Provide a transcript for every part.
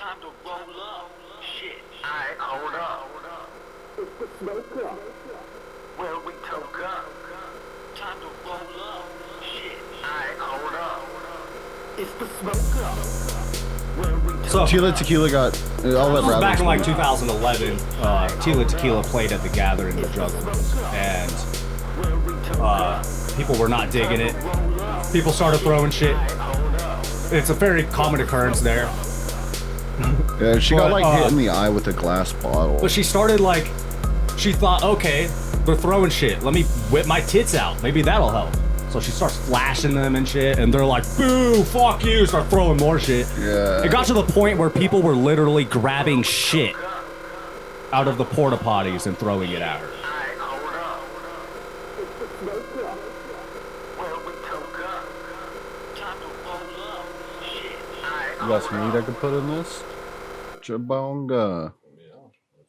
Time to roll up. Shit. Alright, hold up. It's the smoke up. Well, we toke up. Time to roll up. Shit. Alright, hold up. It's the smoke up. So Tila Tequila got. I'll let Raff back in like explain. 2011, Tila Tequila played at the Gathering with Jugglers, and people were not digging it. People started throwing shit. It's a very common occurrence there. Yeah, she got like hit in the eye with a glass bottle. But she started like, she thought, okay, they're throwing shit. Let me whip my tits out. Maybe that'll help. So she starts flashing them and shit, and they're like, boo, fuck you, start throwing more shit. Yeah. It got to the point where people were literally grabbing shit out of the porta potties and throwing it at her. You got some meat I could put in this? Chabonga.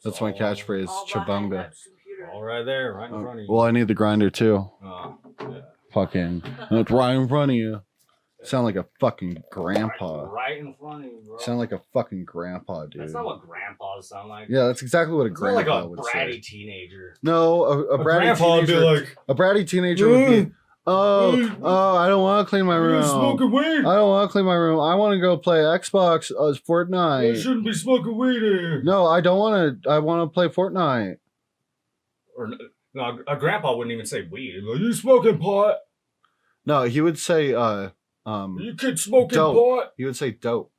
That's my catchphrase, chabonga. All right there, right in front of you. Well, I need the grinder too. Yeah. Fucking. It's right in front of you. Sound like a fucking grandpa. Right in front of you, bro. Sound like a fucking grandpa, dude. That's not what grandpas sound like. Yeah, that's exactly what a It's not like grandpa a would bratty say. teenager. No, a bratty grandpa would be teenager. like, a bratty teenager would be. Oh, I don't want to clean my room. smoking weed. I don't want to clean my room. I want to go play Xbox, Fortnite. shouldn't be smoking weed here. No, I don't want to. I want to play Fortnite. Or no, a grandpa wouldn't even say weed. He'd be like, you smoking pot? No, he would say You kids smoking dope. pot? He would say dope.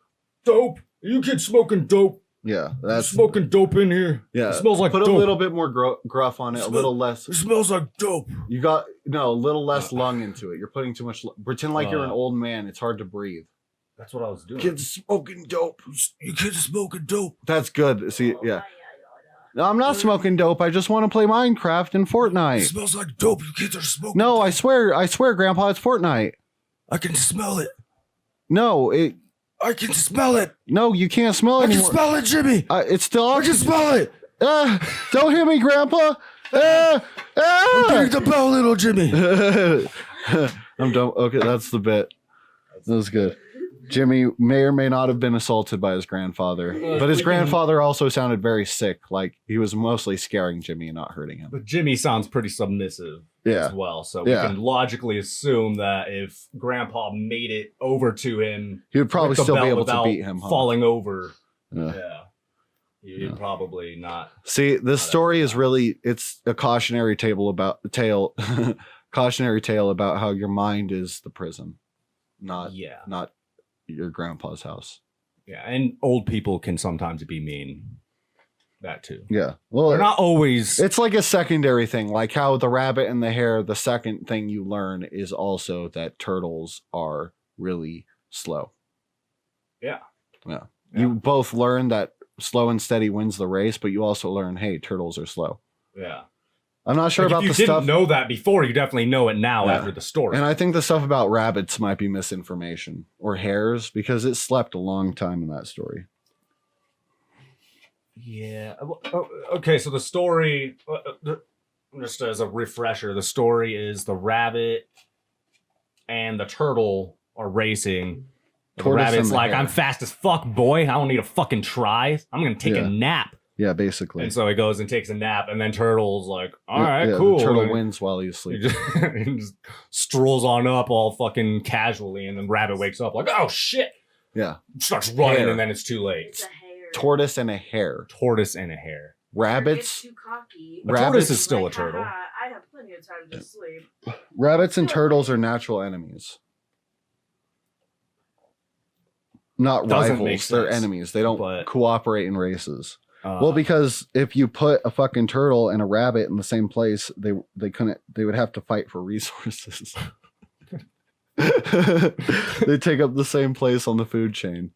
Dope? You kids smoking dope? Yeah, that's Smoking dope in here? yeah. It smells like Put dope. a little bit more gruff on it, a little less. It smells like dope. You got a little less lung into it. You're putting too much. Pretend like you're an old man. It's hard to breathe. That's what I was doing. Kids smoking dope. You kids smoking dope. That's good. See, yeah. No, I'm not smoking dope. I just want to play Minecraft and Fortnite. It smells like dope. You kids are smoking. No, I swear, Grandpa, it's Fortnite. I can smell it. No, I can smell it. no, you can't smell it anymore. smell it, Jimmy. It's still. I can smell it. Don't hit me, Grandpa. Ring the bell, little Jimmy. I'm done. Okay, that's the bit. That was good. Jimmy may or may not have been assaulted by his grandfather, but his grandfather also sounded very sick. Like he was mostly scaring Jimmy and not hurting him. But Jimmy sounds pretty submissive Yeah. as well. So we Yeah. can logically assume that if Grandpa made it over to him, He would probably with the still be belt able to without beat him. Huh? falling over. Yeah. He'd probably not. See, this story is really—it's a cautionary tale about cautionary tale about how your mind is the prison, not your grandpa's house. Yeah, and old people can sometimes be mean. That too. Yeah. Well, they're not always. It's like a secondary thing, like how the rabbit and the hare. The second thing you learn is also that turtles are really slow. Yeah. You both learn that slow and steady wins the race, but you also learn, hey, turtles are slow. Yeah. I'm not sure like about if the you stuff. didn't know that before, you definitely know it now after the story. And I think the stuff about rabbits might be misinformation or hares because it slept a long time in that story. Yeah. Okay, so the story, just as a refresher, the story is the rabbit and the turtle are racing. The rabbit's like, hare. I'm fast as fuck, boy. I don't need to fucking try. I'm going to take a nap. Yeah, basically. And so he goes and takes a nap, and then Turtle's like, all right, cool. The turtle and wins while he's sleeping. He just strolls on up all fucking casually, and then Rabbit wakes up like, oh, shit. Yeah. Starts running, and then it's too late. It's a hare. Tortoise and a hare. Tortoise and a hare. Rabbits. Too cocky. A tortoise is still a turtle. I have plenty of time to sleep. Rabbits and turtles are natural enemies. Not rivals. They're enemies. They don't cooperate in races. Well, because if you put a fucking turtle and a rabbit in the same place, they would have to fight for resources. They take up the same place on the food chain.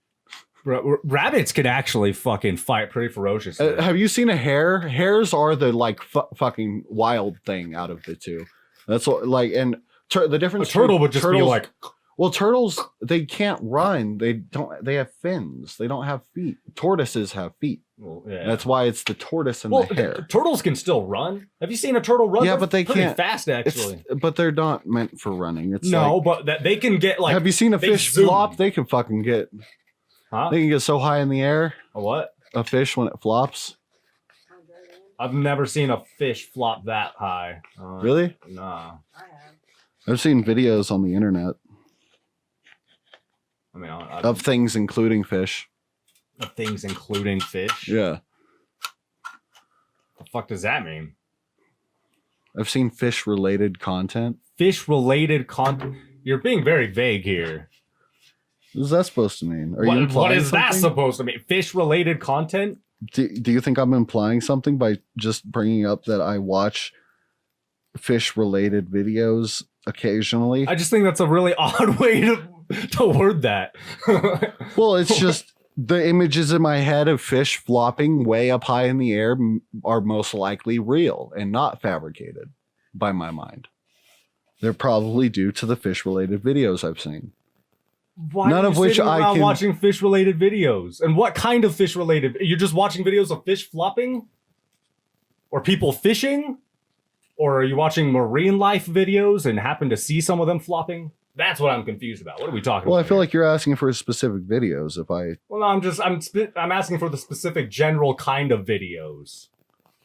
Rabbits could actually fucking fight pretty ferociously. Have you seen a hare? Hares are the like fucking wild thing out of the two. That's what the difference. A turtle would just be like. Well, turtles, they can't run. They have fins. They don't have feet. Tortoises have feet. Well, yeah. That's why it's the tortoise and the hare. Turtles can still run. Have you seen a turtle run? Yeah, but they can't. Fast, actually. But they're not meant for running. It's but they can get like. Have you seen a fish flop? They can fucking get. Huh? They can get so high in the air. A what? A fish when it flops. I've never seen a fish flop that high. Really? Nah. I have. I've seen videos on the internet I mean, of things including fish. of things including fish. Yeah. The fuck does that mean? I've seen fish related content. Fish related content. You're being very vague here. What is that supposed to mean? Are you What implying is that something? supposed to mean? Fish related content? Do you think I'm implying something by just bringing up that I watch fish related videos occasionally? I just think that's a really odd way to word that. Well, it's just the images in my head of fish flopping way up high in the air are most likely real and not fabricated by my mind. They're probably due to the fish related videos I've seen. Why None are you of which sitting I around can- watching fish related videos? And what kind of fish related? You're just watching videos of fish flopping? Or people fishing? Or are you watching marine life videos and happen to see some of them flopping? That's what I'm confused about. What are we talking Well, I about? feel here? like you're asking for specific videos. If I, Well, no, I'm asking for the specific general kind of videos.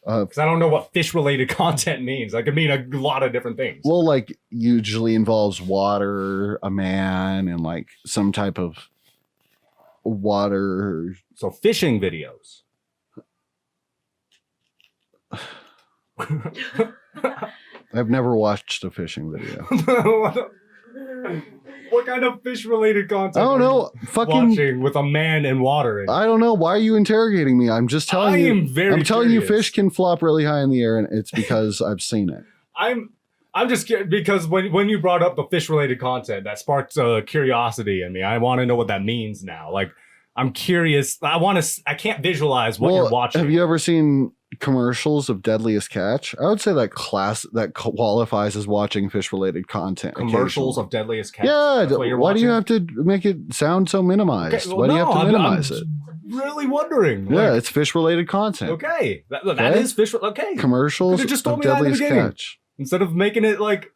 uh, Because I don't know what fish related content means. That could mean a lot of different things. well, like usually involves water, a man, and like some type of water. So fishing videos. I've never watched a fishing video. What kind of fish related content? I don't are know. you Fucking. watching with a man and water in it? I don't know. Why are you interrogating me? I'm just telling I you. am very I'm telling you, curious. fish can flop really high in the air, and it's because I've seen it. I'm just curious because when you brought up the fish related content, that sparked curiosity in me. I want to know what that means now. Like, I'm curious. I can't visualize what you're watching. Have you ever seen commercials of Deadliest Catch? I would say that qualifies as watching fish related content. Commercials occasionally. of Deadliest Catch? Yeah. That's what you're Why do you watching? have to make it sound so minimized? Okay, well, Why do you have no, to I'm minimize it? Really wondering. Yeah, Like, it's fish related content. okay. That Okay. is fish. Okay. Commercials Could've just told of me that in the Deadliest beginning. Catch. Instead of making it like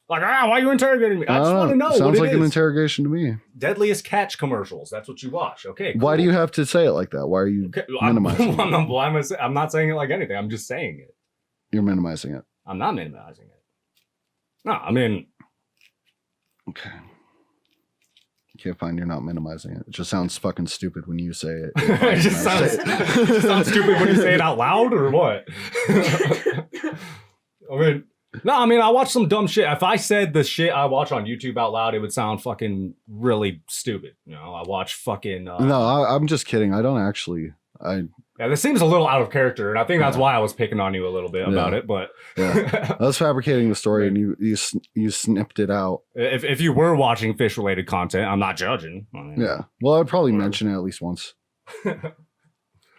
why are you interrogating me? I just want to know Sounds what like it an is. interrogation to me. Deadliest Catch commercials. That's what you watch. Okay. Cool. Why do you have to say it like that? Why are you Okay, minimizing it? I'm not saying it like anything. I'm just saying it. You're minimizing it. I'm not minimizing it. No, I mean, Okay. I can't find you're not minimizing it. It just sounds fucking stupid when you say it. it just sounds stupid when you say it out loud, or what? I mean, I watch some dumb shit. If I said the shit I watch on YouTube out loud, it would sound fucking really stupid. You know, I watch fucking. No, I'm just kidding. I don't actually. Yeah, this seems a little out of character, and I think that's Yeah. why I was picking on you a little bit about Yeah. it. But Yeah. I was fabricating the story, and you snipped it out. if you were watching fish related content, I'm not judging. I mean, Yeah. Well, I'd probably Whatever. mention it at least once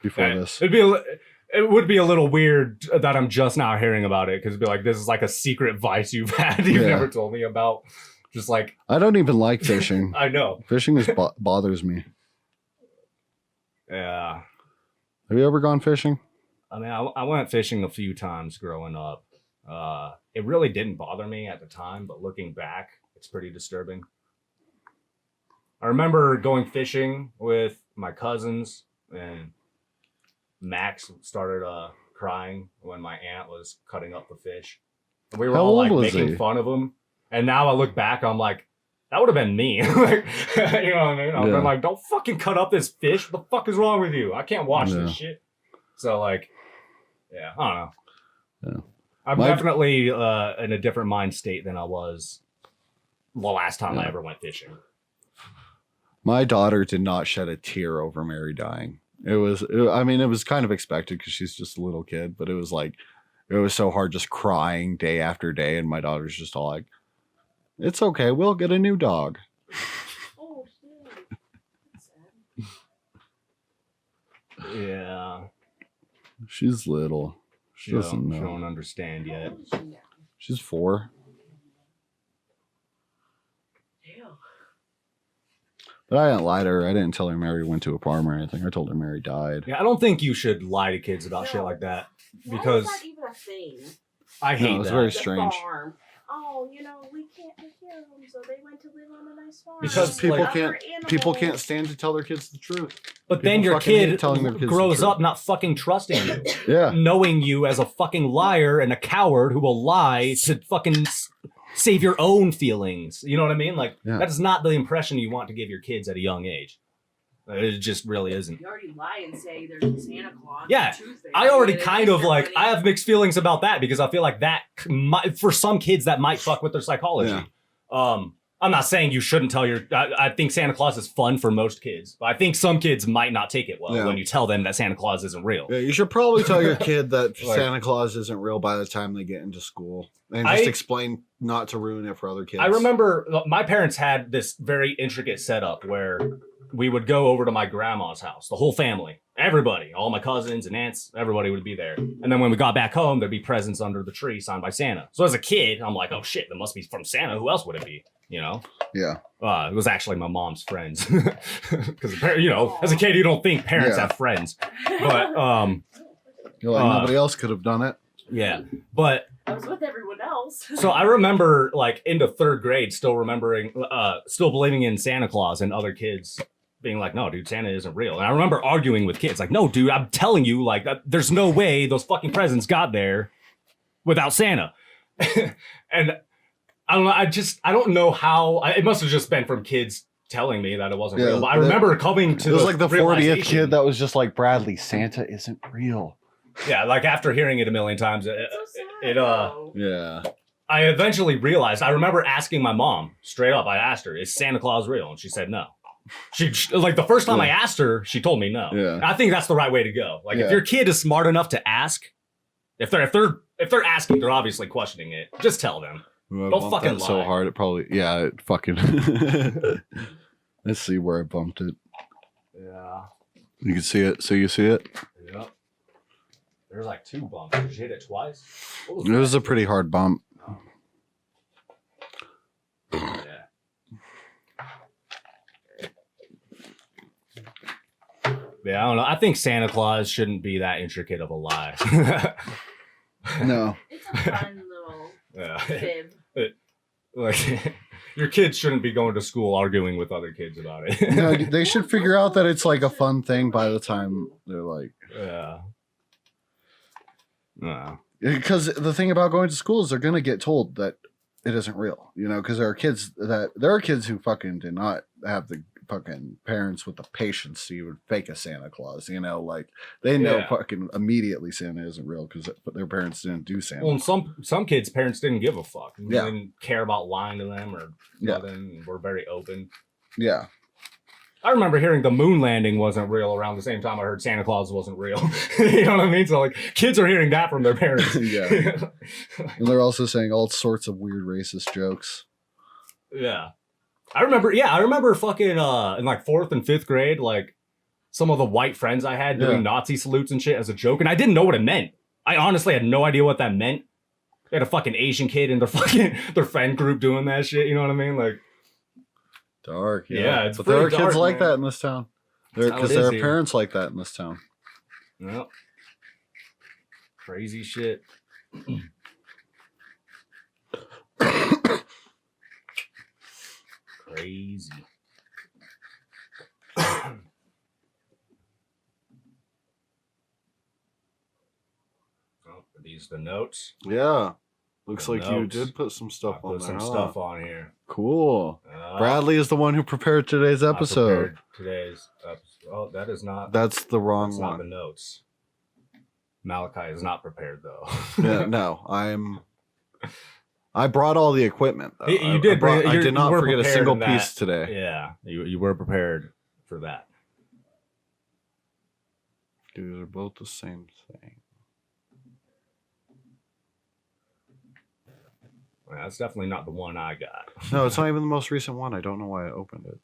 before yeah, this. it would be a little weird that I'm just now hearing about it, because it'd be like, this is like a secret vice you've had you've Yeah. never told me about. Just like, I don't even like fishing. I know. Fishing bothers me. Yeah. Have you ever gone fishing? I mean, I went fishing a few times growing up. It really didn't bother me at the time, but looking back, it's pretty disturbing. I remember going fishing with my cousins, and Max started crying when my aunt was cutting up the fish. And we were How all like old was making he? fun of him. And now I look back, I'm like, that would have been me. Like, you know what I mean? I've Yeah. been like, don't fucking cut up this fish. What the fuck is wrong with you? I can't watch Yeah. this shit. So like, yeah, I don't know. Yeah. I'm My- definitely in a different mind state than I was the last time I Yeah. ever went fishing. My daughter did not shed a tear over Mary dying. It was kind of expected because she's just a little kid, but it was so hard just crying day after day. And my daughter's just all like, it's okay. We'll get a new dog. Oh, shit. That's sad. Yeah. She's little. She doesn't She know. don't understand How yet. old is she now? She's 4. Damn. But I didn't lie to her. I didn't tell her Mary went to a farm or anything. I told her Mary died. Yeah, I don't think you should lie to kids about shit No. like that, Why because is that even a thing? I hate it's that. very The strange. farm. Oh, we can't take care of them, so they went to live on a nice farm. Because people Other can't- People can't stand to tell their kids the truth. But then People your fucking hate kid telling their kids the grows truth. up not fucking trusting you. Yeah. Knowing you as a fucking liar and a coward who will lie to fucking save your own feelings. You know what I mean? Like, Yeah. that's not the impression you want to give your kids at a young age. It just really isn't. You already lie and say there's a Santa Claus. Yeah, and Tooth Fairy, I already and kind of Easter like, Bunny. I have mixed feelings about that because I feel like that might, for some kids that might fuck with their psychology. Yeah. I'm not saying you shouldn't tell your, I think Santa Claus is fun for most kids, but I think some kids might not take it well Yeah. when you tell them that Santa Claus isn't real. Yeah, you should probably tell your kid that Like- Santa Claus isn't real by the time they get into school. And just explain not to ruin it for other kids. I remember my parents had this very intricate setup where we would go over to my grandma's house, the whole family, everybody, all my cousins and aunts, everybody would be there. And then when we got back home, there'd be presents under the tree signed by Santa. So as a kid, I'm like, oh shit, that must be from Santa. Who else would it be? You know? Yeah. It was actually my mom's friends. Because, you know, as a kid, you don't think parents Yeah. have friends. But, You're like, nobody else could have done it. yeah. But I was with everyone else. so I remember, like, into third grade, still believing in Santa Claus, and other kids being like, no, dude, Santa isn't real. And I remember arguing with kids, like, no, dude, I'm telling you, like, there's no way those fucking presents got there without Santa. And I don't know, I don't know how, it must have just been from kids telling me that it wasn't Yeah, real. But I remember coming to It was like the 40th realization- kid that was just like, Bradley, Santa isn't real. Yeah, like after hearing it a million times, It's so sad, though. Yeah. I eventually realized, I remember asking my mom straight up, I asked her, is Santa Claus real? And she said no. She like the first time I asked her, she told me no. Yeah. I think that's the right way to go. Like Yeah. if your kid is smart enough to ask, if they're asking, they're obviously questioning it. Just tell them. Ooh, I Don't bumped fucking that so lie. hard. It probably, yeah, it fucking. Let's see where I bumped it. Yeah. You can see it. So you see it? Yep. There's like 2 bumps. Did you hit it twice? What It was a pretty hard bump. Yeah. Yeah, I don't know. I think Santa Claus shouldn't be that intricate of a lie. No. It's a fun little Yeah. fib. Like your kids shouldn't be going to school arguing with other kids about it. No, they should figure out that it's like a fun thing by the time they're like. Yeah. No. Because the thing about going to school is they're going to get told that it isn't real, you know, because there are kids who fucking did not have the fucking parents with the patience to even fake a Santa Claus, you know, like they know Yeah. fucking immediately Santa isn't real because their parents didn't do Santa. Well, and some kids' parents didn't give a fuck. Yeah. They didn't care about lying to them or Yeah. nothing. Were very open. Yeah. I remember hearing the moon landing wasn't real around the same time I heard Santa Claus wasn't real. You know what I mean? So like kids are hearing that from their parents. Yeah. And they're also saying all sorts of weird racist jokes. Yeah. I remember fucking in like 4th and 5th grade, like some of the white friends I had doing Yeah. Nazi salutes and shit as a joke, and I didn't know what it meant. I honestly had no idea what that meant. They had a fucking Asian kid in their friend group doing that shit, you know what I mean? Like Dark. Yeah, it's but there are pretty kids dark, like man. that in this town. That's how Because it there is are here. parents like that in this town. Yep. Crazy shit. Crazy. Oh, are these the notes? Yeah. Looks The like you notes. did put some I stuff on put there. some huh? stuff on here. Cool. Bradley is the one who prepared today's I episode. prepared today's episode. Oh, that is not. That's the wrong That's not the one. notes. Malachi is not prepared though. Yeah, no, I brought all the equipment. Though. You I did bring- I you did not were forget a prepared single in that. piece today. Yeah, you were prepared for that. Dude, they're both the same thing. Well, that's definitely not the one I got. No, it's not even the most recent one. I don't know why I opened it.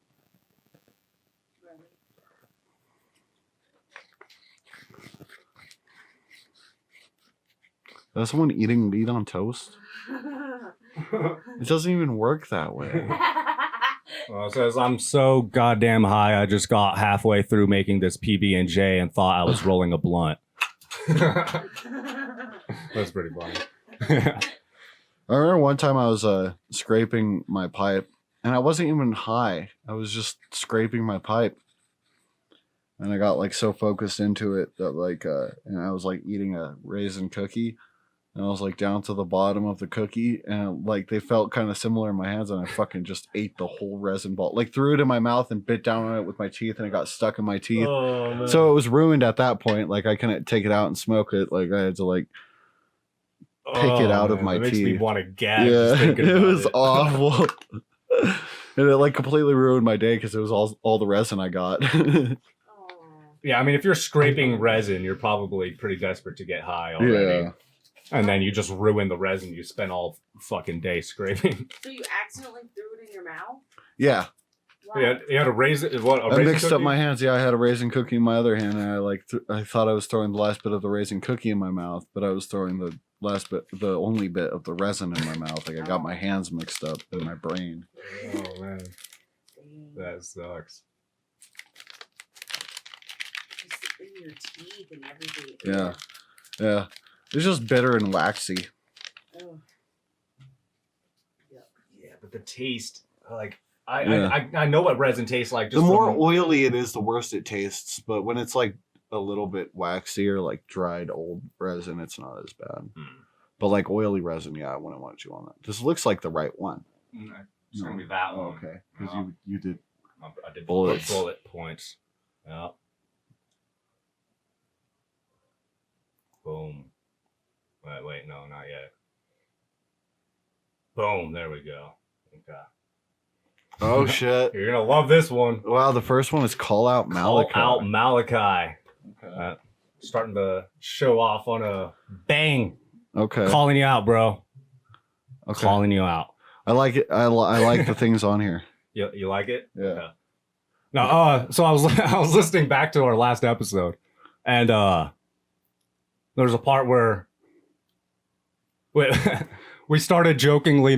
That's someone eating meat on toast? It doesn't even work that way. Well, it says, I'm so goddamn high, I just got halfway through making this PB&J and thought I was rolling a blunt. That's pretty funny. I remember one time I was scraping my pipe and I wasn't even high. I was just scraping my pipe. And I got like so focused into it that like and I was like eating a raisin cookie, and I was like down to the bottom of the cookie, and like they felt kind of similar in my hands, and I fucking just ate the whole resin ball, like threw it in my mouth and bit down on it with my teeth, and it got stuck in my teeth. Oh, man. So it was ruined at that point. Like I couldn't take it out and smoke it. Like I had to like pick it out of my that makes teeth. me want to gag. Yeah, just thinking it about was awful. And it like completely ruined my day because it was all the resin I got. Yeah, I mean, if you're scraping resin, you're probably pretty desperate to get high already. Yeah. And then you just ruin the resin you spent all fucking day scraping. So you accidentally threw it in your mouth? Yeah. Wow. You had a raisin. What? A I raisin mixed up cookie? my hands. Yeah, I had a raisin cookie in my other hand, and I like I thought I was throwing the last bit of the raisin cookie in my mouth, but I was throwing the last bit, the only bit of the resin in my mouth. Like I got my hands mixed up in my brain. Oh man, Dang. that sucks. Just in your teeth and everything. Yeah. Yeah. It's just bitter and waxy. Ugh. Yeah, but the taste, like, Yeah. I know what resin tastes like. The more oily it is, the worse it tastes. But when it's like a little bit waxy or like dried old resin, it's not as bad. But like oily resin, yeah, I wouldn't want to chew on that. This looks like the right one. It's gonna be that one. Okay, because No. you did. I did Bullets. bullet points. Yeah. Boom. Wait, no, not yet. Boom, there we go. Okay. Oh shit! You're gonna love this one. Wow, the first one is Call Out Malachi. Call out Malachi. Okay. Starting to show off on a bang. Okay. Calling you out, bro. Okay. Calling you out. I like it. I like the things on here. You like it? Yeah. Okay. No, so I was listening back to our last episode, and there's a part where we started jokingly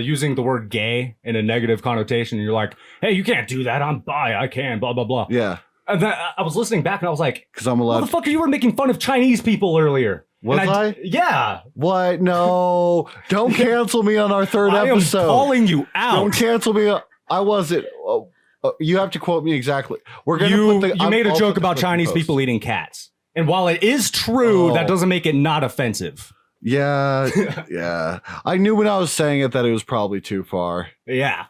using the word gay in a negative connotation. And you're like, "Hey, you can't do that. I'm bi. I can." Blah blah blah. Yeah, And then I was listening back, and I was like, because I'm allowed. "Motherfucker, you were making fun of Chinese people earlier." Was And I? Yeah. What? No! Don't cancel me on our third I am episode. calling you out. Don't cancel me. I wasn't. You have to quote me exactly. We're gonna put the. You made a I'll joke put the about clip in Chinese post. people eating cats. And while it is true, Oh. that doesn't make it not offensive. Yeah, yeah. I knew when I was saying it that it was probably too far. Yeah.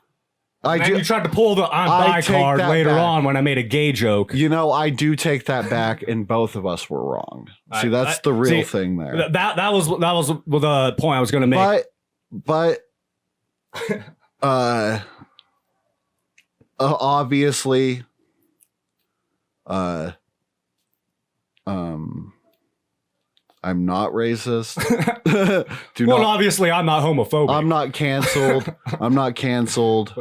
I And do. you tried to pull the I'm I bi take card that later back. on when I made a gay joke. You know, I do take that back, and both of us were wrong. See, that's the real thing there. That was the point I was going to make. But obviously, I'm not racist. Well, obviously, I'm not homophobic. I'm not canceled. I'm not canceled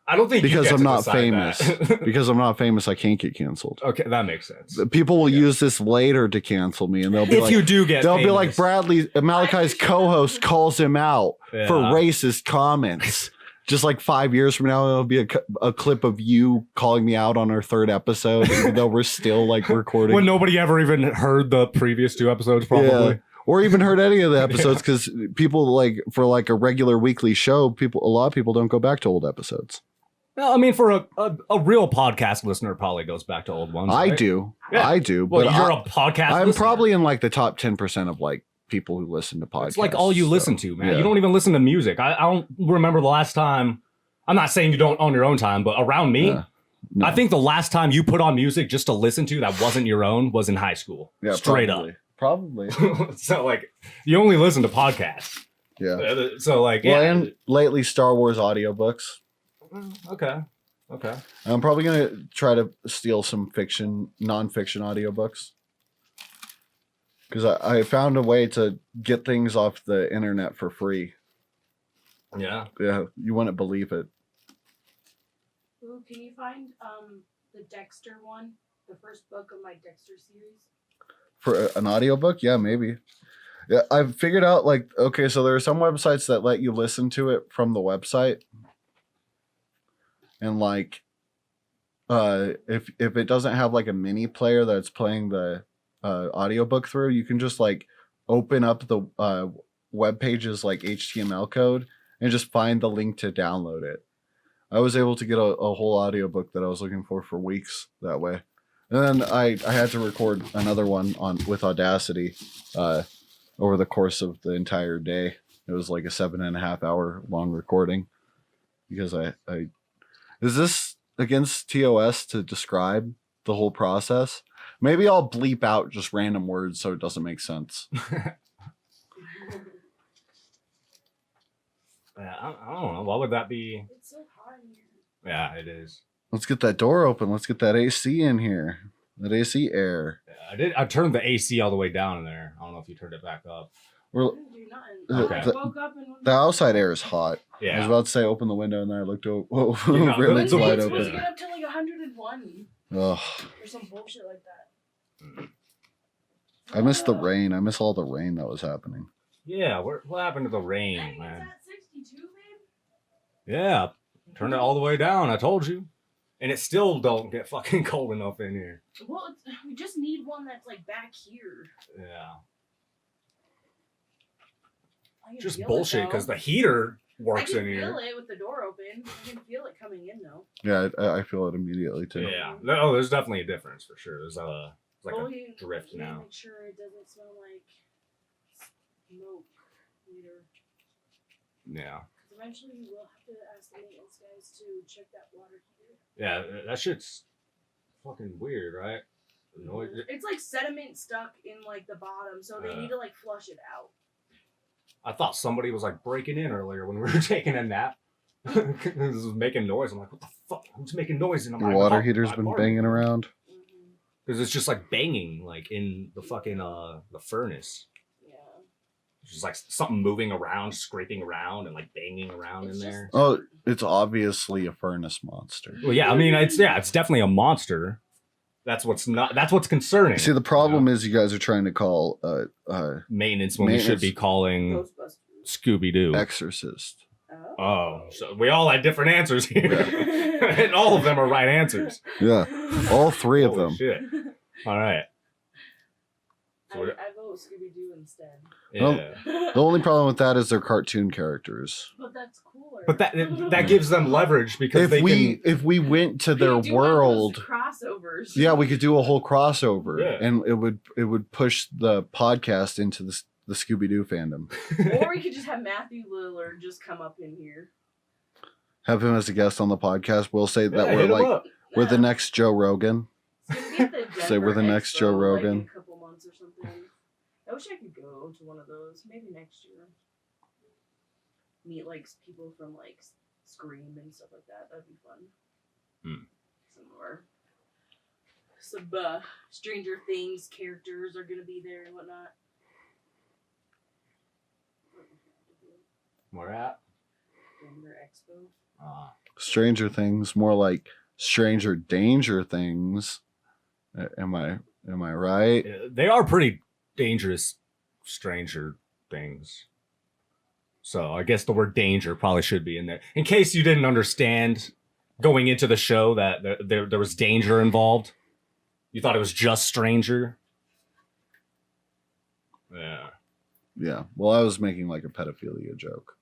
I don't think you because get I'm to not decide famous. that. Because I'm not famous, I can't get canceled. Okay, that makes sense. People will use this later to cancel me, and they'll be If like, you do get they'll be famous. like Bradley, Malachi's co-host calls him out for Yeah. racist comments. Just like 5 years from now, it'll be a clip of you calling me out on our third episode, even though we're still like recording. When nobody ever even heard the previous two episodes, probably. Yeah. Or even heard any of the episodes, because people like for like a regular weekly show, a lot of people don't go back to old episodes. Well, I mean, for a real podcast listener, probably goes back to old ones. I right? do, Yeah. I do. Well, but you're a podcast. I'm listener. probably in like the top 10% of like people who listen to podcasts. It's like all you listen to, man. yeah. You don't even listen to music. I don't remember the last time. I'm not saying you don't on your own time, but around me, No. I think the last time you put on music just to listen to that wasn't your own was in high school. Yeah, Straight probably. up. So like, you only listen to podcasts. Yeah. So like, Well, yeah. and lately Star Wars audiobooks. Okay. I'm probably gonna try to steal some non-fiction audiobooks, because I found a way to get things off the internet for free. Yeah. Yeah, you wouldn't believe it. Ooh, can you find the Dexter one? The first book of my Dexter series? For an audiobook? Yeah, maybe. Yeah, I've figured out like, okay, so there are some websites that let you listen to it from the website. And like if it doesn't have like a mini player that's playing the audiobook through, you can just like open up the web page's like HTML code and just find the link to download it. I was able to get a whole audiobook that I was looking for weeks that way. And then I had to record another one with Audacity over the course of the entire day. It was like a 7.5 hour long recording because I is this against TOS to describe the whole process? Maybe I'll bleep out just random words so it doesn't make sense. Yeah, I don't know. What would that be? It's so hot in here. Yeah, it is. Let's get that door open. Let's get that AC in here. That AC air. Yeah, I turned the AC all the way down in there. I don't know if you turned it back up. We're, Okay. I woke up and the outside air is hot. I was Yeah. about to say open the window and then I looked over. Whoa, You know, really it's wide It's supposed to open. get up to like 101 Ugh. or some bullshit like that. I miss the rain. I miss all the rain that was happening. Yeah, what happened to the rain, Dang, man? it's at 62, babe. Yeah, turn it all the way down. I told you. And it still don't get fucking cold enough in here. Well, we just need one that's like back here. Yeah. I can Just feel it, bullshit though. because the heater I works can in feel here. it with the door open. I can feel it coming in though. Yeah, I feel it immediately too. Yeah. No, there's definitely a difference for sure. There's like Well, a drift you need to now. Make sure it doesn't smell like smoke later. Yeah. Because eventually we will have to ask the maintenance guys to check that water heater. Yeah, that shit's fucking weird, right? The noise. It's like sediment stuck in like the bottom, so they need to like flush it out. I thought somebody was like breaking in earlier when we were taking a nap. This was making noise. I'm like, what the fuck? Who's making noise in Your my water my heater's been apartment? banging around. Mm-hmm. Because it's just like banging like in the fucking the furnace. Yeah. It's just like something moving around, scraping around, and like banging around It's in just- there. Oh, it's obviously a furnace monster. Well, yeah, I mean, it's definitely a monster. That's what's concerning. See, the problem is you guys are trying to call Maintenance when we should Maintenance. be calling Ghostbusters. Scooby Doo. Exorcist. Oh, so we all had different answers here, and all of them are right answers. Yeah, all three of Holy them. shit! All right. I vote Scooby Doo instead. Yeah. Well, The only problem with that is they're cartoon characters. But that's cooler. But that gives them leverage because If they can. if we went to We their could do one of those world, crossovers. yeah, we could do a whole crossover, Yeah. and it would push the podcast into the Scooby Doo fandom. Or we could just have Matthew Lillard just come up in here. Have him as a guest on the podcast. We'll say that Yeah, we're hit 'em like up. we're the next Joe Rogan. It's gonna be at the Say we're the Denver next Expo, Joe like, Rogan. in a couple months or something. I wish I could go to one of those. Maybe next year. Meet like people from like Scream and stuff like that. That'd be fun. Hmm. Some Stranger Things characters are gonna be there and whatnot. We're at. Denver Expo. Stranger Things, more like Stranger Danger Things. Am I right? They are pretty dangerous, stranger things. So I guess the word danger probably should be in there. In case you didn't understand going into the show that there was danger involved. You thought it was just stranger. Yeah. Yeah. Well, I was making like a pedophilia joke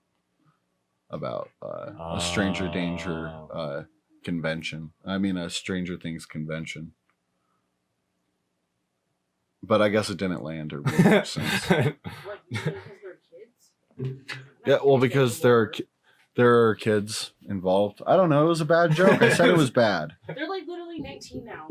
about a Stranger Danger convention. I mean, a Stranger Things convention. But I guess it didn't land or make sense. What? Because they're kids? Yeah, Not well, kids because anymore. there are kids involved. I don't know. It was a bad joke. I said it was bad. They're like literally 19 now.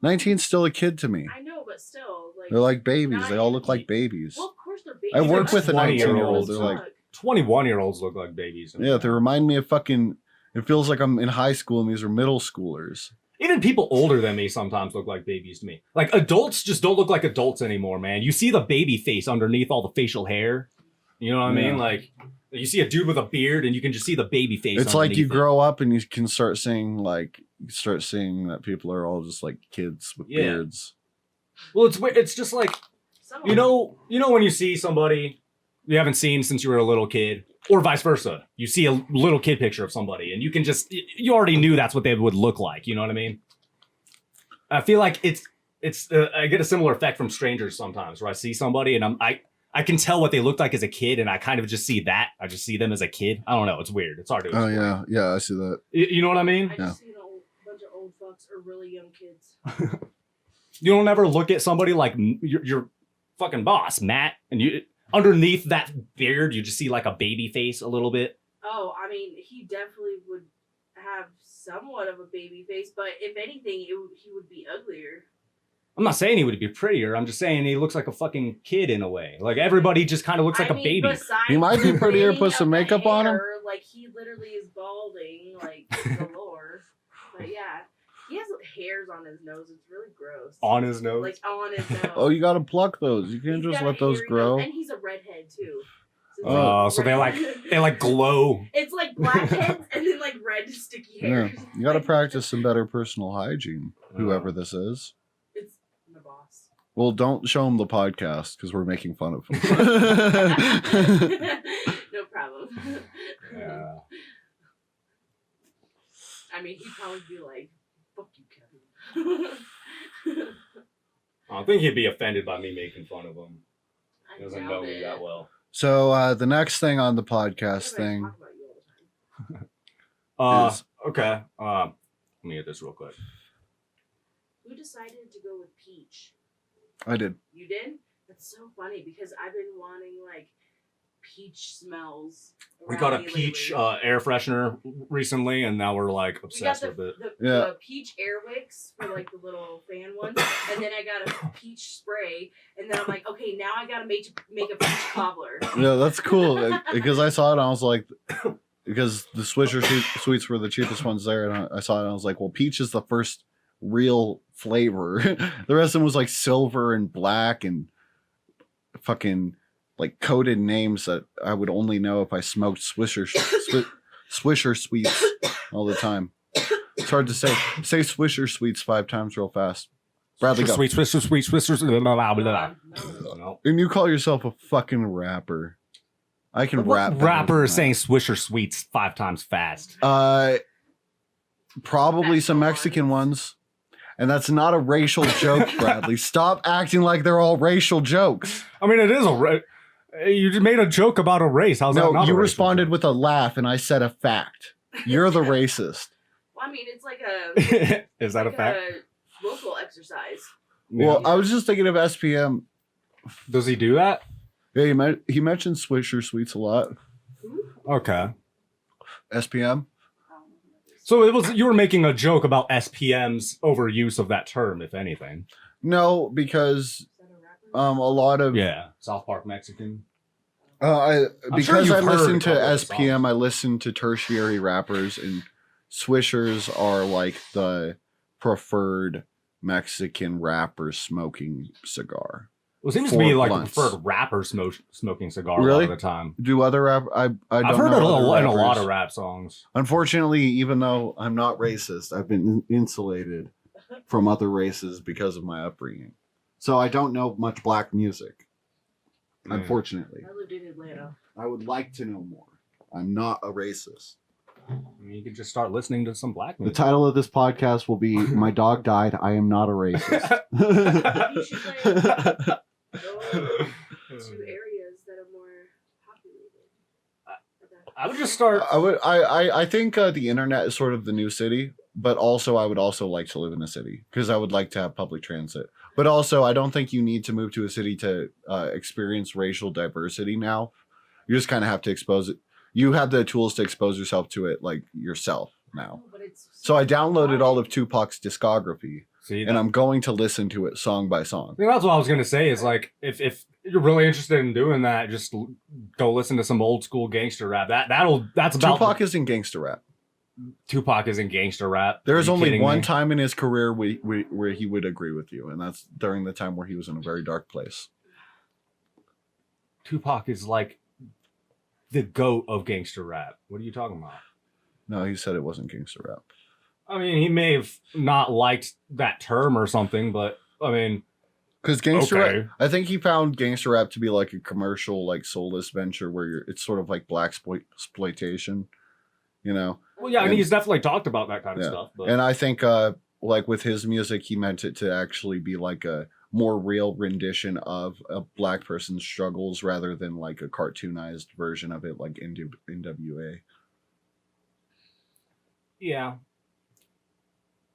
19's still a kid to me. I know, but still, like. They're like babies. They all Nine. look like babies. Well, of course they're babies. I work with a 19-year-old. 19-year-old. They're like, 21-year-olds look like babies. yeah, they remind me of fucking. It feels like I'm in high school and these are middle schoolers. Even people older than me sometimes look like babies to me. Like adults just don't look like adults anymore, man. You see the baby face underneath all the facial hair. You know what I mean? Yeah. Like you see a dude with a beard and you can just see the baby face. It's like you underneath it. grow up and you can start seeing that people are all just like kids with Yeah. beards. Well, it's just like Some of you know when you see somebody you haven't seen since you were a little kid, or vice versa. You see a little kid picture of somebody, and you can just you already knew that's what they would look like. You know what I mean? I feel like it's I get a similar effect from strangers sometimes, where I see somebody and I I can tell what they looked like as a kid, and I kind of just see that. I just see them as a kid. I don't know. It's weird. It's hard to explain. Oh yeah, I see that. You know what I mean? I just see a bunch of old fucks or really young kids. You don't ever look at somebody like your fucking boss, Matt, and you underneath that beard, you just see like a baby face a little bit. Oh, I mean, he definitely would have somewhat of a baby face, but if anything, he would be uglier. I'm not saying he would be prettier. I'm just saying he looks like a fucking kid in a way. Like everybody just kind of looks like a baby. He might be prettier. Put some makeup on him. Like he literally is balding, like galore. But yeah, he has hairs on his nose. It's really gross. On his nose? Like on his nose. Oh, you gotta pluck those. You can't just let those grow. And he's a redhead too. Oh, so they like glow. It's like blackheads and then like red sticky hair. Yeah, you gotta practice some better personal hygiene. Whoever this is. It's the boss. Well, don't show him the podcast because we're making fun of him. No problem. Yeah. I mean, he'd probably be like, "Fuck you, Kevin." I don't think he'd be offended by me making fun of him. I He doesn't doubt know me it. that well. So the next thing on the podcast Everybody thing. talk about you all the time. Is- Okay. Let me get this real quick. Who decided to go with peach? I did. You did? That's so funny because I've been wanting like peach smells. We got a around me peach lately. air freshener recently, and now we're like We got obsessed with it. the peach air wicks for like the little fan ones, and then I got a peach spray, and then I'm like, okay, now I gotta make a peach cobbler. Yeah, that's cool. Because I saw it and I was like, because the Swisher sweets were the cheapest ones there, and I saw it and I was like, well, peach is the first real flavor. The rest of them was like silver and black and fucking like coded names that I would only know if I smoked Swisher sweets all the time. It's hard to say. Say Swisher sweets 5 times real fast. Bradley, go. Sweet, blah, blah, blah. No. No. And you call yourself a fucking rapper. I can rap. better Rapper than is that. saying Swisher Sweets 5 times fast. Probably some Mexican ones. And that's not a racial joke, Bradley. Stop acting like they're all racial jokes. I mean, it is you just made a joke about a race. How's that No, not you a racial responded joke? with a laugh, and I said a fact. You're the racist. Well, I mean, it's like a Is that a like fact? a vocal exercise. Well, Yeah. I was just thinking of SPM. Does he do that? Yeah, he mentioned Swisher Sweets a lot. Okay. SPM? So it was you were making a joke about SPM's overuse of that term, if anything. No, because Is that a rapper? a lot of Yeah. South Park Mexican. I I'm sure because you've I listen heard to a couple of SPM, songs. I listen to tertiary rappers, and Swishers are like the preferred Mexican rapper smoking cigar. Well, it seems to For be like blunts. the preferred rapper smoking cigar a Really? lot of the time. Do other rap? I don't I've heard know it other in a lot rappers. of rap songs. Unfortunately, even though I'm not racist, I've been insulated from other races because of my upbringing. So I don't know much black music. Mm. Unfortunately, I lived in Atlanta. I would like to know more. I'm not a racist. I mean, you could just start listening to some black The music. title of this podcast will be "My Dog Died. I Am Not a Racist." You should like go to areas that are more populated. I would just start. I think the internet is sort of the new city, but also I would also like to live in a city because I would like to have public transit. But also, I don't think you need to move to a city to experience racial diversity now. You just kind of have to expose it. You have the tools to expose yourself to it, like yourself now. No, but it's So I downloaded all of Tupac's discography, See, and I'm going to listen to it song by song. I think that's what I was gonna say. Is like if you're really interested in doing that, just go listen to some old school gangster rap. That's about Tupac is in gangster rap. Tupac is in gangster rap. There is Are you only kidding one me? time in his career where he would agree with you, and that's during the time where he was in a very dark place. Tupac is like the goat of gangster rap. What are you talking about? No, he said it wasn't gangster rap. I mean, he may have not liked that term or something, but I mean, Because gangster Okay. rap, I think he found gangster rap to be like a commercial, like soulless venture where it's sort of like black exploitation, you know. well, yeah, and And- he's definitely talked about that kind of Yeah. stuff. But And I think like with his music, he meant it to actually be like a more real rendition of a black person's struggles rather than like a cartoonized version of it like NWA. Yeah,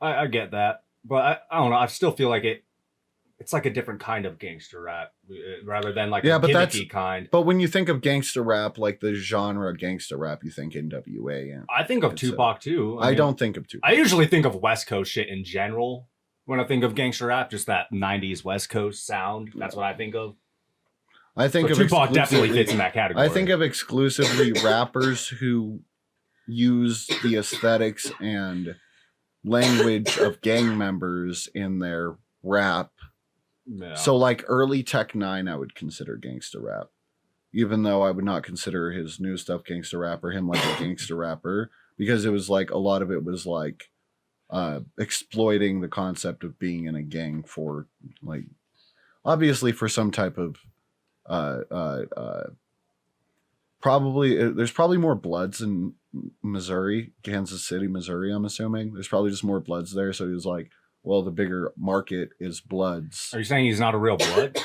I get that, but I don't know. I still feel like it's like a different kind of gangster rap rather than like a gimmicky kind. But when you think of gangster rap, like the genre gangster rap, you think NWA. And I think of Tupac too. I don't think of Tupac. I usually think of West Coast shit in general when I think of gangster rap, just that 90s West Coast sound. That's what I think of. I think so Tupac definitely fits in that category. I think of exclusively rappers who use the aesthetics and language of gang members in their rap. Yeah. So like early Tech 9 I would consider gangster rap, even though I would not consider his new stuff gangster rap or him like a gangster rapper, because it was like a lot of it was like exploiting the concept of being in a gang for like obviously for some type of probably there's probably more Bloods in Missouri, Kansas City, Missouri, I'm assuming. There's probably just more Bloods there, so he was like, well, the bigger market is Bloods. Are you saying he's not a real Blood?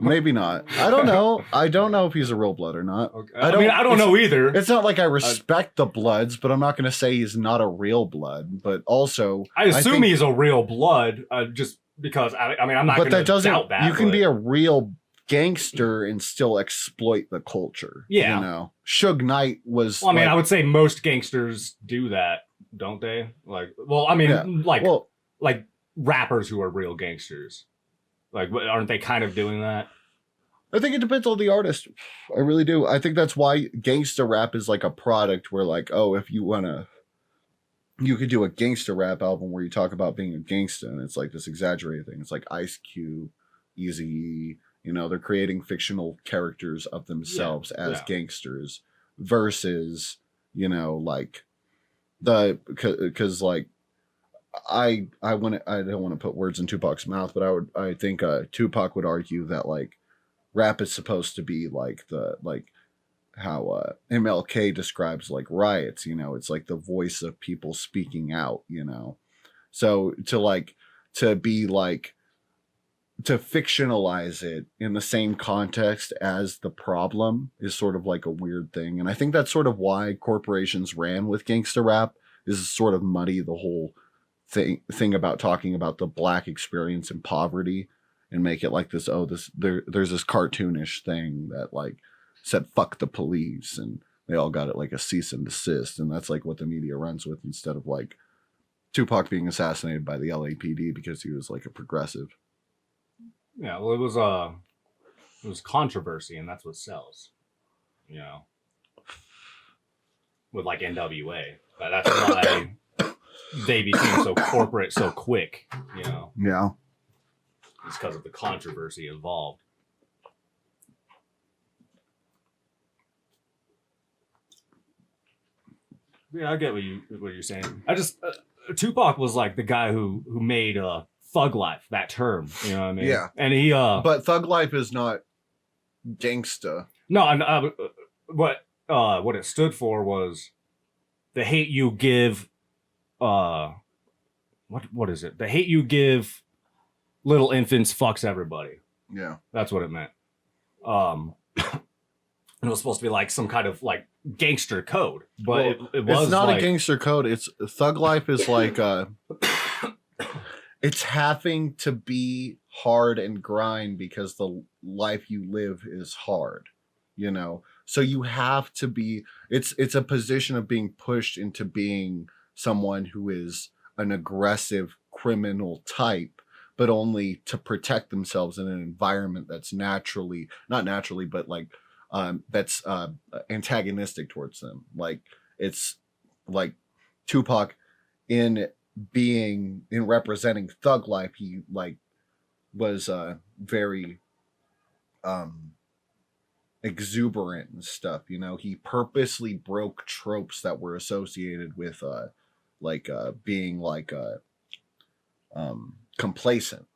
Maybe not. I don't know. I don't know if he's a real Blood or not. Okay. I don't know either. It's not like I respect the Bloods, but I'm not going to say he's not a real Blood. But also, I assume he's a real Blood, just because. I mean, I'm not going to doubt that. You can be a real gangster and still exploit the culture. Yeah, you know, Suge Knight was. Well, I mean, I would say most gangsters do that, don't they? Like, well, I mean, yeah. like rappers who are real gangsters. Like, aren't they kind of doing that? I think it depends on the artist. I really do. I think that's why gangster rap is like a product where like, oh, if you want to, you could do a gangster rap album where you talk about being a gangster and it's like this exaggerated thing. It's like Ice Cube, Eazy-E, you know, they're creating fictional characters of themselves as gangsters versus, you know, like because like, I don't want to put words in Tupac's mouth, but I think Tupac would argue that like rap is supposed to be like how MLK describes like riots, you know, it's like the voice of people speaking out, you know. So to fictionalize it in the same context as the problem is sort of like a weird thing. And I think that's sort of why corporations ran with gangster rap, is sort of muddy the whole thing about talking about the black experience in poverty and make it like this, there's this cartoonish thing that like said fuck the police and they all got it like a cease and desist, and that's like what the media runs with, instead of like Tupac being assassinated by the LAPD because he was like a progressive. Yeah, well, it was controversy, and that's what sells, you know, with like NWA. But that's why they became so corporate so quick, you know. Yeah. It's because of the controversy involved. Yeah, I get what you're saying. I just Tupac was like the guy who made Thug Life, that term, you know what I mean? Yeah. And he but Thug Life is not gangsta. No, and what it stood for was the hate you give what is it? The hate you give little infants fucks everybody. Yeah. That's what it meant. And it was supposed to be like some kind of like gangster code, but it was it's not like, a gangster code. It's Thug Life is like it's having to be hard and grind because the life you live is hard, you know? So you have to be, it's a position of being pushed into being someone who is an aggressive criminal type, but only to protect themselves in an environment that's not naturally, but like that's antagonistic towards them. Like it's like Tupac in representing Thug Life, he like was very exuberant and stuff, you know. He purposely broke tropes that were associated with being like complacent,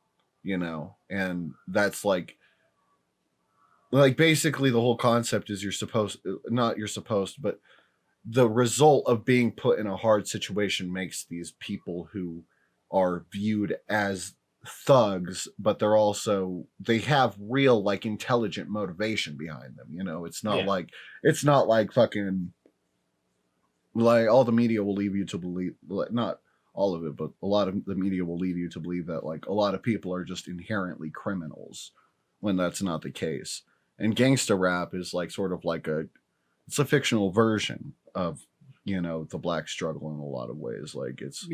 you know. And that's like basically the whole concept is but the result of being put in a hard situation makes these people who are viewed as thugs, but they have real like intelligent motivation behind them. You know, it's not like fucking like all the media will leave you to believe, like, not all of it, but a lot of the media will lead you to believe that like a lot of people are just inherently criminals when that's not the case. And gangsta rap is like sort of like it's a fictional version of, you know, the black struggle in a lot of ways. Like it's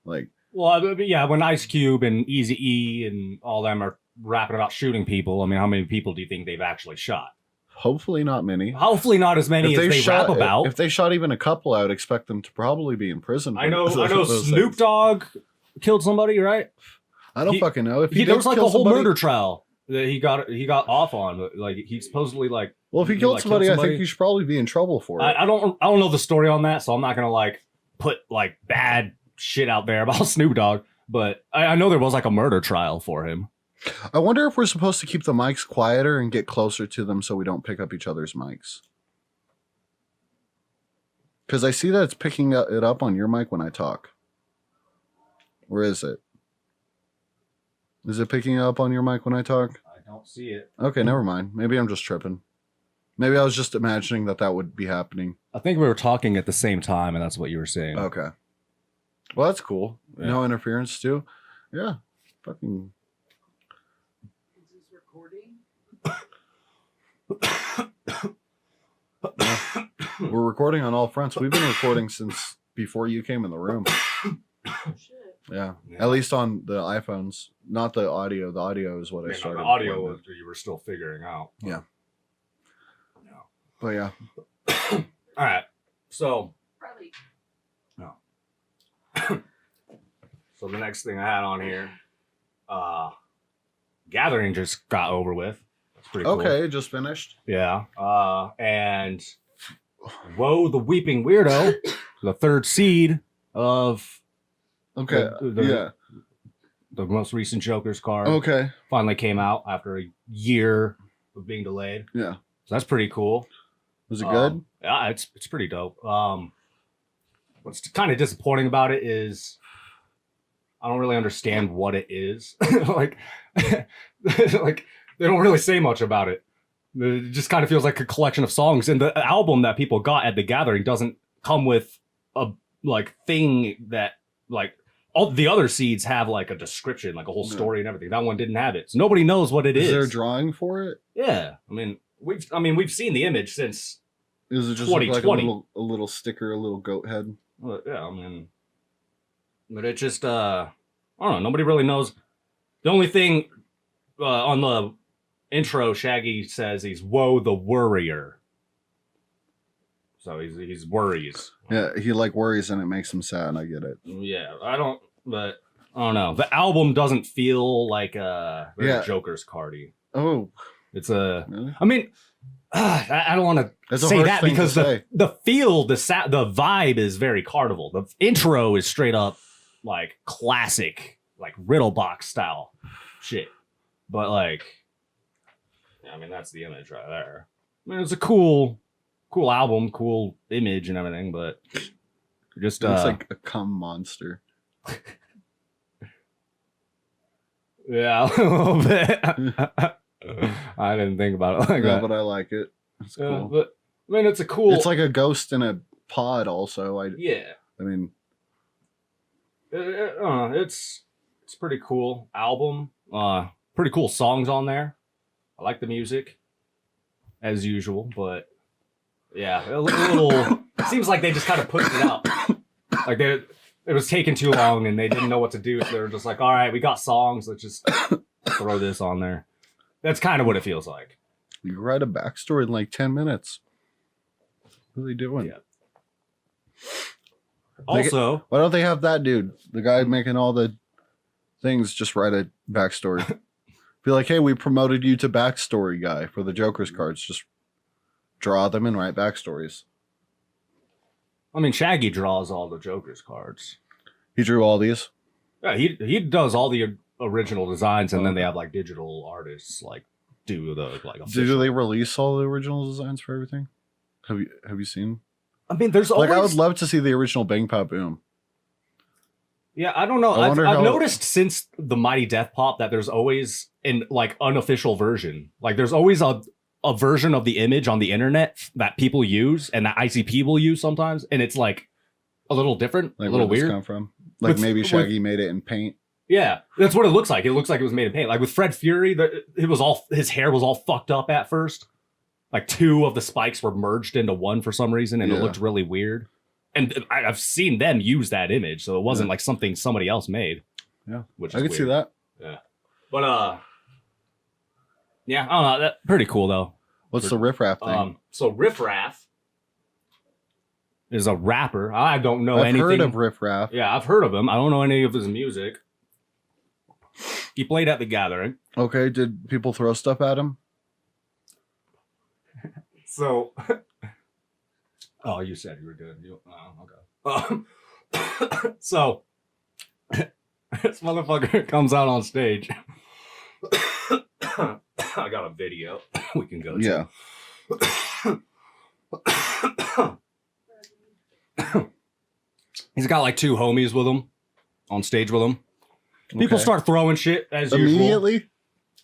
like, well, yeah, when Ice Cube and Eazy-E and all them are rapping about shooting people, I mean, how many people do you think they've actually shot? hopefully not many. Hopefully not as many as they rap about. If they shot even a couple, I would expect them to probably be in prison. I know Snoop Dogg killed somebody, right? I don't fucking know. If there was like a whole murder trial that he got off on, but like he supposedly like. Well, if he killed somebody, I think he should probably be in trouble for it. I don't know the story on that, so I'm not gonna like put like bad shit out there about Snoop Dogg. But I know there was like a murder trial for him. I wonder if we're supposed to keep the mics quieter and get closer to them so we don't pick up each other's mics. Because I see that it's picking it up on your mic when I talk. Where is it? Is it picking up on your mic when I talk? I don't see it. Okay, never mind. Maybe I'm just tripping. Maybe I was just imagining that would be happening. I think we were talking at the same time, and that's what you were saying. Okay. Well, that's cool. Yeah. No interference, too. Yeah. Fucking... Yeah. We're recording on all fronts. We've been recording since before you came in the room. Oh, shit. Yeah. At least on the iPhones, not the audio. The audio is what I started. The audio was you were still figuring out. Yeah. But yeah. All right. So. Probably. No. So the next thing I had on here, Gathering just got over with. That's pretty cool. Okay, just finished. Yeah. And Whoa, the Weeping Weirdo, the third seed of the most recent Joker's card. Okay. Finally came out after a year of being delayed. Yeah. So that's pretty cool. Was it good? Yeah, it's pretty dope. What's kind of disappointing about it is I don't really understand what it is. like they don't really say much about it. It just kind of feels like a collection of songs, and the album that people got at the Gathering doesn't come with a like thing that like all the other seeds have like a description, like a whole story and everything. That one didn't have it, so nobody knows what it is. Is there a drawing for it? Yeah, I mean we've seen the image since. Is it just look like a little sticker, a little goat head? Well, yeah, I mean, but it just I don't know. Nobody really knows. The only thing on the intro, Shaggy says he's Whoa the Worrier. So he's worries. Yeah, he like worries and it makes him sad. I get it. Yeah, I don't know. The album doesn't feel like very Joker's cardy. Oh, it's a. Really? I mean, I don't want to say that because the feel, the vibe is very Carnival. The intro is straight up like classic, like Riddlebox style shit. But like, I mean, that's the image right there. I mean, it's a cool album, cool image and everything, but just it's like a cum monster. Yeah, a little bit. I didn't think about it like that, but I like it. It's cool. But I mean, it's a cool. It's like a ghost in a pod. Also, I mean, it's pretty cool album. Pretty cool songs on there. I like the music, as usual, but yeah, a little. It seems like they just kind of pushed it out. Like it was taking too long, and they didn't know what to do. So they were just like, "All right, we got songs. Let's just throw this on there." That's kind of what it feels like. You write a backstory in like 10 minutes. What are they doing? Yeah. Also, why don't they have that dude, the guy making all the things, just write a backstory? Be like, hey, we promoted you to backstory guy for the Joker's cards. Just draw them and write backstories. I mean, Shaggy draws all the Joker's cards. He drew all these? Yeah, he does all the original designs, and then they have like digital artists like do the like. Do they release all the original designs for everything? Have you seen? I mean, there's always... like I would love to see the original Bang Pa Boom. Yeah, I don't know. I I've wonder how- noticed since the Mighty Death Pop that there's always an like unofficial version. Like there's always a version of the image on the internet that people use and that ICP will use sometimes, and it's like a little different, Like a little where does this weird. come from? Like maybe Shaggy made it in paint. Yeah, that's what it looks like. It looks like it was made in paint. Like with Fred Fury, his hair was all fucked up at first. Like 2 of the spikes were merged into one for some reason, and it looked really weird. And I've seen them use that image, so it wasn't like something somebody else made. Yeah, which I could see that. Yeah, but yeah, I don't know. That's pretty cool though. What's the Riff Raff thing? So Riff Raff is a rapper. I don't know I've anything. heard of Riff Raff. Yeah, I've heard of him. I don't know any of his music. He played at the Gathering. Okay, did people throw stuff at him? So, oh, you said you were good. Okay. So, this motherfucker comes out on stage. I got a video we can go to. Yeah. He's got like 2 homies with him on stage with him. People Okay. start throwing shit as Immediately?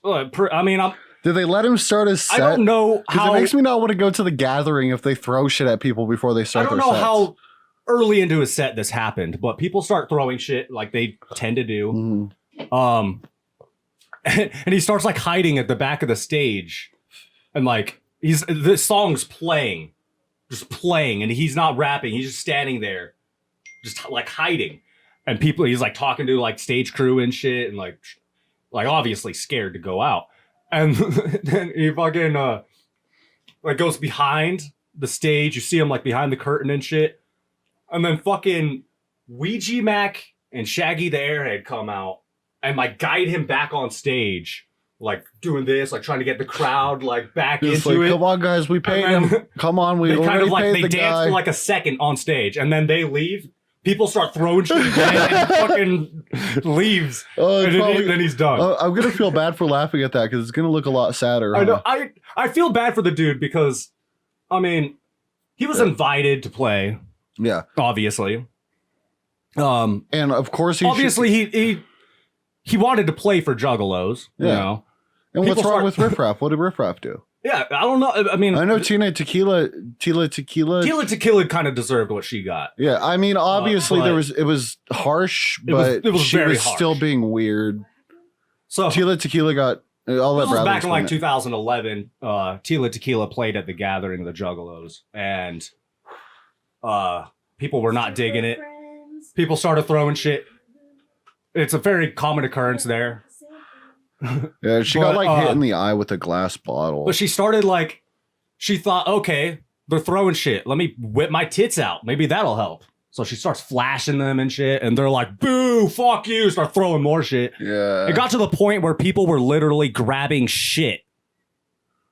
usual. I mean, Did they let him start his set? I don't know Because how. it makes me not want to go to the Gathering if they throw shit at people before they I start don't their know sets. how early into his set this happened, but people start throwing shit like they tend to do. Mhm. And he starts like hiding at the back of the stage, and like this song's playing, just playing, and he's not rapping. He's just standing there, just like hiding. And he's like talking to like stage crew and shit, and like obviously scared to go out. And then he fucking like goes behind the stage. You see him like behind the curtain and shit. And then fucking Ouija Mac and Shaggy the Airhead come out and like guide him back on stage, like doing this, like trying to get the crowd like back It's into like, it. come on, guys, we paid And him. then Come on, we They kind already of like paid they the dance guy. for like a second on stage, and then they leave. People start throwing shit and fucking leaves. Oh, it's And probably- then he's done. I'm gonna feel bad for laughing at that because it's gonna look a lot sadder. I know. huh? I feel bad for the dude because, I mean, he was invited to play, Yeah, obviously. and of course Obviously he wanted to play for Juggalos. You Yeah. know. And what's people wrong start- with Riff Raff? What did Riff Raff do? Yeah, I don't know. I mean, I know Tila Tequila. Tila kind of deserved what she got. Yeah, I mean, obviously but- it was harsh, It was- but it was she very was still harsh. being weird. So Tequila got. I'll let this was Bradley back in like explain it. 2011. Tequila played at the Gathering of the Juggalos, and people were not digging it. People started throwing shit. It's a very common occurrence there. Yeah, she but, got like hit in the eye with a glass bottle. But she started like, she thought, okay, they're throwing shit. Let me whip my tits out. Maybe that'll help. So she starts flashing them and shit, and they're like, boo, fuck you, start throwing more shit. Yeah, It got to the point where people were literally grabbing shit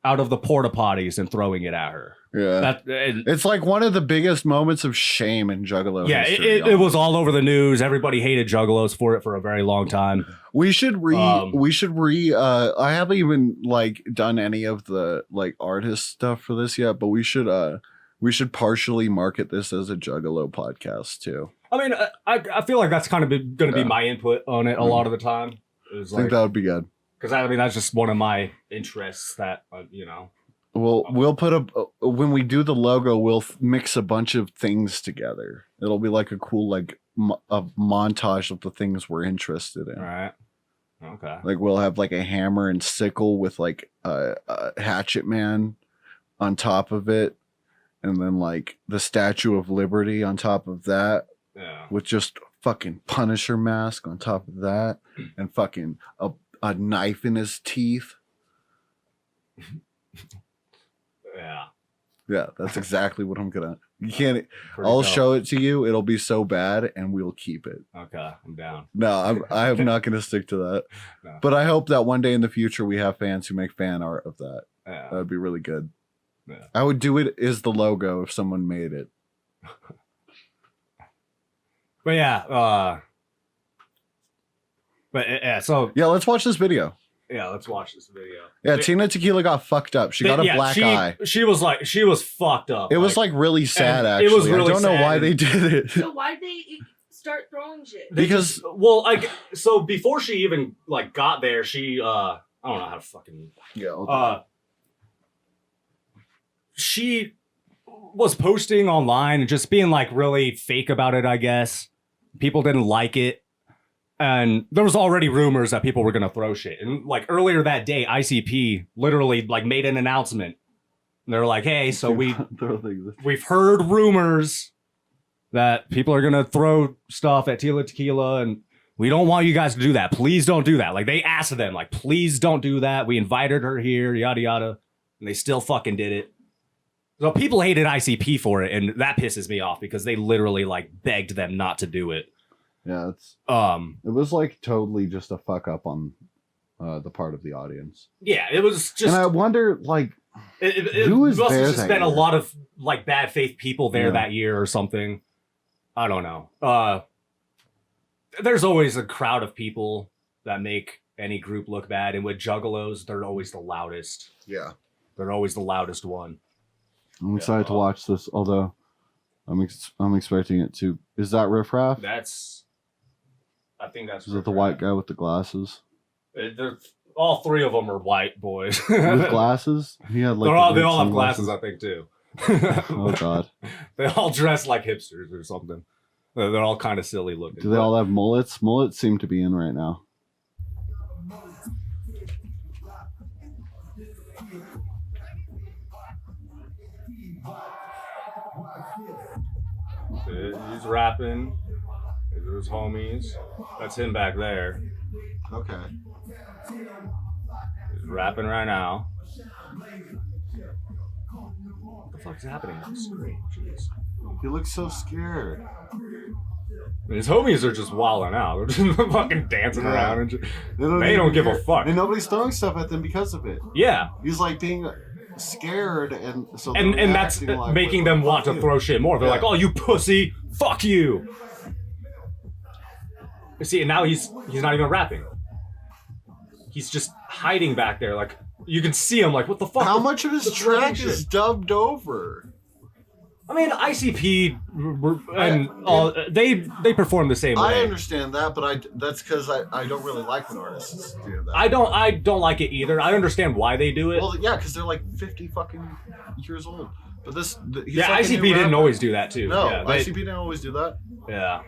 out of the porta potties and throwing it at her. yeah. It's like one of the biggest moments of shame in Juggalo Yeah, history. it was all over the news. Everybody hated Juggalos for it for a very long time. We should I haven't even like done any of the like artist stuff for this yet, but we should partially market this as a Juggalo podcast too. I mean, I feel like that's kind of going to be my input on it a lot of the time. I think that would be good. Because I mean, that's just one of my interests that, you know. We'll put when we do the logo, we'll mix a bunch of things together. It'll be like a cool like a montage of the things we're interested in. All right. Okay. Like we'll have like a hammer and sickle with like a hatchet man on top of it, and then like the Statue of Liberty on top of that, Yeah. with just fucking Punisher mask on top of that, and fucking a knife in his teeth. Yeah. Yeah, that's exactly what I'm gonna. You can't. Pretty I'll dope. show it to you. It'll be so bad, and we'll keep it. Okay, I'm down. No, I'm not gonna stick to that. No. But I hope that one day in the future we have fans who make fan art of that. Yeah. That would be really good. Yeah. I would do it as the logo if someone made it. But yeah. But yeah. So Yeah, let's watch this video. yeah, let's watch this video. Yeah, Tina Tequila got fucked up. She got a black eye. She was fucked up. It was like really sad. and Actually, it was really I don't know sad, why and- they did it. So why'd they start throwing shit? Because so before she even like got there, she I don't know how to fucking she was posting online and just being like really fake about it, I guess. People didn't like it. And there was already rumors that people were gonna throw shit. And like earlier that day, ICP literally like made an announcement. And they're like, hey, so we've heard rumors that people are gonna throw stuff at Tila Tequila, and we don't want you guys to do that. Please don't do that. Like they asked them, like, please don't do that. We invited her here, yada yada. And they still fucking did it. So people hated ICP for it, and that pisses me off because they literally like begged them not to do it. Yeah, it was like totally just a fuck up on the part of the audience. Yeah, it was just. And I wonder, like, who must have just been a lot of like bad faith people there that year or something. I don't know. There's always a crowd of people that make any group look bad, and with juggalos, they're always the loudest. Yeah, they're always the loudest one. I'm excited to watch this, although I'm expecting it to. Is that Riff Raff? I think that's. Is it the white guy with the glasses? All three of them are white boys with glasses. He had like they all have glasses, I think, too. Oh god, they all dress like hipsters or something. They're all kind of silly looking. Do they all have mullets? Mullets seem to be in right now. He's rapping. There's homies. That's him back there. Okay. He's rapping right now. What the fuck's happening on the screen? Jeez. He looks so scared. His homies are just wilding out. They're just fucking dancing around. And they don't give a fuck. And nobody's throwing stuff at them because of it. Yeah. He's like being scared, and so and that's like, making them want to throw shit more. They're like, "Oh, you pussy! Fuck you!" See, and now he's not even rapping. He's just hiding back there. Like you can see him. Like, what the fuck? How much of his track is dubbed over? I mean, ICP and they perform the same way. I understand that, but that's because I don't really like when artists do that. I don't like it either. I understand why they do it. Well, yeah, because they're like 50 fucking years old. But he's ICP didn't always do that too. No, yeah, ICP didn't always do that. Yeah.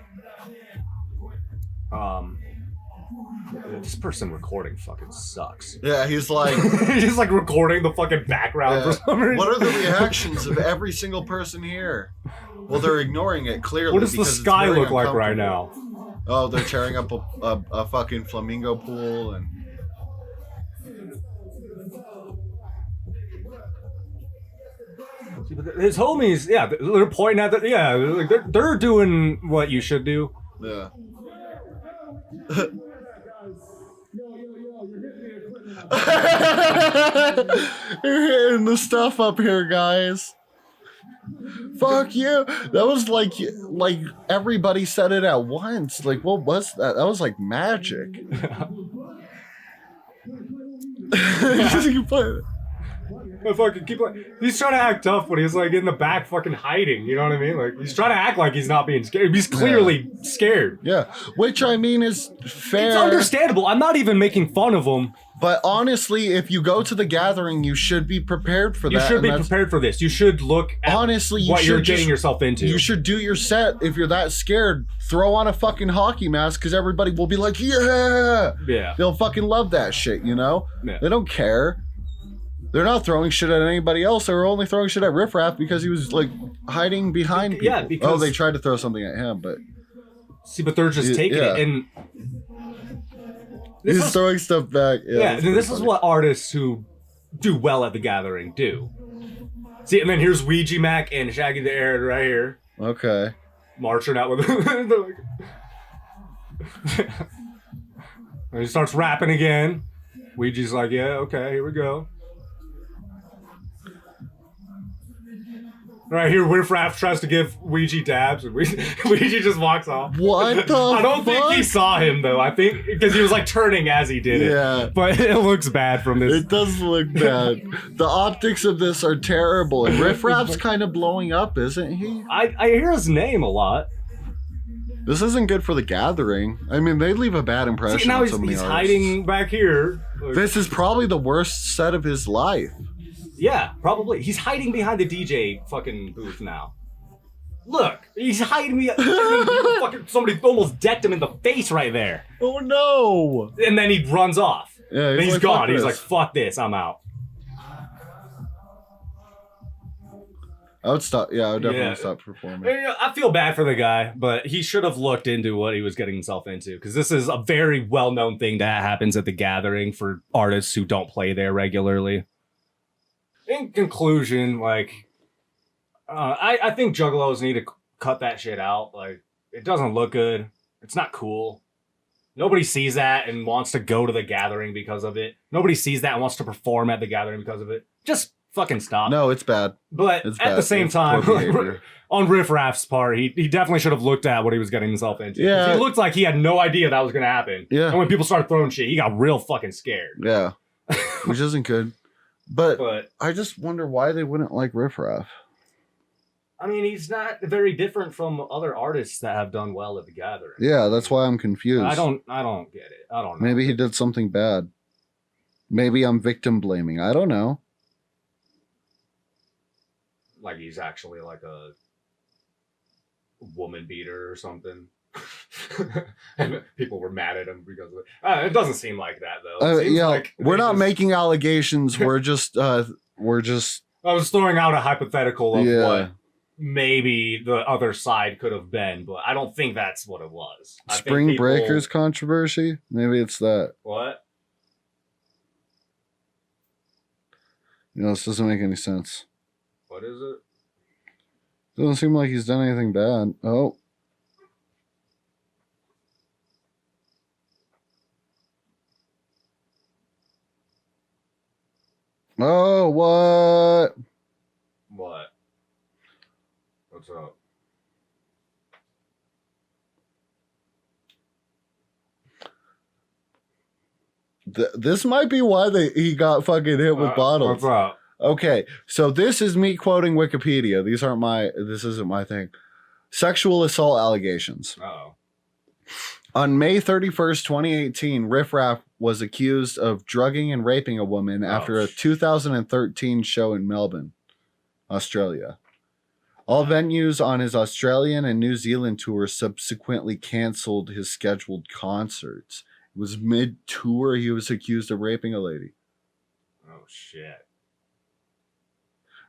This person recording fucking sucks. Yeah, he's like he's like recording the fucking background for some reason. What are the reactions of every single person here? Well, they're ignoring it clearly. What does the sky look like right now? Oh, they're tearing up a fucking flamingo pool and. His homies, yeah, they're pointing at that. Yeah, like they're doing what you should do. Yeah. You're hitting the stuff up here, guys. Fuck you. That was like everybody said it at once. Like, what was that? That was like magic. I fucking keep like he's trying to act tough, but he's like in the back fucking hiding. You know what I mean? Like he's trying to act like he's not being scared. He's clearly scared. Yeah, which I mean is fair. It's understandable. I'm not even making fun of him. But honestly, if you go to the gathering, you should be prepared for that. You should be prepared for this. You should look at what you're getting yourself into. You should do your set. If you're that scared, throw on a fucking hockey mask because everybody will be like, yeah. Yeah. They'll fucking love that shit, you know? Yeah. They don't care. They're not throwing shit at anybody else. They were only throwing shit at Riff Raff because he was like hiding behind people. Yeah, because they tried to throw something at him, but see, but they're just taking it and he's throwing stuff back. Yeah, this is what artists who do well at the gathering do. See, and then here's Ouija Mac and Shaggy the Air right here. Okay. Marching out with and he starts rapping again. Ouija's like, yeah, okay, here we go. Right here, Riff Raff tries to give Ouija dabs, and Ouija just walks off. What the I don't think he saw him, though. I think because he was like turning as he did it. Yeah. But it looks bad from this. It does look bad. The optics of this are terrible. And Riff Raff's kind of blowing up, isn't he? I hear his name a lot. This isn't good for the gathering. I mean, they leave a bad impression. See, now on so many he's artists. hiding back here. This is probably the worst set of his life. Yeah, probably. He's hiding behind the DJ fucking booth now. Look, he's hiding me. Fucking somebody almost decked him in the face right there. Oh no! And then he runs off. Yeah, Then he's like, gone. "Fuck He's this." like, fuck this, I'm out. I would stop. Yeah, I would definitely Yeah. stop performing. I feel bad for the guy, but he should have looked into what he was getting himself into, because this is a very well-known thing that happens at the gathering for artists who don't play there regularly. In conclusion, like, I think juggalos need to cut that shit out. Like, it doesn't look good. It's not cool. Nobody sees that and wants to go to the gathering because of it. Nobody sees that and wants to perform at the gathering because of it. Just fucking stop. No, it's bad. But It's at bad. the same It's time, poor behavior. on Riff Raff's part, he definitely should have looked at what he was getting himself into. 'Cause Yeah. He looked like he had no idea that was going to happen. Yeah. And when people started throwing shit, he got real fucking scared. Yeah, which isn't good. But But, I just wonder why they wouldn't like Riff Raff. I mean, he's not very different from other artists that have done well at the gathering. Yeah, that's why I'm confused. I don't get it. I don't know. Maybe he did something bad. Maybe I'm victim blaming. I don't know. Like he's actually like a woman beater or something. And people were mad at him because of it. It doesn't seem like that though. It seems Yeah, like we're they not just- making allegations. We're just I was throwing out a hypothetical of Yeah. what maybe the other side could have been, but I don't think that's what it was. I think Spring people- Breakers controversy. Maybe it's that. What? This doesn't make any sense. What is it? Doesn't seem like he's done anything bad. Oh. Oh, what? What? What's up? This might be why he got fucking hit with bottles. What's up? Okay, so this is me quoting Wikipedia. This isn't my thing. Sexual assault allegations. Uh-oh. On May 31st, 2018, Riff Raff was accused of drugging and raping a woman after a 2013 show in Melbourne, Australia. All venues on his Australian and New Zealand tour subsequently canceled his scheduled concerts. It was mid-tour he was accused of raping a lady. Oh, shit.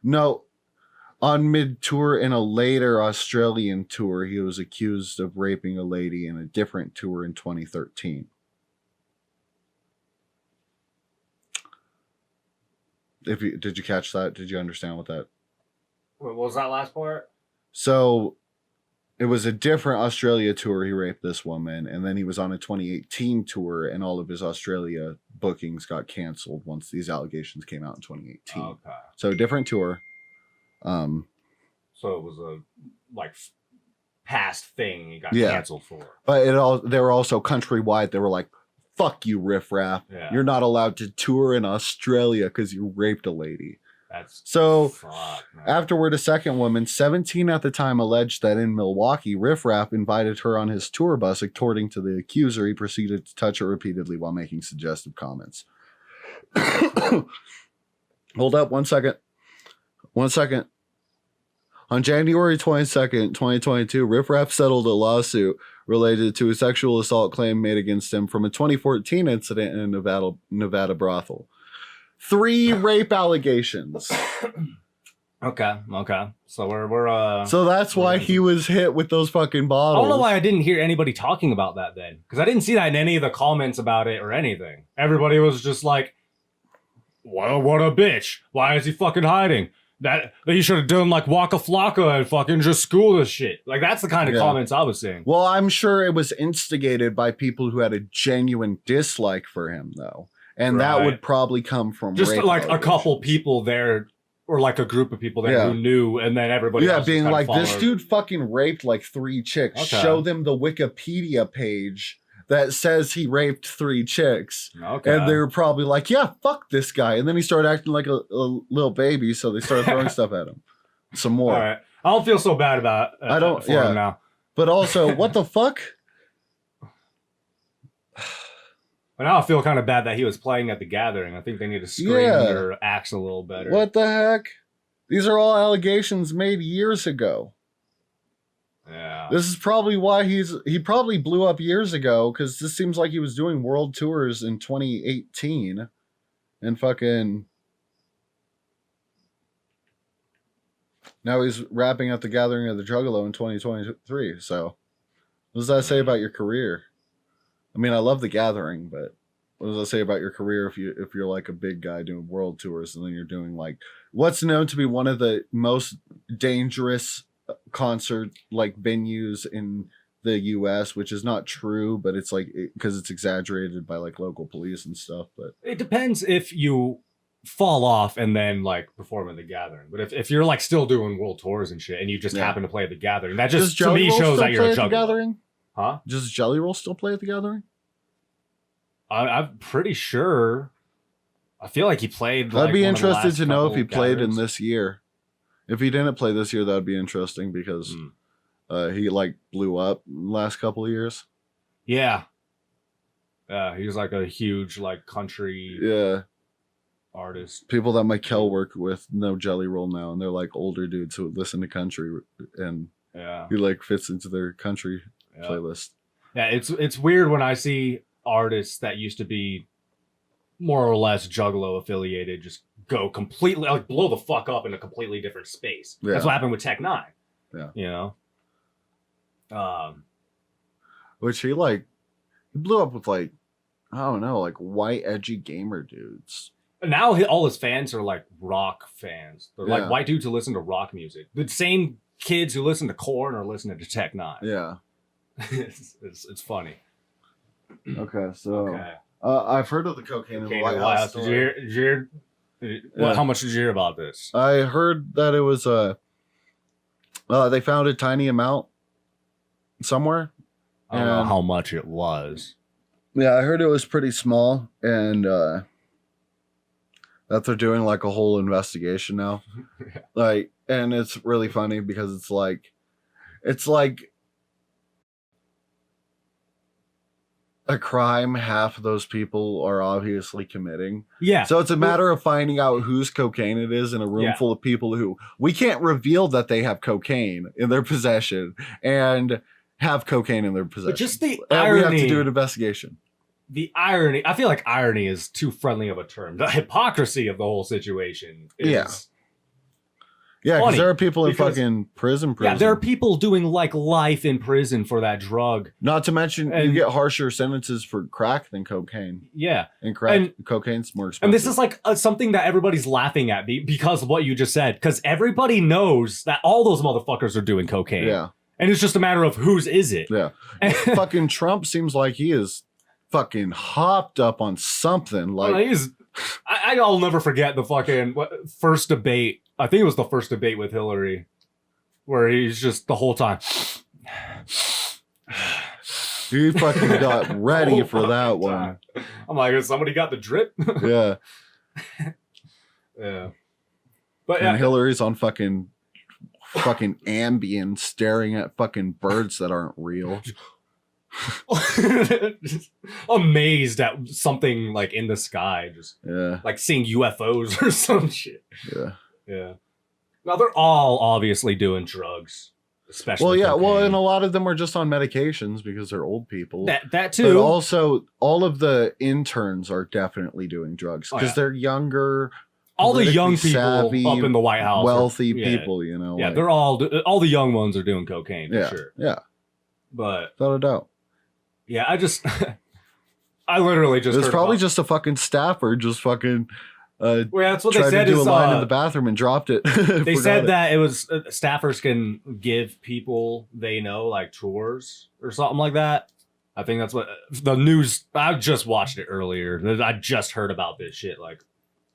No, on mid-tour in a later Australian tour, he was accused of raping a lady in a different tour in 2013. Did you catch that? Did you understand what that? What was that last part? So it was a different Australia tour he raped this woman, and then he was on a 2018 tour, and all of his Australia bookings got canceled once these allegations came out in 2018. Okay. So different tour. So it was a past thing he got Yeah. canceled for. But they were also countrywide. They were like, fuck you, Riff Raff. Yeah. You're not allowed to tour in Australia because you raped a lady. That's So fuck, man. afterward, a second woman, 17 at the time, alleged that in Milwaukee, Riff Raff invited her on his tour bus. According to the accuser, he proceeded to touch her repeatedly while making suggestive comments. Hold up 1 second. 1 second. On January 22nd, 2022, Riff Raff settled a lawsuit related to a sexual assault claim made against him from a 2014 incident in a Nevada brothel. 3 rape allegations. Okay. So we're So that's why he was hit with those fucking I bottles. don't know why I didn't hear anybody talking about that then, because I didn't see that in any of the comments about it or anything. Everybody was just like, "Well, what a bitch! Why is he fucking hiding? That he should have done like Waka Flocka and fucking just school this shit." Like that's the kind of Yeah. comments I was seeing. Well, I'm sure it was instigated by people who had a genuine dislike for him, though. And that Right. would probably come from Just rape like a couple allegations. people there, or like a group of people there Yeah. who knew, and then everybody Yeah, else just being kinda like, this followed. dude fucking raped like 3 chicks. Okay. Show them the Wikipedia page that says he raped 3 chicks. Okay. And they were probably like, yeah, fuck this guy. And then he started acting like a little baby, so they started throwing stuff at him. Some more. All right. I don't feel so bad about I don't- for yeah. him now. But also, what the fuck? But now I feel kind of bad that he was playing at the gathering. I think they need to screen their acts a little better. What the heck? These are all allegations made years ago. Yeah. This is probably why he probably blew up years ago, because this seems like he was doing world tours in 2018 and fucking now he's rapping at the gathering of the Juggalo in 2023. So what does that say about your career? I mean, I love the gathering, but what does that say about your career if you're like a big guy doing world tours and then you're doing like what's known to be one of the most dangerous concert like venues in the US, which is not true, but it's like because it's exaggerated by like local police and stuff. But it depends if you fall off and then like perform at the gathering. But if you're like still doing world tours and shit and you just happen to play at the gathering, that just to me shows that you're a juggler. Gathering? Huh? Does Jelly Roll still play at the gathering? I'm pretty sure. I feel like he played. I'd be interested to know if he played in this year. If he didn't play this year, that'd be interesting because he like blew up in the last couple of years. Yeah. He was like a huge like country artist. People that Michael worked with know Jelly Roll now, and they're like older dudes who listen to country, and he like fits into their country playlist. Yeah, it's weird when I see artists that used to be more or less Juggalo affiliated just go completely like blow the fuck up in a completely different space. Yeah. That's what happened with Tech 9. Yeah. You know? Which he blew up with like, I don't know, like white edgy gamer dudes. And now all his fans are like rock fans. They're like white dudes who listen to rock music. The same kids who listen to Korn are listening to Tech 9. Yeah. it's funny. Okay, so I've heard of the cocaine in the White House. Did you hear? How much did you hear about this? I heard that it was they found a tiny amount somewhere. I don't know how much it was. Yeah, I heard it was pretty small, and that they're doing like a whole investigation now. Like, and it's really funny because it's like a crime half of those people are obviously committing. Yeah. So it's a matter of finding out whose cocaine it is in a room full of people who we can't reveal that they have cocaine in their possession and have cocaine in their possession. But just the irony. We have to do an investigation. The irony. I feel like irony is too friendly of a term. The hypocrisy of the whole situation is Yeah, because there are people in fucking prison. Yeah, there are people doing like life in prison for that drug. Not to mention, you get harsher sentences for crack than cocaine. Yeah, and cocaine's more expensive. And this is like something that everybody's laughing at because of what you just said. Because everybody knows that all those motherfuckers are doing cocaine. Yeah, and it's just a matter of whose is it. Yeah, fucking Trump seems like he is fucking hopped up on something. Like I'll never forget the fucking first debate. I think it was the first debate with Hillary, where he's just the whole time. He fucking got ready for that one. I'm like, has somebody got the drip? Yeah. Yeah. But and Hillary's on fucking Ambien staring at fucking birds that aren't real. Amazed at something like in the sky, just like seeing UFOs or some shit. Yeah. Now they're all obviously doing drugs, especially. Well, cocaine. and a lot of them are just on medications because they're old people. That too. But also, all of the interns are definitely doing drugs because they're younger. All the young people savvy, up in the White House, wealthy people, you know. Yeah, they're all the young ones are doing cocaine for sure. Yeah, but without a doubt. Yeah, I literally just. It's probably just a fucking staffer, just fucking. Well, that's what they said. Tried to do a line in the bathroom and dropped it. They said that it was staffers can give people they know like tours or something like that. I think that's what the news. I just watched it earlier. I just heard about this shit like a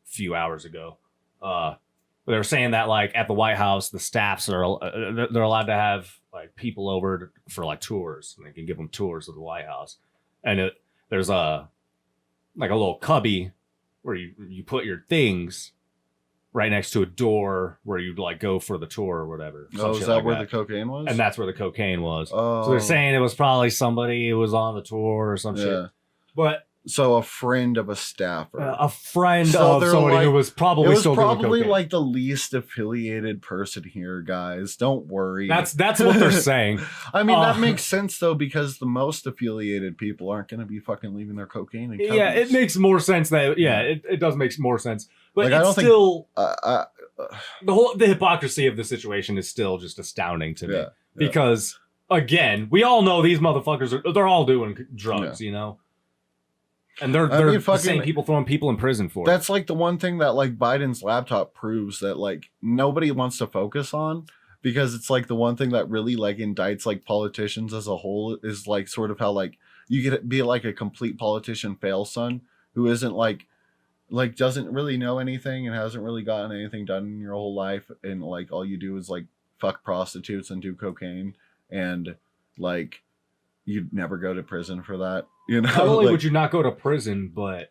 few hours ago. They were saying that like at the White House, the staffs they're allowed to have like people over for like tours, and they can give them tours of the White House. And there's a little cubby where you put your things, right next to a door where you'd like go for the tour or whatever. Oh, is that where the cocaine was? And that's where the cocaine was. Oh. So they're saying it was probably somebody who was on the tour or some shit. But so a friend of a staffer. A friend of somebody like, who was probably still doing probably cocaine. like the least affiliated person here, guys. Don't worry. That's what they're saying. I mean, that makes sense though, because the most affiliated people aren't going to be fucking leaving their cocaine in cubbies. Yeah, it makes more sense that it does make more sense. But Like, it's I don't still think, the hypocrisy of the situation is still just astounding to me. Yeah. Because again, we all know these motherfuckers they're all doing drugs, you know. And they're the same people throwing people in prison for it. That's like the one thing that like Biden's laptop proves that like nobody wants to focus on, because it's like the one thing that really like indicts like politicians as a whole is like sort of how like you get be like a complete politician fail son who isn't like doesn't really know anything and hasn't really gotten anything done in your whole life, and like all you do is like fuck prostitutes and do cocaine, and like you'd never go to prison for that. You know, not only like, would you not go to prison, but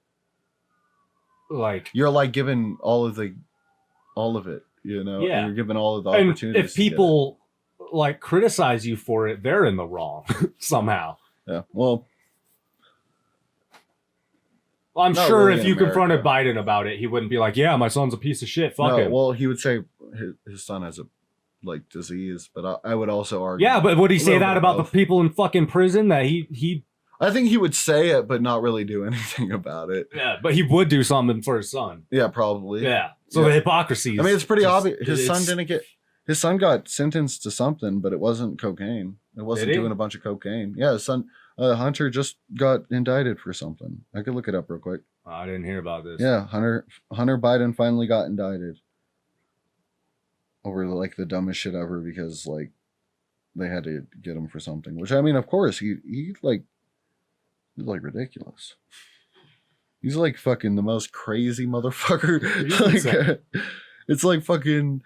like you're like given all of it, you know. Yeah. And you're given all of the and opportunities. if people like criticize you for it, they're in the wrong somehow. Yeah. Well, I'm not sure really if in you America. confronted Biden about it, he wouldn't be like, "Yeah, my son's a piece of shit. Fuck him." well, he would say his son has a like disease, but I would also argue. Yeah, but would he a say little that bit about the both. people in fucking prison that he? I think he would say it, but not really do anything about it. Yeah, but he would do something for his son. Yeah, probably. Yeah. So Yeah. the hypocrisy. I mean, it's pretty just- obvious. His son got sentenced to something, but it wasn't cocaine. It wasn't Did he? doing a bunch of cocaine. Yeah, his son Hunter just got indicted for something. I could look it up real quick. I didn't hear about this. Yeah, Hunter Biden finally got indicted over like the dumbest shit ever, because like they had to get him for something. Which I mean, of course, he's like ridiculous. He's like fucking the most crazy motherfucker. Like, it's like fucking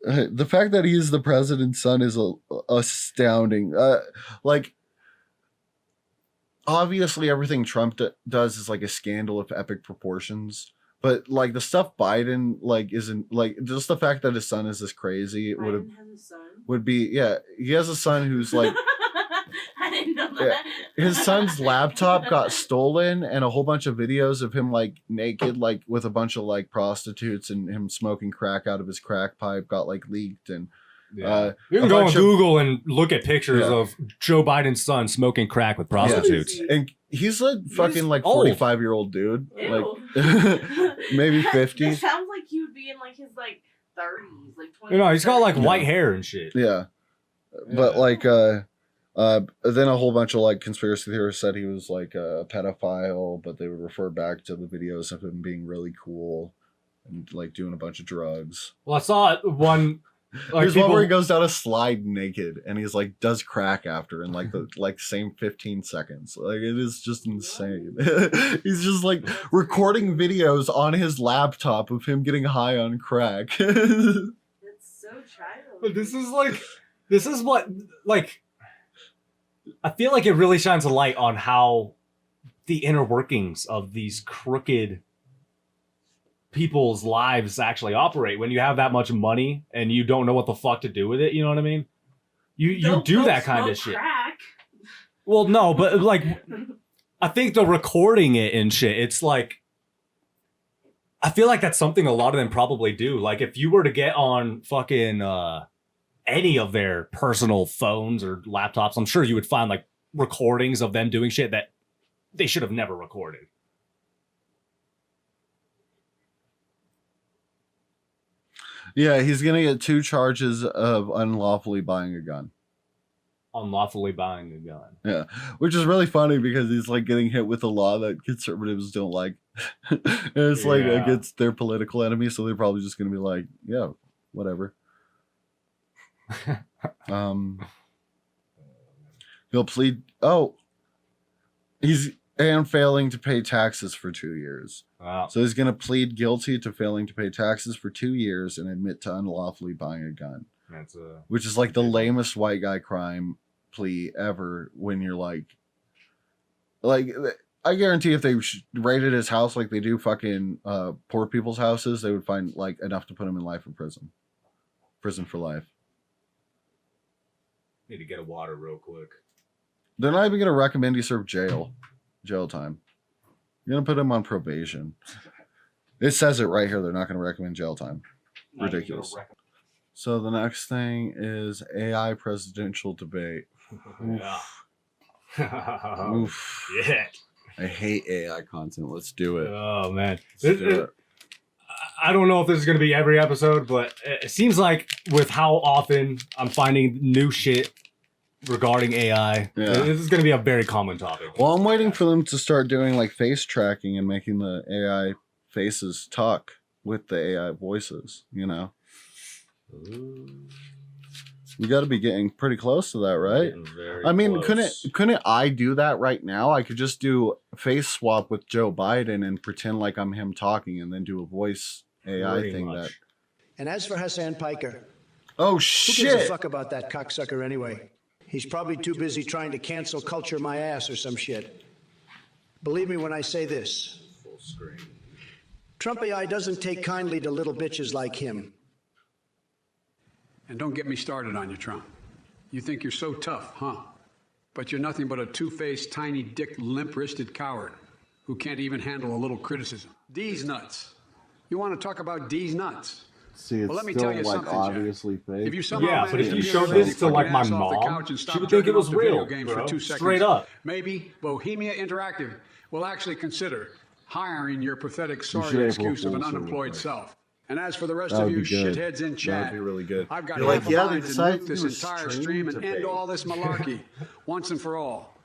the fact that he's the president's son is astounding. Like, obviously, everything Trump does is like a scandal of epic proportions. But like the stuff Biden like isn't like, just the fact that his son is this crazy Biden has a son. would be he has a son who's like. I didn't know Yeah. that. His son's laptop got stolen, and a whole bunch of videos of him like naked, like with a bunch of like prostitutes, and him smoking crack out of his crack pipe got like leaked. And Yeah. You can a go on bunch of- Google and look at pictures Yeah. of Joe Biden's son smoking crack with prostitutes. Yeah. and he's a fucking like old. 45-year-old dude, Ew. like maybe 50. It sounds like he would be in like his like 30s, like 20s. You know, he's got like 30s. white hair and shit. Yeah, but like then a whole bunch of like conspiracy theorists said he was like a pedophile, but they would refer back to the videos of him being really cool and like doing a bunch of drugs. Well, I saw one. Like There's one people, where he goes down a slide naked and he's like does crack after in like the like same 15 seconds. Like, it is just insane. He's just like recording videos on his laptop of him getting high on crack. That's so childish. But this is what like. I feel like it really shines a light on how the inner workings of these crooked people's lives actually operate. When you have that much money and you don't know what the fuck to do with it, you know what I mean? You Don't do go that kind smoke of shit. Crack. Well, no, but like I think the recording it and shit, it's like I feel like that's something a lot of them probably do. Like if you were to get on fucking any of their personal phones or laptops, I'm sure you would find like recordings of them doing shit that they should have never recorded. Yeah, he's gonna get 2 charges of unlawfully buying a gun. Unlawfully buying a gun. Yeah, which is really funny because he's like getting hit with a law that conservatives don't like. And it's like Yeah. against their political enemy, so they're probably just gonna be like, yeah, whatever. He'll plead. Oh, he's failing to pay taxes for 2 years. Wow. So he's gonna plead guilty to failing to pay taxes for 2 years and admit to unlawfully buying a gun. That's Which is like the lamest white guy crime plea ever. When you're like I guarantee if they raided his house like they do fucking poor people's houses, they would find like enough to put him in life in prison. Prison for life. Need to get a water real quick. They're not even going to recommend you serve jail time. You're going to put him on probation. It says it right here. They're not going to recommend jail time. Ridiculous. So the next thing is AI presidential debate. Yeah. Oof. Yeah. I hate AI content. Let's do it. Oh man. Let's do it. I don't know if this is going to be every episode, but it seems like with how often I'm finding new shit regarding AI, this is going to be a very common topic. Well, I'm waiting for them to start doing like face tracking and making the AI faces talk with the AI voices, you know? We got to be getting pretty close to that, right? I mean, close. couldn't I do that right now? I could just do face swap with Joe Biden and pretend like I'm him talking and then do a voice AI Pretty thing much. that. And as for Hassan Piker, Oh who gives a shit. fuck about that cocksucker anyway? He's probably too busy trying to cancel culture my ass or some shit. Believe me when I say this. Full screen. Trump AI doesn't take kindly to little bitches like him. And don't get me started on you, Trump. You think you're so tough, huh? But you're nothing but a two-faced, tiny-dick, limp-wristed coward who can't even handle a little criticism. D's nuts. You want to talk about D's nuts? See, it's Well, let me still tell you like something, obviously fake. If you somehow Yeah, but manage if to you get showed everybody this to like my fucking ass off the mom, couch and she stop would think it jerking was off to video real, games bro. for 2 seconds, Straight up. maybe Bohemia Interactive will actually consider hiring your pathetic should sorry have excuse of an full unemployed service. self. And as for the rest That of would you be good. shitheads in chat, That'd be really good. I've got You're half like, a yeah, mind they to decided nuke to this do a entire stream stream and debate. end all this malarkey once and for all.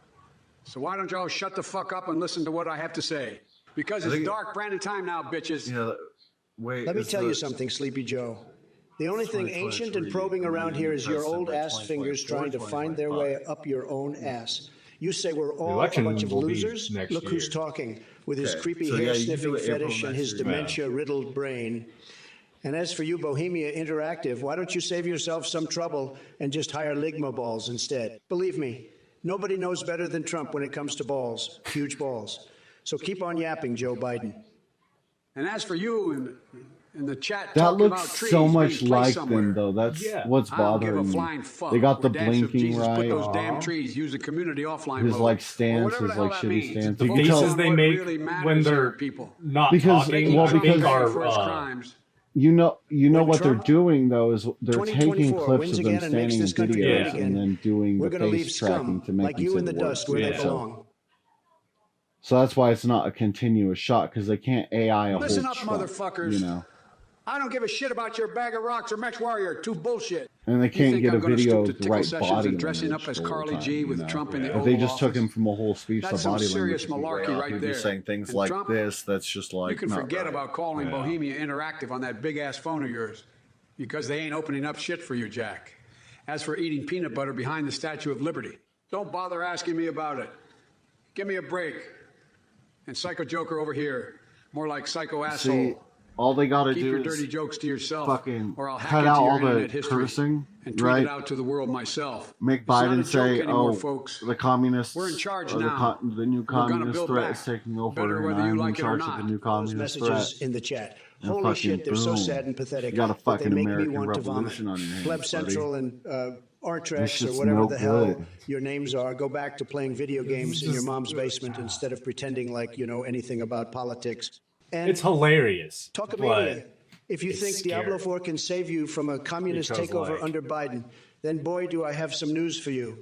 So why don't y'all shut the fuck up and listen to what I have to say? Because it's dark brand time now, bitches. Yeah, wait. Let me is tell the- you something, Sleepy Joe. The only thing ancient and 2023, probing around here is your press old number ass fingers trying to find their way up your own ass. You say we're all a election bunch of will be losers? next Look who's year. talking with his Okay, creepy so yeah, hair you can do sniffing it April fetish and next his year. dementia riddled brain. And as for you, Bohemia Interactive, why don't you save yourself some trouble and just hire Ligma balls instead? Believe me, nobody knows better than Trump when it comes to balls, huge balls. So keep on yapping, Joe Biden. And as for you in the chat That talking looks about trees so much being placed like somewhere, them, though. That's Yeah. what's I don't give a bothering flying me. fuck. They got the We're damned if blinking Jesus right. Put those damn trees, use the community offline His mode. like Or stance whatever is the hell like that shitty means. stance. The You can faces tell, they What make really matters when here, they're people. not Because- talking, well, I think because- are for his crimes. you know When what Trump- they're doing though is they're taking 2024 clips wins of them again and makes standing in this country great videos again. and then doing We're the going to leave face tracking scum to make like them you say in the the words. dust where they Yeah. belong. So that's why it's not a continuous shot because they can't AI a Listen whole up, shot, motherfuckers. you know, I don't give a shit about your bag of rocks or Mech Warrior. Too bullshit. and they You can't think get I'm a gonna video stoop of to the right tickle sessions body and dressing language up as the whole Carly time, G you with know? Trump in the If Oval they just took Office? him from a whole speech, That's the some body serious language would be malarkey way off. right He'd be there. saying things And like Trump, this. That's just like You can not forget right. about calling Bohemia Interactive on that big ass phone of yours because they ain't opening up shit for you, Jack. As for eating peanut butter behind the Statue of Liberty, don't bother asking me about it. Give me a break. And Psycho Joker over here, more like Psycho Asshole. See, all they got to Keep do your is dirty jokes to yourself, fucking or I'll hack cut into out your all the internet history cursing, and tweet right? it out to the world myself. Make It's not a Biden joke say, anymore, "Oh, folks. the communists, We're in charge or now. the new We're gonna communist build threat back. is taking over, Better and whether you I'm in like it or charge of not. the new Those communist messages threat." in the chat. And Holy fucking shit, they're so boom. sad and pathetic You got a that they fucking make me American want to vomit. Revolution on your hands, Pleb buddy. Central and This Artrex or shit's whatever no the hell good. your names are, go back to playing video games in your mom's basement instead of pretending like you know anything about politics. And It's hilarious. Talkamania, But if you it's think scary. Diablo 4 can save you from a communist Because, takeover like- under Biden, then boy, do I have some news for you.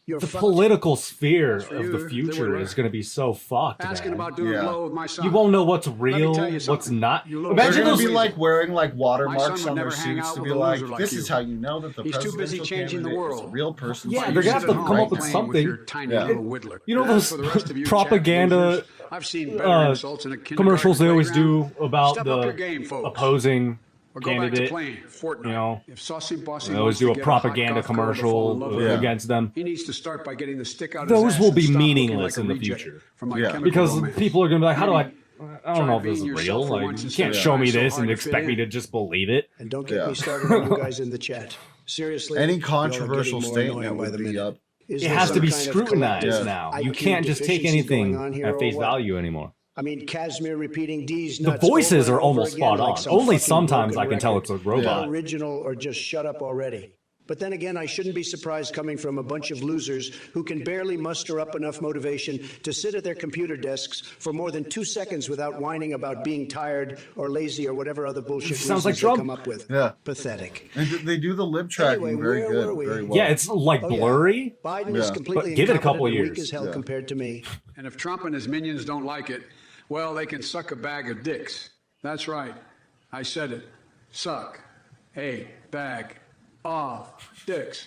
You're the fucked. political sphere for of you, the they future were is going to be so fucked, Asking man. about doing Yeah. blow with my son. You won't know what's me real, tell you what's something. not. You little They're Imagine going those. to be like wearing like watermarks My son would on their never hang suits out to with be a like, loser like "This you. is how you know that the He's too busy presidential changing the candidate is a world. real person." Yeah, So they're you gonna have sit to at come home up with playing something. With your tiny Yeah. little whittler. You know And those for the rest of you propaganda, chat losers, I've seen better insults in a kindergarten commercials they always playground. do about Step up your the game, folks. opposing Or go back to candidate. playing Fortnite. You know, If Saucy Bossy they always wants do to a get propaganda hot goth girl to fall in love commercial with him, against them. He needs to start by getting the stick out of Those his ass will and be stop looking meaningless like a in the reject future. from My Yeah. Chemical Because Romance. people are going to be like, how do I Maybe don't know if try this is being real. yourself for Like, once you instead can't of show trying me so this hard and to expect fit me in. to just believe it. And don't get Yeah. me started on you guys in the chat. Seriously, Any y'all are controversial getting more annoying statement by would the be minute. up Is it there has to some be kind of scrutinized collective now. You IQ can't just take deficiency going anything on here at or face what? value anymore. I mean, Casimir repeating D's The nuts voices over are and over almost again spot like on. some Only fucking sometimes broken I can tell record. it's a Is robot. that original or just shut up already? But then again, I shouldn't be surprised coming from a bunch of losers who can barely muster up enough motivation to sit at their computer desks for more than 2 seconds without whining about being tired or lazy or whatever other bullshit Sounds like reasons they Trump. come up with. Yeah. Pathetic. And they do the lip tracking Anyway, very where good, were we? very well. Yeah, it's like Oh, yeah. blurry. Biden Yeah. is completely But give it a couple incompetent and weak years. as hell Yeah. compared to me. And if Trump and his minions don't like it, well, they can suck a bag of dicks. That's right. I said it. Suck a bag of dicks.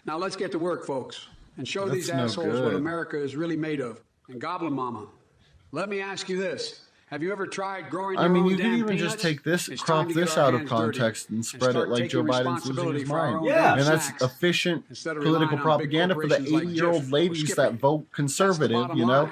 Now let's get to work, folks, and show That's these no assholes what good. America is really made of. And Goblin Mama, let me ask you this. Have you ever tried growing your I mean, own you can damn even peanuts? just take this, It's crop time to get this our out of hands dirty context and spread it start like Joe taking Biden's losing responsibility his for our mind. own Yeah. damn And that's snacks efficient instead of political relying on big propaganda for the corporations like 80-year-old Jif or ladies Skippy. that vote That's the conservative, bottom you know? line.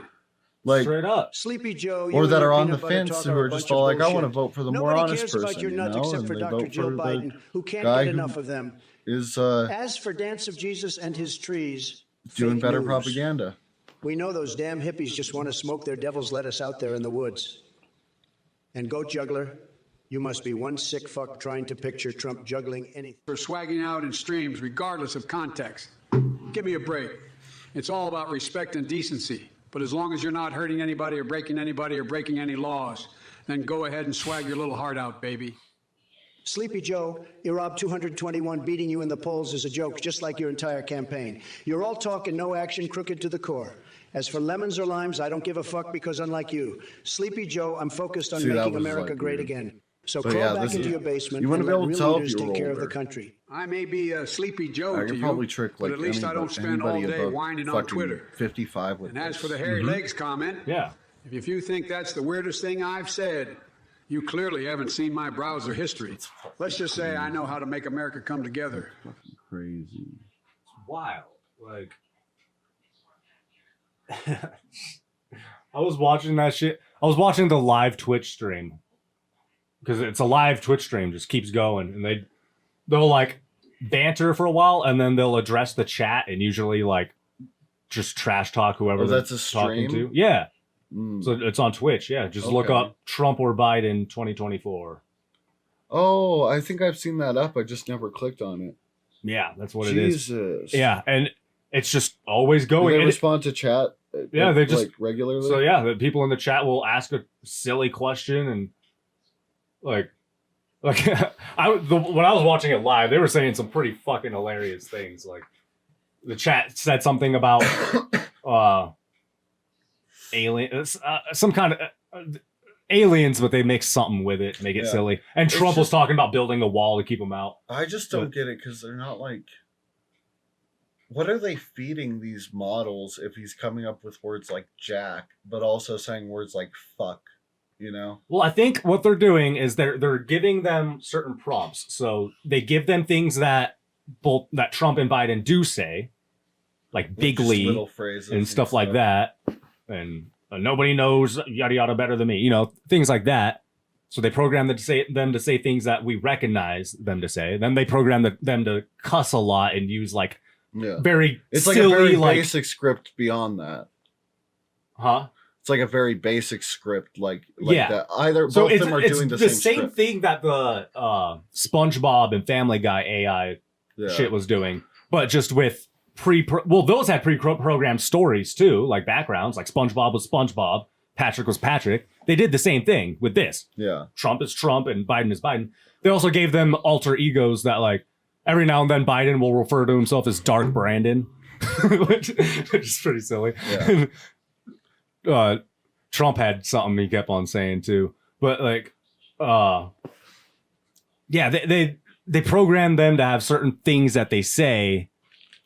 Like, Straight up. Sleepy Joe, you or and that your are on the peanut butter fence talk who are are a just bunch all of like, I want to bullshit. vote for the more Nobody honest cares person, about your you nuts know? except And for they Dr. vote Jill for the Biden, who can't guy get who enough of them. is As for Dance of Jesus and his trees, doing fake better news. propaganda. We know those damn hippies just want to smoke their devil's lettuce out there in the woods. And Goat Juggler, you must be one sick fuck trying to picture Trump juggling anything. For swagging out in streams regardless of context. Give me a break. It's all about respect and decency. But as long as you're not hurting anybody or breaking any laws, then go ahead and swag your little heart out, baby. Sleepy Joe, Irab 221 beating you in the polls is a joke, just like your entire campaign. You're all talk and no action, crooked to the core. As for lemons or limes, I don't give a fuck because unlike you, Sleepy Joe, I'm focused on See, that making was, America like, great weird. again. So But crawl yeah, back this into is- your basement you and wouldn't be let able to real tell if leaders you take were care of the older. country. I may be a sleepy Joe I to could you, probably trick but like at least I don't spend all anybody day above whining on fucking Twitter. 55 with And as this. for the hairy legs comment, Yeah. if you think that's the weirdest thing I've said, you clearly haven't seen my browser history. Let's just say I know how to make America come together. Crazy. Wild. Like, I was watching that shit. I was watching the live Twitch stream because it's a live Twitch stream, just keeps going, and they'll like banter for a while, and then they'll address the chat and usually like just trash talk whoever Oh, they're that's a talking stream? to. Yeah, Mm. so it's on Twitch. Yeah, just look Okay. up Trump or Biden 2024. Oh, I think I've seen that up. I just never clicked on it. Yeah, that's what it is. Jesus. Yeah, and it's just always Do going. they And respond to chat? Yeah, they just- like regularly. So yeah, the people in the chat will ask a silly question and like when I was watching it live, they were saying some pretty fucking hilarious things. Like the chat said something about aliens, some kind of aliens, but they mix something with it, make it Yeah. silly. And It's Trump was just- talking about building a wall to keep them out. I just don't get it because they're not like. What are they feeding these models if he's coming up with words like Jack, but also saying words like fuck? You know? Well, I think what they're doing is they're giving them certain prompts. So they give them things that both that Trump and Biden do say, like bigly Little phrases and stuff like that, and nobody knows yada yada better than me. You know, things like that. So they program them to say things that we recognize them to say. Then they program them to cuss a lot and use like Yeah. very It's like silly, a very like basic script beyond that. huh? It's like a very basic script, like Yeah. that. Either So both of it's them are it's doing the the same script. thing that the SpongeBob and Family Guy AI Yeah. shit was doing, but just with those had pre-programmed stories too, like backgrounds. Like SpongeBob was SpongeBob, Patrick was Patrick. They did the same thing with this. Yeah. Trump is Trump and Biden is Biden. They also gave them alter egos that like every now and then Biden will refer to himself as Dark Brandon, which is pretty silly. Yeah. Trump had something he kept on saying too, but like, yeah, they program them to have certain things that they say,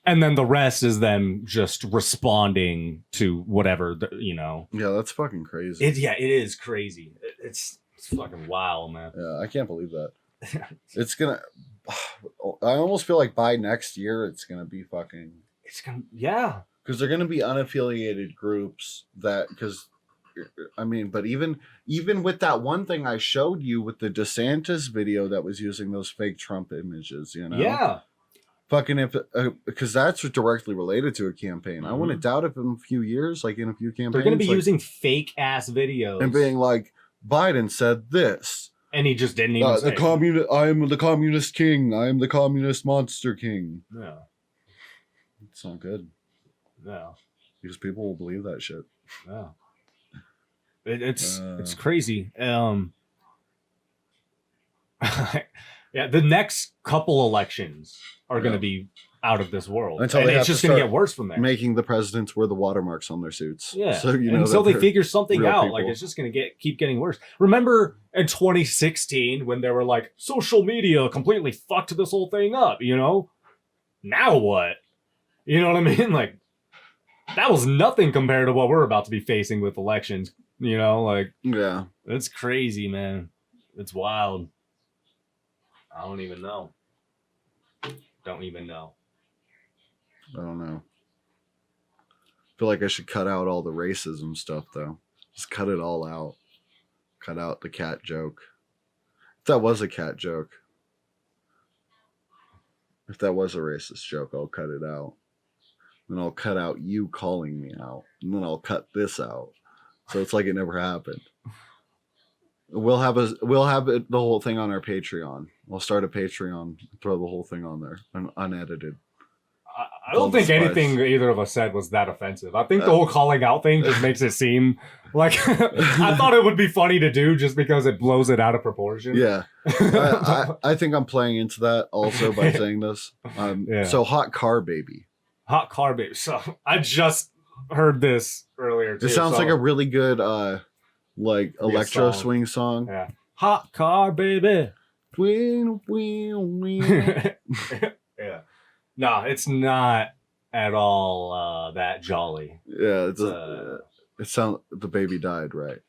and then the rest is them just responding to whatever, you know. Yeah, that's fucking crazy. It is crazy. It's fucking wild, man. Yeah, I can't believe that. It's gonna. I almost feel like by next year it's gonna be fucking. It's gonna, yeah. Because they're gonna be unaffiliated groups that because. I mean, but even with that one thing I showed you with the DeSantis video that was using those fake Trump images, you know? Yeah. fucking if because that's directly related to a campaign. I wouldn't doubt if in a few years, like in a few campaigns, They're going to be like, using fake ass videos and being like, Biden said this. and he just didn't even say it. I am the communist king. I am the communist monster king. Yeah. It's not good. No. Because people will believe that shit. Yeah. It's crazy. Yeah, the next couple elections are going to be out of this world, until and they it's have just to going to start get worse from there. making the presidents wear the watermarks on their suits. Yeah, so you know until they they're figure something real out, people. like it's just going to keep getting worse. Remember in 2016 when they were like, social media completely fucked this whole thing up, you know? Now what? You know what I mean? Like, that was nothing compared to what we're about to be facing with elections, you know? Like, Yeah. it's crazy, man. It's wild. I don't even know. Don't even know. I don't know. I feel like I should cut out all the racism stuff, though. Just cut it all out. Cut out the cat joke. If that was a cat joke. If that was a racist joke, I'll cut it out. Then I'll cut out you calling me out. And then I'll cut this out. So it's like it never happened. We'll have the whole thing on our Patreon. We'll start a Patreon, throw the whole thing on there, unedited. I don't think anything either of us said was that offensive. I think the whole calling out thing just makes it seem like I thought it would be funny to do just because it blows it out of proportion. Yeah. I think I'm playing into that also by saying this. So Hot Car Baby. Hot Car Baby. So I just heard this earlier too. It sounds like a really good like electro song. swing song. Yeah. Hot Car Baby. Wheel. Yeah. No, it's not at all that jolly. Yeah, it sounds the baby died, right?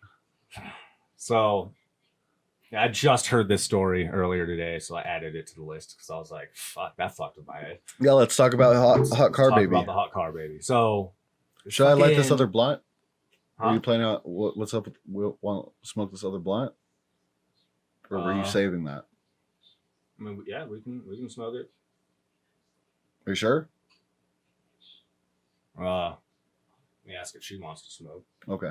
So I just heard this story earlier today, so I added it to the list because I was like, "Fuck, that fucked with my head." Yeah, let's talk about hot car baby. About the Hot Car Baby. So should I light this other blunt? Huh? Are you planning on what's up? Want to smoke this other blunt, or were you saving that? I mean, yeah, we can smoke it. Are you sure? Let me ask if she wants to smoke. Okay.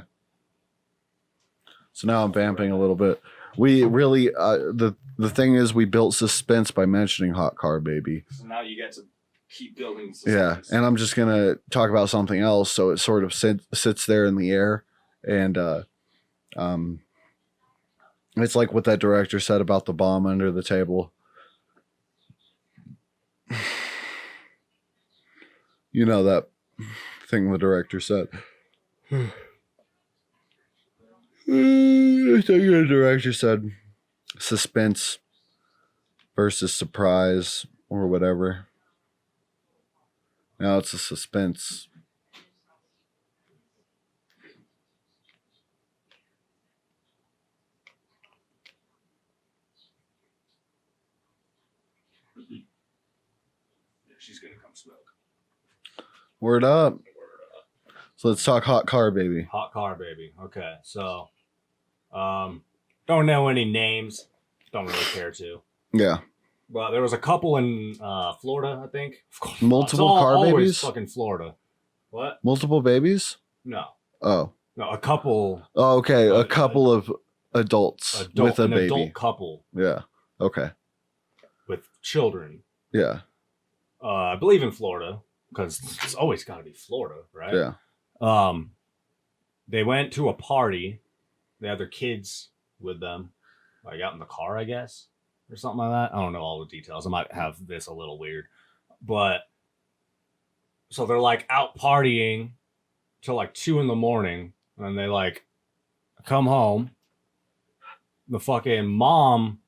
So now I'm vamping a little bit. We really the thing is we built suspense by mentioning Hot Car Baby. So now you get to keep building Yeah, suspense. and I'm just gonna talk about something else, so it sort of sits there in the air, and it's like what that director said about the bomb under the table. You know that thing the director said. I think the director said suspense versus surprise or whatever. Now it's a suspense. She's gonna come smoke. Word up. So let's talk Hot Car Baby. Hot Car Baby. Okay, so don't know any names. Don't really care to. Yeah. But there was a couple in Florida, I think. Multiple car always babies? fucking Florida. What? Multiple babies? No. Oh. No, a couple. Oh, okay. A couple of adults with a an baby. adult couple Yeah. Okay. with children. Yeah. I believe in Florida because it's always got to be Florida, right? Yeah. They went to a party. They had their kids with them, like out in the car, I guess, or something like that. I don't know all the details. I might have this a little weird, but so they're like out partying till like 2 a.m, and they like come home. The fucking mom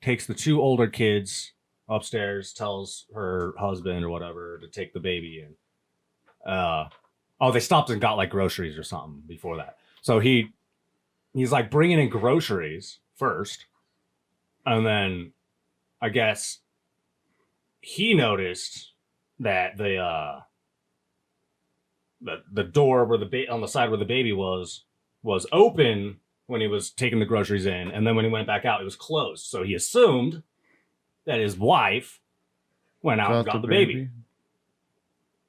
takes the 2 older kids upstairs, tells her husband or whatever to take the baby in. They stopped and got like groceries or something before that. So he's like bringing in groceries first, and then I guess he noticed that the door where on the side where the baby was open when he was taking the groceries in, and then when he went back out, it was closed. So he assumed that his wife Went out and got the baby.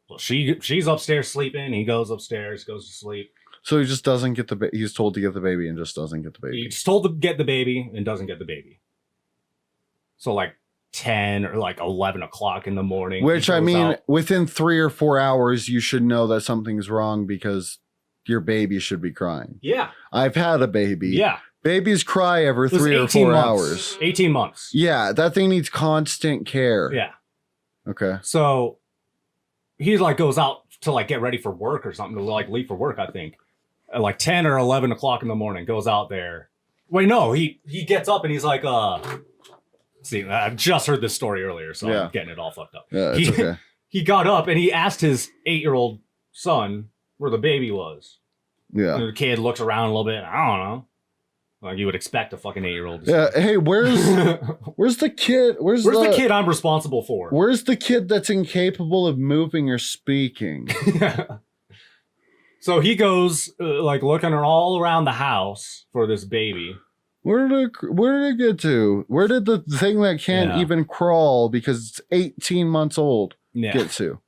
Well, she's upstairs sleeping. He goes upstairs, goes to sleep. So he just doesn't get the baby. He's told to get the baby and just doesn't get the baby. He's told to get the baby and doesn't get the baby. So like 10 or like 11 o'clock in the morning. Which, I mean, within 3 or 4 hours, you should know that something's wrong because your baby should be crying. Yeah. I've had a baby. Yeah. Babies cry every 3 or 4 hours. 18 months. Yeah, that thing needs constant care. Yeah. Okay. So he like goes out to like get ready for work or something, to like leave for work, I think. At like 10 or 11 o'clock in the morning, goes out there. Wait, no, he gets up and he's like, see, I just heard this story earlier, so I'm getting it all fucked up. Yeah, it's okay. He got up and he asked his 8-year-old son where the baby was. Yeah. And the kid looks around a little bit. I don't know. Like you would expect a fucking 8-year-old. Yeah. Hey, where's the kid? Where's the kid I'm responsible for? Where's the kid that's incapable of moving or speaking? So he goes like looking all around the house for this baby. Where did it get to? Where did the thing that can't even crawl because it's 18 months old get to?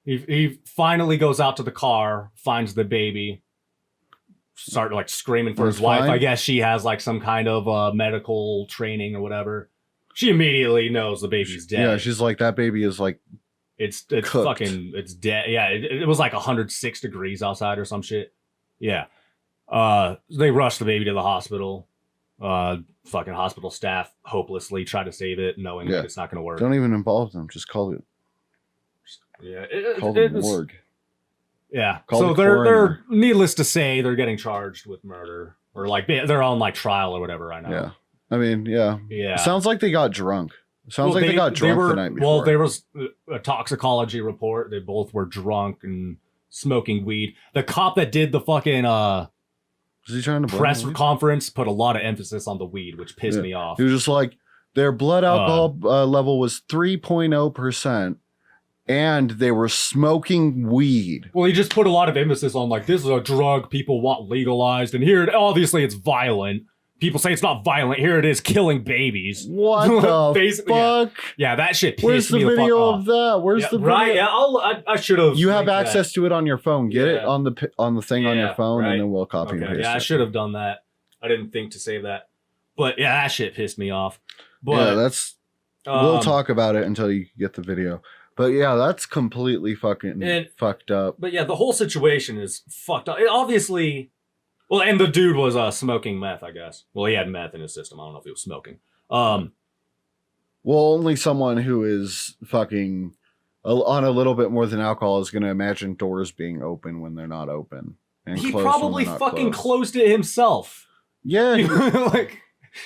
He finally goes out to the car, finds the baby, start like screaming for his wife. I guess she has like some kind of medical training or whatever. She immediately knows the baby's dead. Yeah, she's like, that baby is like, it's cooked. fucking, it's dead. Yeah, it was like 106 degrees outside or some shit. Yeah. They rushed the baby to the hospital. Fucking hospital staff hopelessly try to save it, knowing that it's not going to work. Don't even involve them. Just call it. Yeah, call the morgue. Yeah. So they're needless to say, they're getting charged with murder, or like they're on like trial or whatever right now. Yeah. I mean, yeah. Yeah. It sounds like they got drunk. Sounds like they got drunk the night before. Well, there was a toxicology report. They both were drunk and smoking weed. The cop that did the fucking was he trying to press conference put a lot of emphasis on the weed, which pissed me off. He was just like, their blood alcohol level was 3.0%. And they were smoking weed. Well, he just put a lot of emphasis on like, this is a drug people want legalized, and here obviously it's violent. People say it's not violent. Here it is, killing babies. What the fuck? Yeah, that shit pissed Where's the me video fuck of that? Where's the video? Right? Yeah, I should have. You have access to it on your phone. Get it on the thing on your phone, and then we'll copy and paste it. Yeah, I should have done that. I didn't think to save that. But yeah, that shit pissed me off. But yeah, that's. We'll talk about it until you get the video. But yeah, that's completely fucking fucked up. But yeah, the whole situation is fucked up. It obviously, well, and the dude was smoking meth, I guess. Well, he had meth in his system. I don't know if he was smoking. Well, only someone who is fucking on a little bit more than alcohol is going to imagine doors being open when they're not open. And he probably fucking closed it himself. Yeah. Like...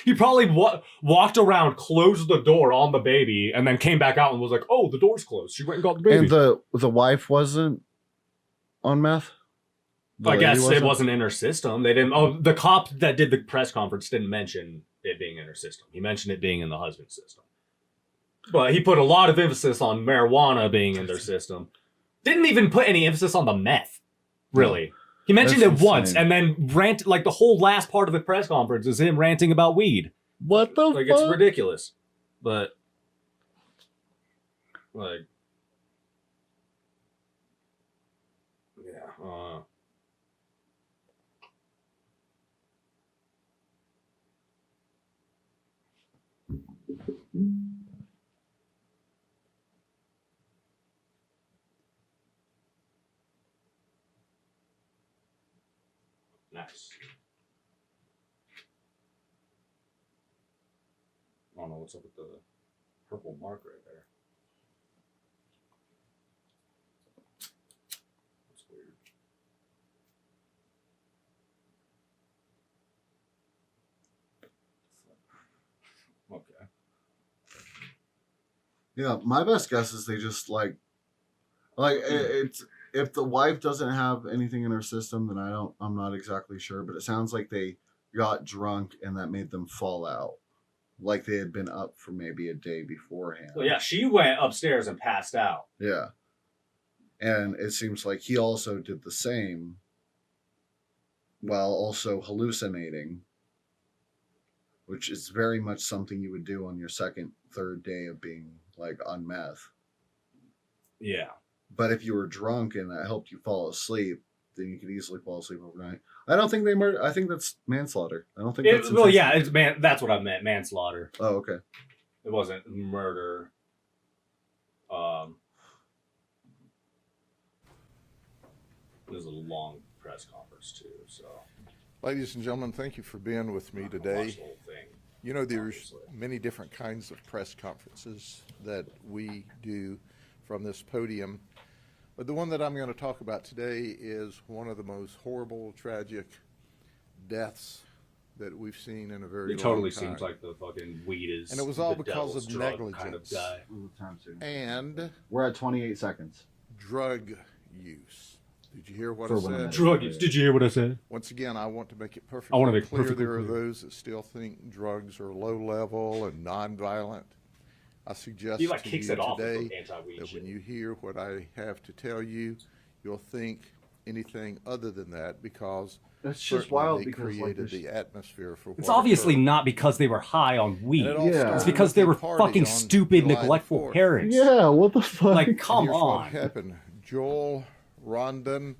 He probably walked around, closed the door on the baby, and then came back out and was like, "Oh, the door's closed." She went and got the baby. And the wife wasn't on meth? I guess it wasn't in her system. They didn't. Oh, the cop that did the press conference didn't mention it being in her system. He mentioned it being in the husband's system. But he put a lot of emphasis on marijuana being in their system. Didn't even put any emphasis on the meth, really. He mentioned it once and then rant like the whole last part of the press conference is him ranting about weed. What the fuck? It's ridiculous. But like yeah, nice. I don't know what's up with the purple mark right there. That's weird. Okay. Yeah, my best guess is they just like it's if the wife doesn't have anything in her system, then I'm not exactly sure, but it sounds like they got drunk and that made them fall out. Like they had been up for maybe a day beforehand. Well, yeah, she went upstairs and passed out. Yeah. And it seems like he also did the same while also hallucinating, which is very much something you would do on your second, third day of being like on meth. Yeah. But if you were drunk and that helped you fall asleep, then you could easily fall asleep overnight. I don't think they murder. I think that's manslaughter. I don't think that's Well, yeah, intentional. that's what I meant. Manslaughter. Oh, okay. It wasn't murder. It was a long press conference too. So, Ladies and gentlemen, thank you for being with me watch today. the whole thing. You know, there's Obviously. many different kinds of press conferences that we do from this podium. But the one that I'm going to talk about today is one of the most horrible, tragic deaths that we've seen in a very It long totally time. seems like the fucking weed is. And it was all the because devil's of drug negligence. kind of guy. And We're at 28 seconds. drug use. Did you hear what For I 1 said? minute. Drug use. Did you hear what I said? Once again, I want to make it I perfectly wanna make it clear perfectly there are clear. those that still think drugs are low level and nonviolent. I suggest He like to kicks you it off today with anti-weed that shit. when you hear what I have to tell you, you'll think anything other than that because That's just certainly wild they because, like, created there's- the atmosphere for It's what obviously occurred. not because they were high on weed. And it all Yeah. started It's because with they a were party fucking on stupid, July the neglectful 4th. parents. Yeah, what the fuck? Like, And come here's what on. happened. Joel Rondon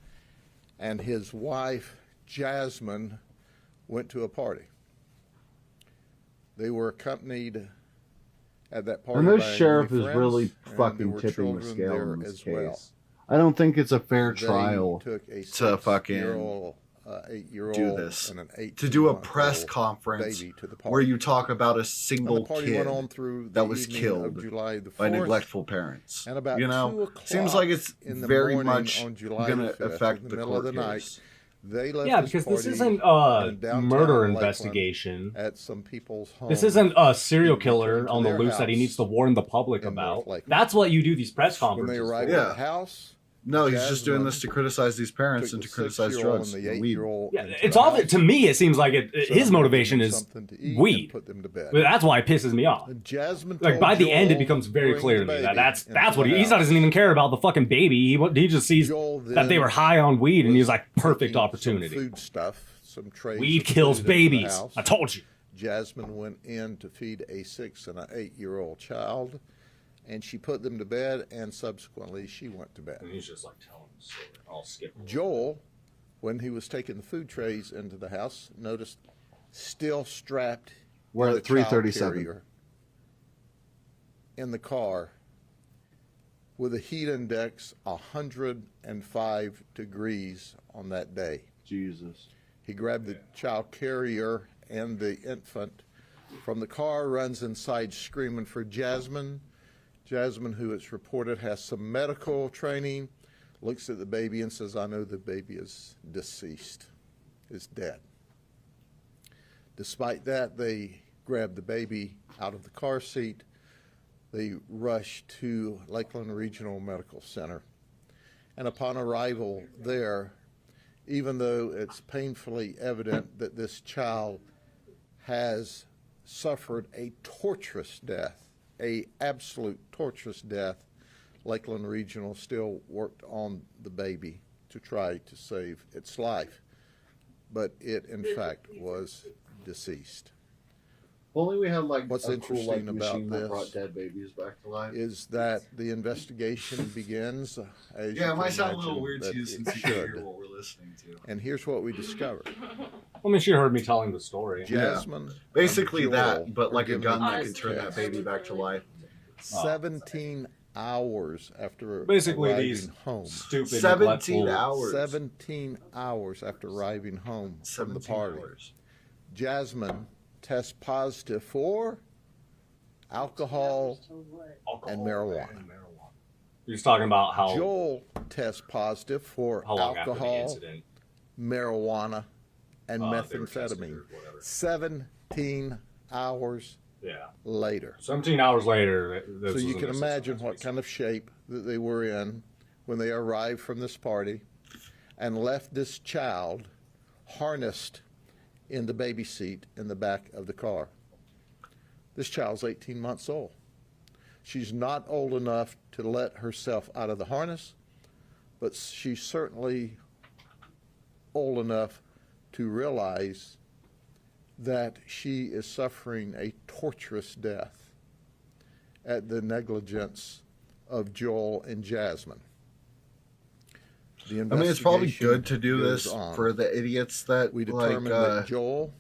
and his wife Jasmine went to a party. They were accompanied at that party and by this sheriff many is friends, really and there fucking were tipping the children scale there in this as case. well. I don't think it's a fair They trial took a to fucking 6-year-old, 8-year-old, do this. and an To do a 18-month-old press conference baby to the party. where you talk about a And the single party kid went on through the that was evening killed of July the 4th, by neglectful parents. and about you 2 know, o'clock seems like it's in the very morning much on July going the to 5th, affect in the the middle court of the night, case. they left Yeah, this because this party isn't a in downtown murder Lakeland investigation. at some people's home. This isn't a serial He killer returned to on the their loose that he house needs to warn the public in North about. Lakeland. That's what you do these press When conferences they arrived for. at the house, No, he's just doing Jasmine this to criticize these parents took and the to criticize 6-year-old drugs and the and weed. 8-year-old Yeah, into it's the all house, to me. It seems like set his them to give motivation them is something to eat, weed. and put them to bed. But that's why it pisses me off. And Jasmine Like told by the end, it Joel becomes very bring clear the to me that baby that's into what the he house. doesn't even care about the fucking baby. He just sees Joel that they then were high on weed, and he's like, perfect taking some opportunity. food stuff, some trays Weed of kills food into the babies. house. I told you. Jasmine went in to feed a 6- and an 8-year-old child, and she put them to bed, and subsequently she went to bed. And he's just like telling the story. I'll skip. Joel, when he was taking the food trays into the house, noticed still strapped We're in at the child 3:37. carrier in the car with a heat index 105 degrees on that day. Jesus. He grabbed the child carrier and the infant from the car, runs inside screaming for Jasmine. Jasmine, who it's reported has some medical training, looks at the baby and says, I know the baby is deceased, is dead. Despite that, they grabbed the baby out of the car seat. They rushed to Lakeland Regional Medical Center. And upon arrival there, even though it's painfully evident that this child has suffered a torturous death, a absolute torturous death, Lakeland Regional still worked on the baby to try to save its life. But it, in fact, was deceased. If only we had like What's a cool like interesting about machine that this brought dead babies back to life. Is that the investigation begins, as Yeah, you it might can sound a little imagine weird that to you since it you can hear should. what we're listening to. And here's what we discovered. I mean, she heard me telling the story. Jasmine, Basically and Joel that, but like were a given gun that a could turn that test. baby back to life. 17 hours after Basically, arriving these home. stupid 17 neglectful- hours. 17 hours after arriving home from the 17 party. hours. Jasmine tests positive for alcohol and marijuana. He's talking about how Joel tests positive for long after the alcohol, incident. marijuana, and They were tested methamphetamine. or whatever. 17 hours Yeah. later. 17 hours later. So you can imagine what kind of shape that they were in when they arrived from this party and left this child harnessed in the baby seat in the back of the car. This child's 18 months old. She's not old enough to let herself out of the harness, but she's certainly old enough to realize that she is suffering a torturous death. at the negligence of Joel and Jasmine. I mean, it's probably good to do this for the idiots that We determined that Joel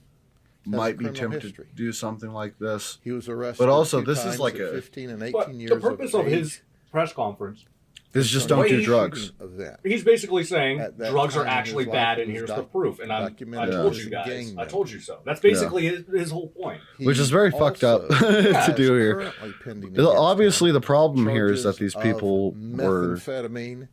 might be criminal tempted history. to do something like this. He was arrested. But also, 2 this is times like at a 15 and 18 But years the purpose of age. his press conference, Is just don't do drugs. Event. he's basically saying At that drugs are time in actually his bad, life, and he was here's the proof. And I documented told as you a guys, gang I told you member. so. That's basically his whole point. Which is very fucked up to do here. Currently pending against Obviously, him the problem here is that charges these people of were methamphetamine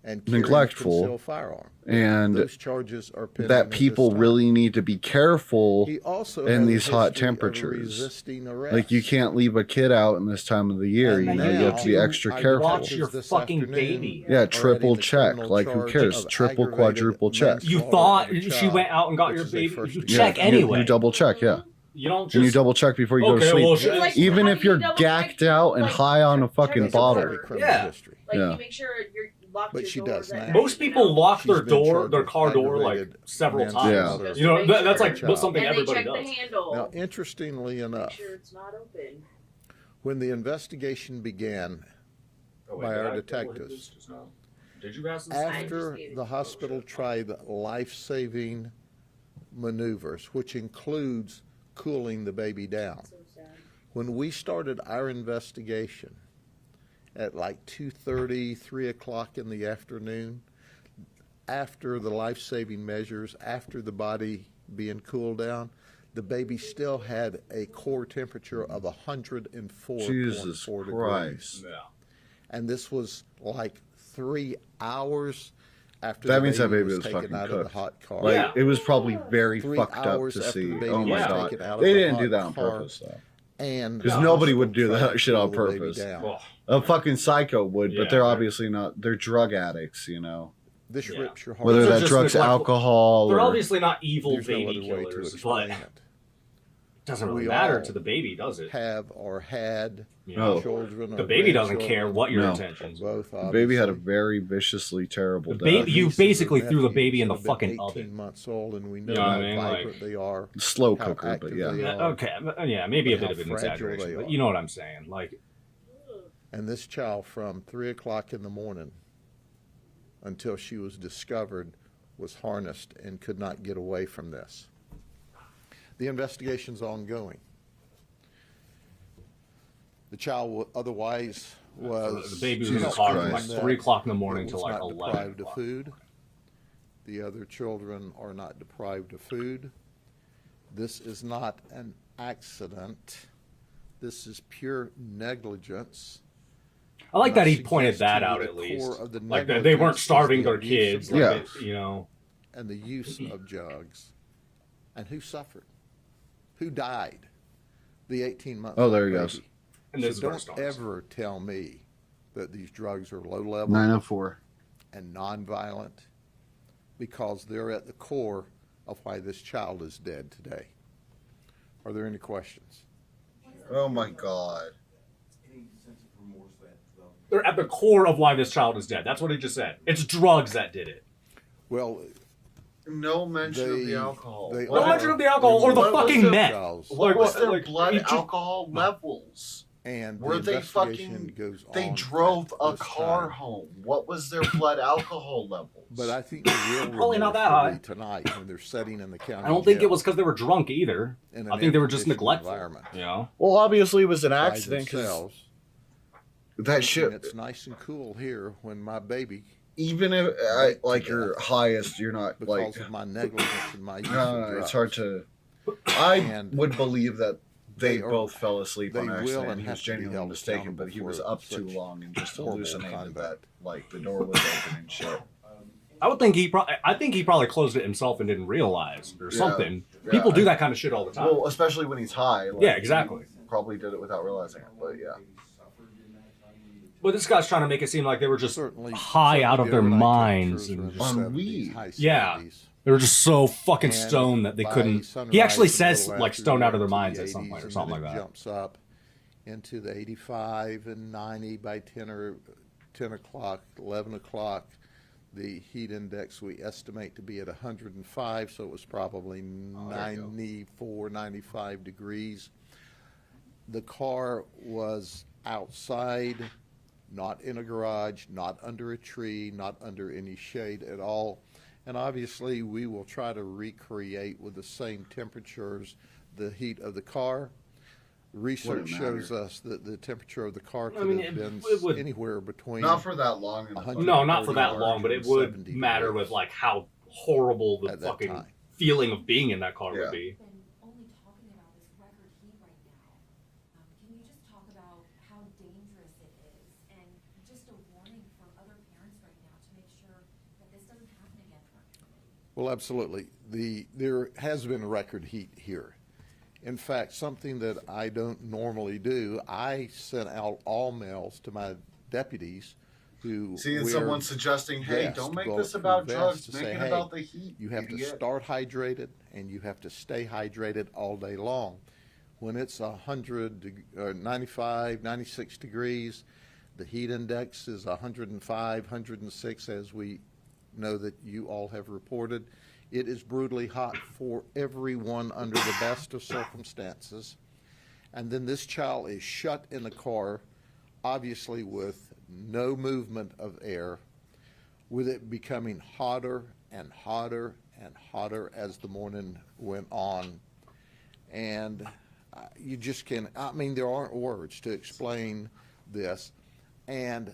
and carrying a neglectful, concealed firearm. and Those charges are pending that at this people time. really need to be careful He also in has a these hot history of temperatures. resisting arrest. Like, you can't leave a kid out in this time of the year. And You know, you now have to be extra I careful. Watch your this fucking afternoon baby. Yeah, are triple adding the check. criminal Like, who charge cares? of Triple, aggravated quadruple check. You manslaughter thought of a she child, went out and got which your is a baby. first You degree check offense. anyway. You double check, yeah. You don't just. And you double check before you go to Okay, sleep. well, Like, Even how if do you you're double check, gacked out and like, high on a check fucking his bottle. Probably door? criminal Yeah. history. Like, Yeah. you make sure you're locked But your she door does that now. Most people lock their She's been door, charged their with car door, like aggravated several manslaughter times. Yeah. of You know, Just to make that's sure. like Child. something And they everybody check the does. handle. Now, interestingly Make enough, sure it's not open. when the investigation began Oh, by did our I- detectives, Did you ask this? after the hospital tried life-saving maneuvers, which includes cooling the baby down. So sad. When we started our investigation at like 2:30, 3 o'clock in the afternoon, after the life-saving measures, after the body being cooled down, the baby still had a core temperature of 104.4 Jesus degrees. Christ. Yeah. And this was like 3 hours after That the means that baby was taken fucking out of the cooked. hot car. Like, Yeah. it was probably very 3 fucked up hours to after see. the baby Oh was my god. taken out of They the didn't do hot that on car. purpose, though. And Because the nobody would hospital do tried that to shit on cool the baby purpose. down. Oh, A fucking psycho would, Yeah, but they're right. obviously not. They're drug addicts, you know. This Yeah. rips your heart. Whether They're that just drugs, neglectful. alcohol, they're or obviously not evil There's no baby other way to killers, but explain it it. doesn't really We matter all to the baby, does it? Have or had You know, No. children. the or baby doesn't care grandchildren, what your No. intentions. Both, the baby had a obviously. very viciously terrible The death. baby- you Nieces basically or threw the baby in the nephews that have been fucking oven. 18 months old, and we know You know what how I mean? vibrant Like- they are. Slow how cooker, but active yeah. they Yeah, are. okay, yeah, maybe a But bit of how an fragile exaggeration, they but are. you know what I'm saying. Like, And this child, from 3 o'clock in the morning until she was discovered, was harnessed and could not get away from this. The investigation's ongoing. The child otherwise was. the baby was in the Jesus car from like Christ. 3 o'clock in the morning It till was like not 11 deprived of o'clock. food. The other children are not deprived of food. This is not an accident. This is pure negligence. I like And I that he pointed suggest that to you out the at least. core of the Like that they weren't negligence is starving the their abuse kids. of Yeah. Like they, you know. and the use of drugs. And who suffered? Who died? The 18-month. Oh, there he goes. And this is So where it don't starts. ever tell me that these drugs are low level 904. and nonviolent, because they're at the core of why this child is dead today. Are there any questions? Oh my god. They're at the core of why this child is dead. That's what he just said. It's drugs that did it. Well, No mention of They- the alcohol. they No are- mention of the alcohol or the What was fucking the- meth. Charles, What was their like, blood he just- alcohol levels? and Were the they investigation fucking? goes They on drove at a this car time. home. What was their blood alcohol levels? But I think the real Probably not remorse that will high. be tonight when they're sitting in the county I don't think it jail was because they were drunk either. in an I think they were just air-conditioned neglectful. environment You know? well, obviously it was an by accident because themselves, that thinking shit. It's nice and cool here when my baby, Even if like your highest, you're not because like. of my negligence and my use No, of no, drugs. it's hard to. I And would believe that they they are- both fell asleep on they will accident. and He have was to be genuinely held mistaken, but he accountable was for up too such long and just horrible hallucinated that conduct. like the door was open and shit. I would think I think he probably closed it himself and didn't realize or Yeah. something. Yeah, People do that kind of shit all the time. Well, especially when he's high. Like, Yeah, exactly. he probably did it without realizing it, but yeah. But this guy's trying to make it seem like they were just certainly high out of the their overnight minds. temperatures were And in just, the On 70s, weed. high Yeah. 70s. they were just so fucking And stoned that they by couldn't. sunrise He actually and a says little like after, stoned out of their into the minds at some 80s, point or and something then like it that. jumps up into the 85 and 90 by 10 o'clock, 11 o'clock. The heat index we estimate to be at 105, so it was probably 94, 95 degrees. The car was outside, not in a garage, not under a tree, not under any shade at all. And obviously, we will try to recreate with the same temperatures the heat of the car. Research shows us that the temperature of the car could have been anywhere between. Not for that long. No, not for that long, but it would matter with like how horrible the fucking feeling of being in that car would be. Only talking about this record heat right now. Can you just talk about how dangerous it is, and just a warning for other parents right now to make sure that this doesn't happen again in our community? Well, absolutely. There has been record heat here. In fact, something that I don't normally do, I sent out all mails to my deputies who See, someone suggesting, hey, don't make this about drugs, make it about the heat. You have to start hydrated, and you have to stay hydrated all day long. When it's 95, 96 degrees, the heat index is 105, 106, as we know that you all have reported. It is brutally hot for everyone under the best of circumstances. And then this child is shut in the car, obviously with no movement of air, with it becoming hotter and hotter and hotter as the morning went on. And you just can't, I mean, there aren't words to explain this. And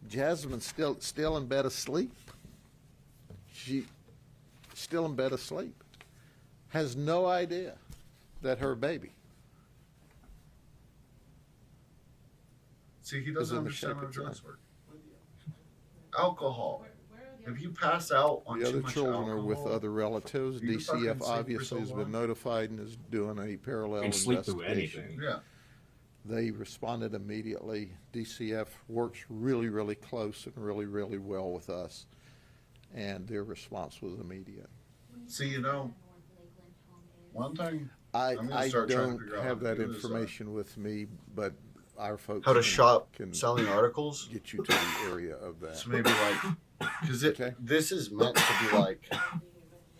Jasmine's still in bed asleep. She still in bed asleep, has no idea that her baby. See, he doesn't understand how drugs work. Alcohol. If you pass out on the too other much children alcohol, are with other relatives. you fucking DCF sleep obviously for has so been long. notified and is doing a parallel And sleep through investigation. anything. Yeah. They responded immediately. DCF works really, really close and really, really well with us, and their response was immediate. See, you know, one thing I I'm gonna start trying to don't figure out have how to that do this, information with me, but our folks How to can- shop can selling articles. get you to the area of that. So maybe like, because Okay. this is meant to be like,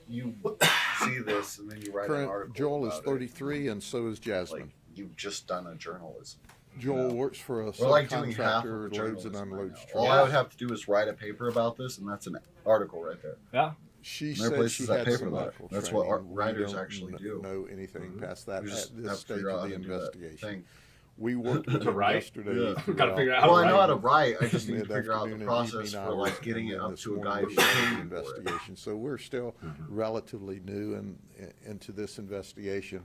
you see this and then you write an Current article. Joel is about 33, and so is it. Jasmine. Like you've just done a journalism. Joel works for a We're like doing half subcontractor, of loads and journalism right unloads now. trucks. All I would have to do is write a paper about this, and that's an article right there. Yeah. She And there are said places she that had pay some for that. medical That's what training. We writers don't actually do. know anything past that We at just this have to stage figure out of how the to do that investigation. thing. We worked with To them write? yesterday. Yeah. Gotta throughout figure out how Well, to I know how to write. write. I just need to figure out mid-afternoon the and process evening for like hours, getting and it then up this to a morning guy we who's started the paying for it. investigation. So we're still relatively new into this investigation.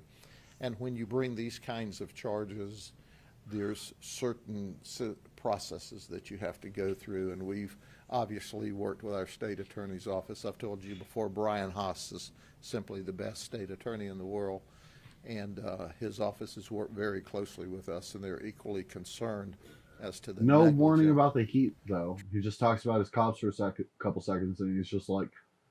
And when you bring these kinds of charges, there's certain processes that you have to go through, and we've obviously worked with our state attorney's office. I've told you before, Brian Haas is simply the best state attorney in the world, and his office has worked very closely with us, and they're equally concerned as to the No negligent- warning about the heat, though. He just talks about his cops for a couple seconds, and he's just like,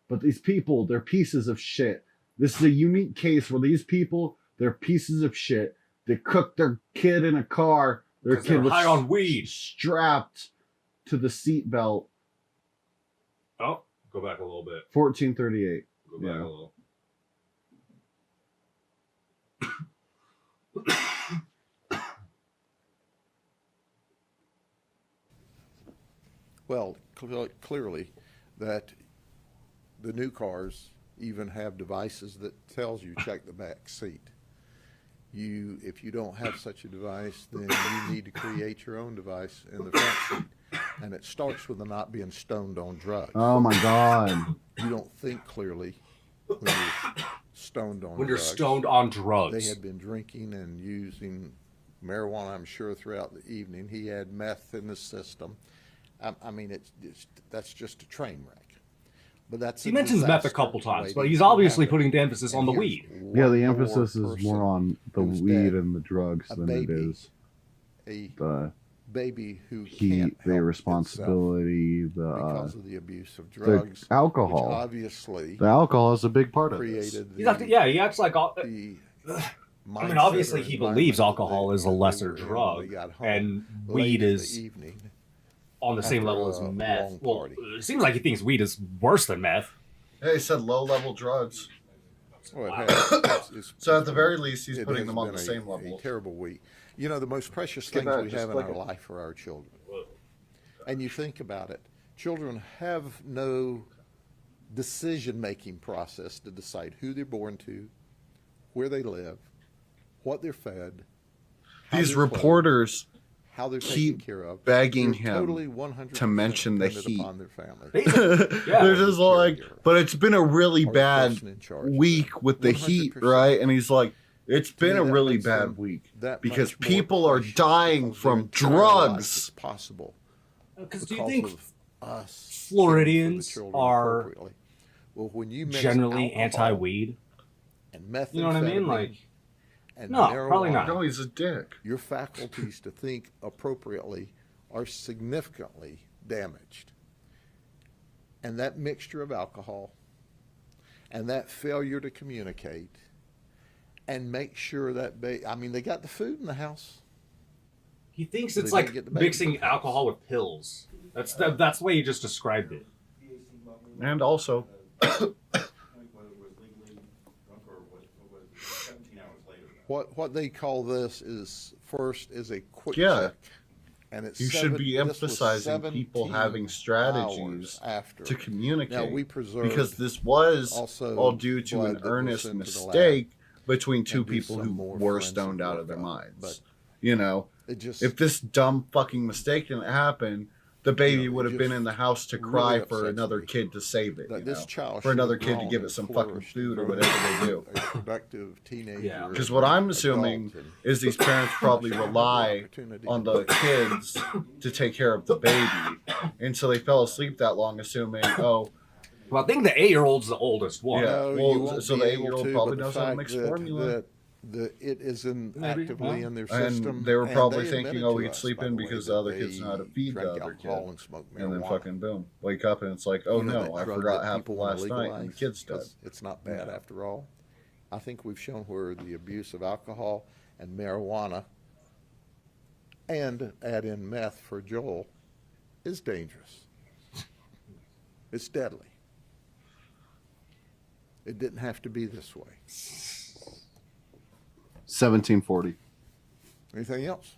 but these people, they're pieces of shit. This is a unique case where these people, they're pieces of shit. They cooked their kid in a car. Their 'Cause kid they're was high on weed. strapped to the seat belt. Oh, go back a little bit. 1438. Go back Yeah. a little. Well, clearly that the new cars even have devices that tells you check the back seat. If you don't have such a device, then you need to create your own device in the front seat. And it starts with the not being stoned on drugs. Oh my God. You don't think clearly when you're stoned on When you're drugs. stoned on They drugs. had been drinking and using marijuana, I'm sure, throughout the evening. He had meth in the system. I mean, that's just a train wreck. But that's He a mentions meth a disaster couple times, but waiting he's to obviously happen. putting the emphasis on the And weed. here's Yeah, one the more emphasis is person more on the who's weed dead, and the drugs a than it baby, is a the baby who heat, can't the help responsibility, because of the abuse of the drugs, which alcohol. obviously The alcohol is a big part of this. created He acts like all, the I mean, obviously mindset or he believes environment that alcohol is a they lesser were in when drug, they got home and late weed in the is evening. on the same after level as a meth. long Well, party. it seems like he thinks weed is worse than meth. Yeah, he said low-level drugs. Well, it has. So at the very least, he's it putting has them on been the same level. A terrible week. You know, the most precious Get things that, we just have in click our it. life are our children. And you think about it, children have no decision-making process to decide who they're born to, where they live, what they're fed, how These they're clothed, reporters how they're taken keep care of. begging They're him totally 100% to mention the dependent heat. upon their family. They're just like, but it's been a really Or the bad person in charge of week with the heat, 100%. right? And he's like, it's To me, been a that really makes them bad week that because much more people are precious dying because from their entire life drugs. is possible Because do you because think of us caring for the Floridians children are appropriately. Well, when you mix generally alcohol anti-weed? and methamphetamine, You know what I mean? Like, and no, probably not. No, he's a dick. your faculties to think appropriately are significantly damaged. And that mixture of alcohol and that failure to communicate and make sure that I mean, they got the food in the house. He thinks They it's don't like get the baby mixing food. alcohol with pills. That's the way you just described it. And also, What they call this is first is a quick Yeah. check. And it's you should be this was emphasizing people 17 having strategies hours after. to communicate. Now we preserve because this was also all due to blood an that was earnest sent to the lab mistake between two and do people some who more were forensic stoned out work of their on it. minds. But You know, it just if this dumb fucking mistake didn't happen, the baby You know, would it have been just in the house to really cry for upsets another me kid to save it. that You this know? child For should another have kid to grown give it and some fucking flourished food or and whatever they do. a productive teenager. Yeah. Because what I'm adult, assuming and is these parents probably should have the rely opportunity on to the kids to take care of the baby, and so they fell asleep that long, assuming, oh, Well, I think the 8-year-old's the oldest one. Yeah. No, well, you won't so be the able 8-year-old to, probably but the knows how to fact mix that- formula. that it isn't Maybe, actively well. in their And system. they were and probably they thinking, admitted oh, to he'd us, sleep by in the way, because that the other kids they know how to feed the drank other alcohol kid. and smoked And then marijuana. fucking boom, wake up and it's like, oh You know no, that I drug forgot that half people of wanna last night and the legalize? kid's dead. 'Cause it's not bad after all. I think we've shown where the abuse of alcohol and marijuana and add in meth for Joel is dangerous. It's deadly. It didn't have to be this way. 1740. Anything else?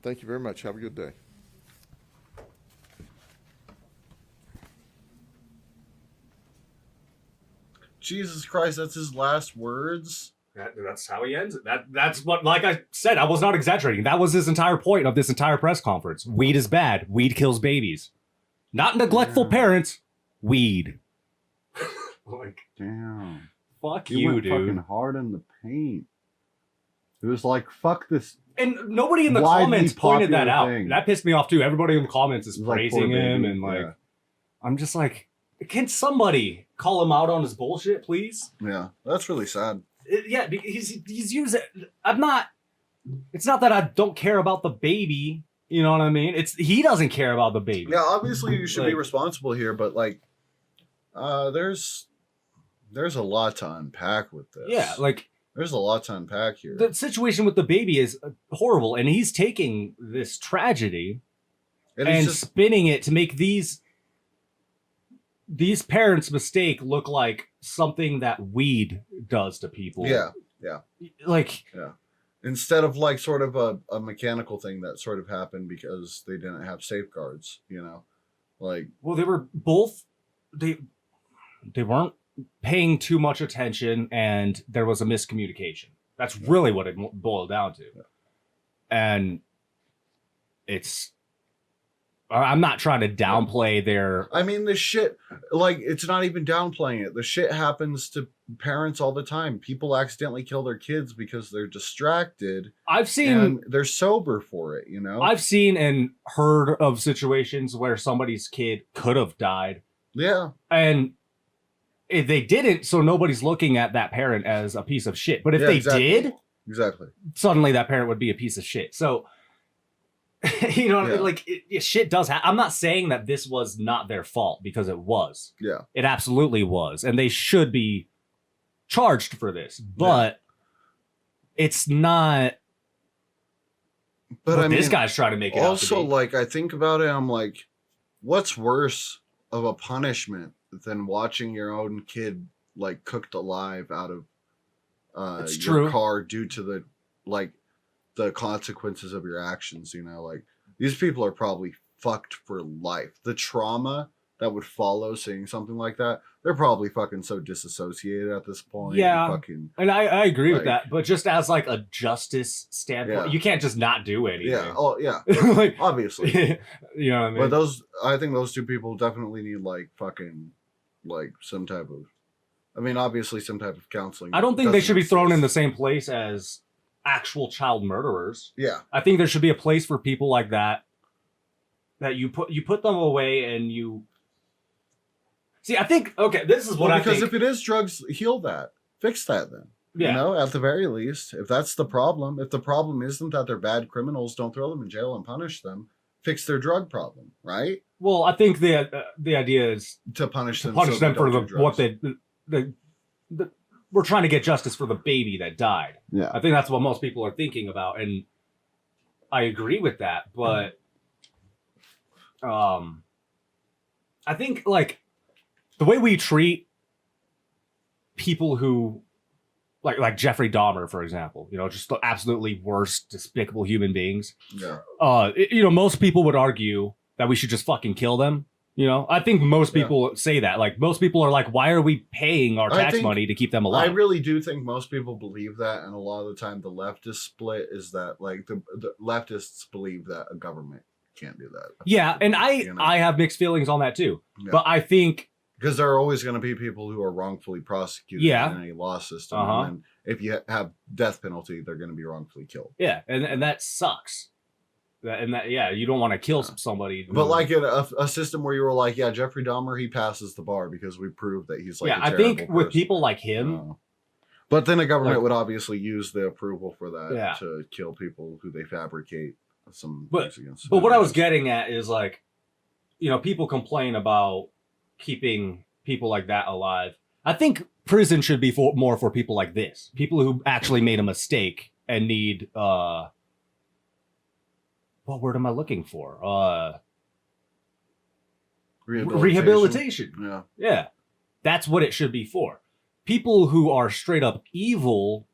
Thank you very much. Have a good day. Jesus Christ, that's his last words. That's how he ends it. That's what, like I said, I was not exaggerating. That was his entire point of this entire press conference. Weed is bad. Weed kills babies. Not neglectful parents. Weed. Like, Damn. fuck He you, went dude. fucking hard in the paint. It was like, fuck this. And nobody in the Widely comments pointed that popular out. thing. That pissed me off too. Everybody in the comments is It was like, praising poor him, baby. and like, Yeah. I'm just like, can somebody call him out on his bullshit, please? Yeah, that's really sad. Yeah, he's using. I'm not. It's not that I don't care about the baby. You know what I mean? It's he doesn't care about the baby. Yeah, obviously you should be Like- responsible here, but like, there's a lot to unpack with this. Yeah, like there's a lot to unpack here. the situation with the baby is horrible, and he's taking this tragedy and and it's just spinning it to make these parents' mistake look like something that weed does to people. yeah, Like, instead of like sort of a mechanical thing that sort of happened because they didn't have safeguards, you know, like well, they were both they weren't paying too much attention, and there was a miscommunication. That's really what it boiled down to. Yeah. And I'm not trying to downplay their. I mean, the shit, like, it's not even downplaying it. The shit happens to parents all the time. People accidentally kill their kids because they're distracted I've seen and they're sober for it, you know? I've seen and heard of situations where somebody's kid could have died, Yeah. and if they didn't, so nobody's looking at that parent as a piece of shit. But if Yeah, they exactly. did, Exactly. suddenly that parent would be a piece of shit. So, you know, what I mean? Yeah. Like shit does happen. I'm not saying that this was not their fault, because it was. Yeah. It absolutely was, and they should be charged for this. But it's not. But I mean, this guy's trying to make it out to also, be. like, I think about it, I'm like, what's worse of a punishment than watching your own kid, like, cooked alive out of It's your true. car due to the, like, the consequences of your actions. You know, like these people are probably fucked for life. The trauma that would follow seeing something like that, they're probably fucking so disassociated at this point. Yeah, fucking, and I agree with like- that, but just as like a justice standpoint, Yeah. you can't just not do anything. yeah, oh yeah, like, obviously. you know what I mean? But I think those two people definitely need like fucking, like some type of, I mean, obviously some type of counseling. I don't think they doesn't should be thrown in the exist. same place as actual child murderers. Yeah, I think there should be a place for people like that. That you put them away and you. See, I think okay. This is what I think. because if it is drugs, heal that, fix that then. Yeah. You know, at the very least, if that's the problem, if the problem isn't that they're bad criminals, don't throw them in jail and punish them. Fix their drug problem, right? Well, I think the idea is To punish them, punish so them they for don't do what drugs. we're trying to get justice for the baby that died. Yeah. I think that's what most people are thinking about, and I agree with that. But I think like the way we treat people who like Jeffrey Dahmer, for example, you know, just the absolutely worst, despicable human beings. Yeah. You know, most people would argue that we should just fucking kill them. You know, I think most people say that. Like, most people are like, why are we paying our I tax think- money to keep them I alive? really do think most people believe that, and a lot of the time the leftist split is that like the leftists believe that a government can't do that. Yeah, and You know? I have mixed feelings on that too. Yeah. But I think Because there are always going to be people who are wrongfully prosecuted Yeah. in a law system. Uh-huh. And then if you have death penalty, they're going to be wrongfully killed. yeah, and that sucks. You don't want to kill somebody. But like in a system where you were like, yeah, Jeffrey Dahmer, he passes the bar because we proved that he's like yeah, a I terrible think with person. people like him, But then the government Like- would obviously use the approval for that Yeah. to kill people who they fabricate some But- things against. But what I was getting at is like, you know, people complain about keeping people like that alive. I think prison should be more for people like this, people who actually made a mistake and need what word am I looking for? Rehabilitation. Yeah. Yeah, that's what it should be for. People who are straight up evil.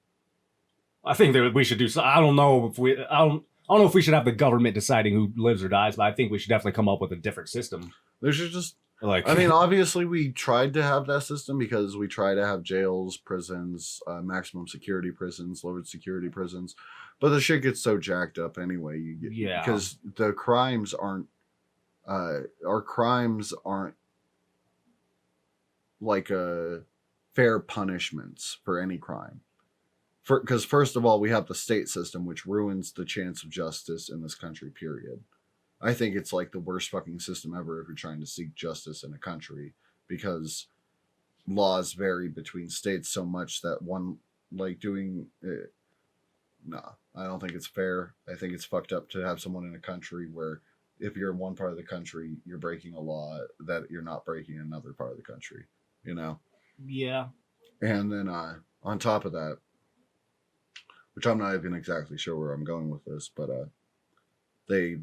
I think that we should do. I don't know if we. I don't know if we should have the government deciding who lives or dies, but I think we should definitely come up with a different system. There should just. Like, I mean, obviously, we tried to have that system because we try to have jails, prisons, maximum security prisons, lowered security prisons, but the shit gets so jacked up anyway. You get Yeah. because the crimes aren't. Our crimes aren't like fair punishments for any crime. Because first of all, we have the state system, which ruins the chance of justice in this country. Period. I think it's like the worst fucking system ever if you're trying to seek justice in a country, because laws vary between states so much that one like doing nah, I don't think it's fair. I think it's fucked up to have someone in a country where if you're in one part of the country, you're breaking a law that you're not breaking in another part of the country, you know? yeah, And then on top of that, which I'm not even exactly sure where I'm going with this, but they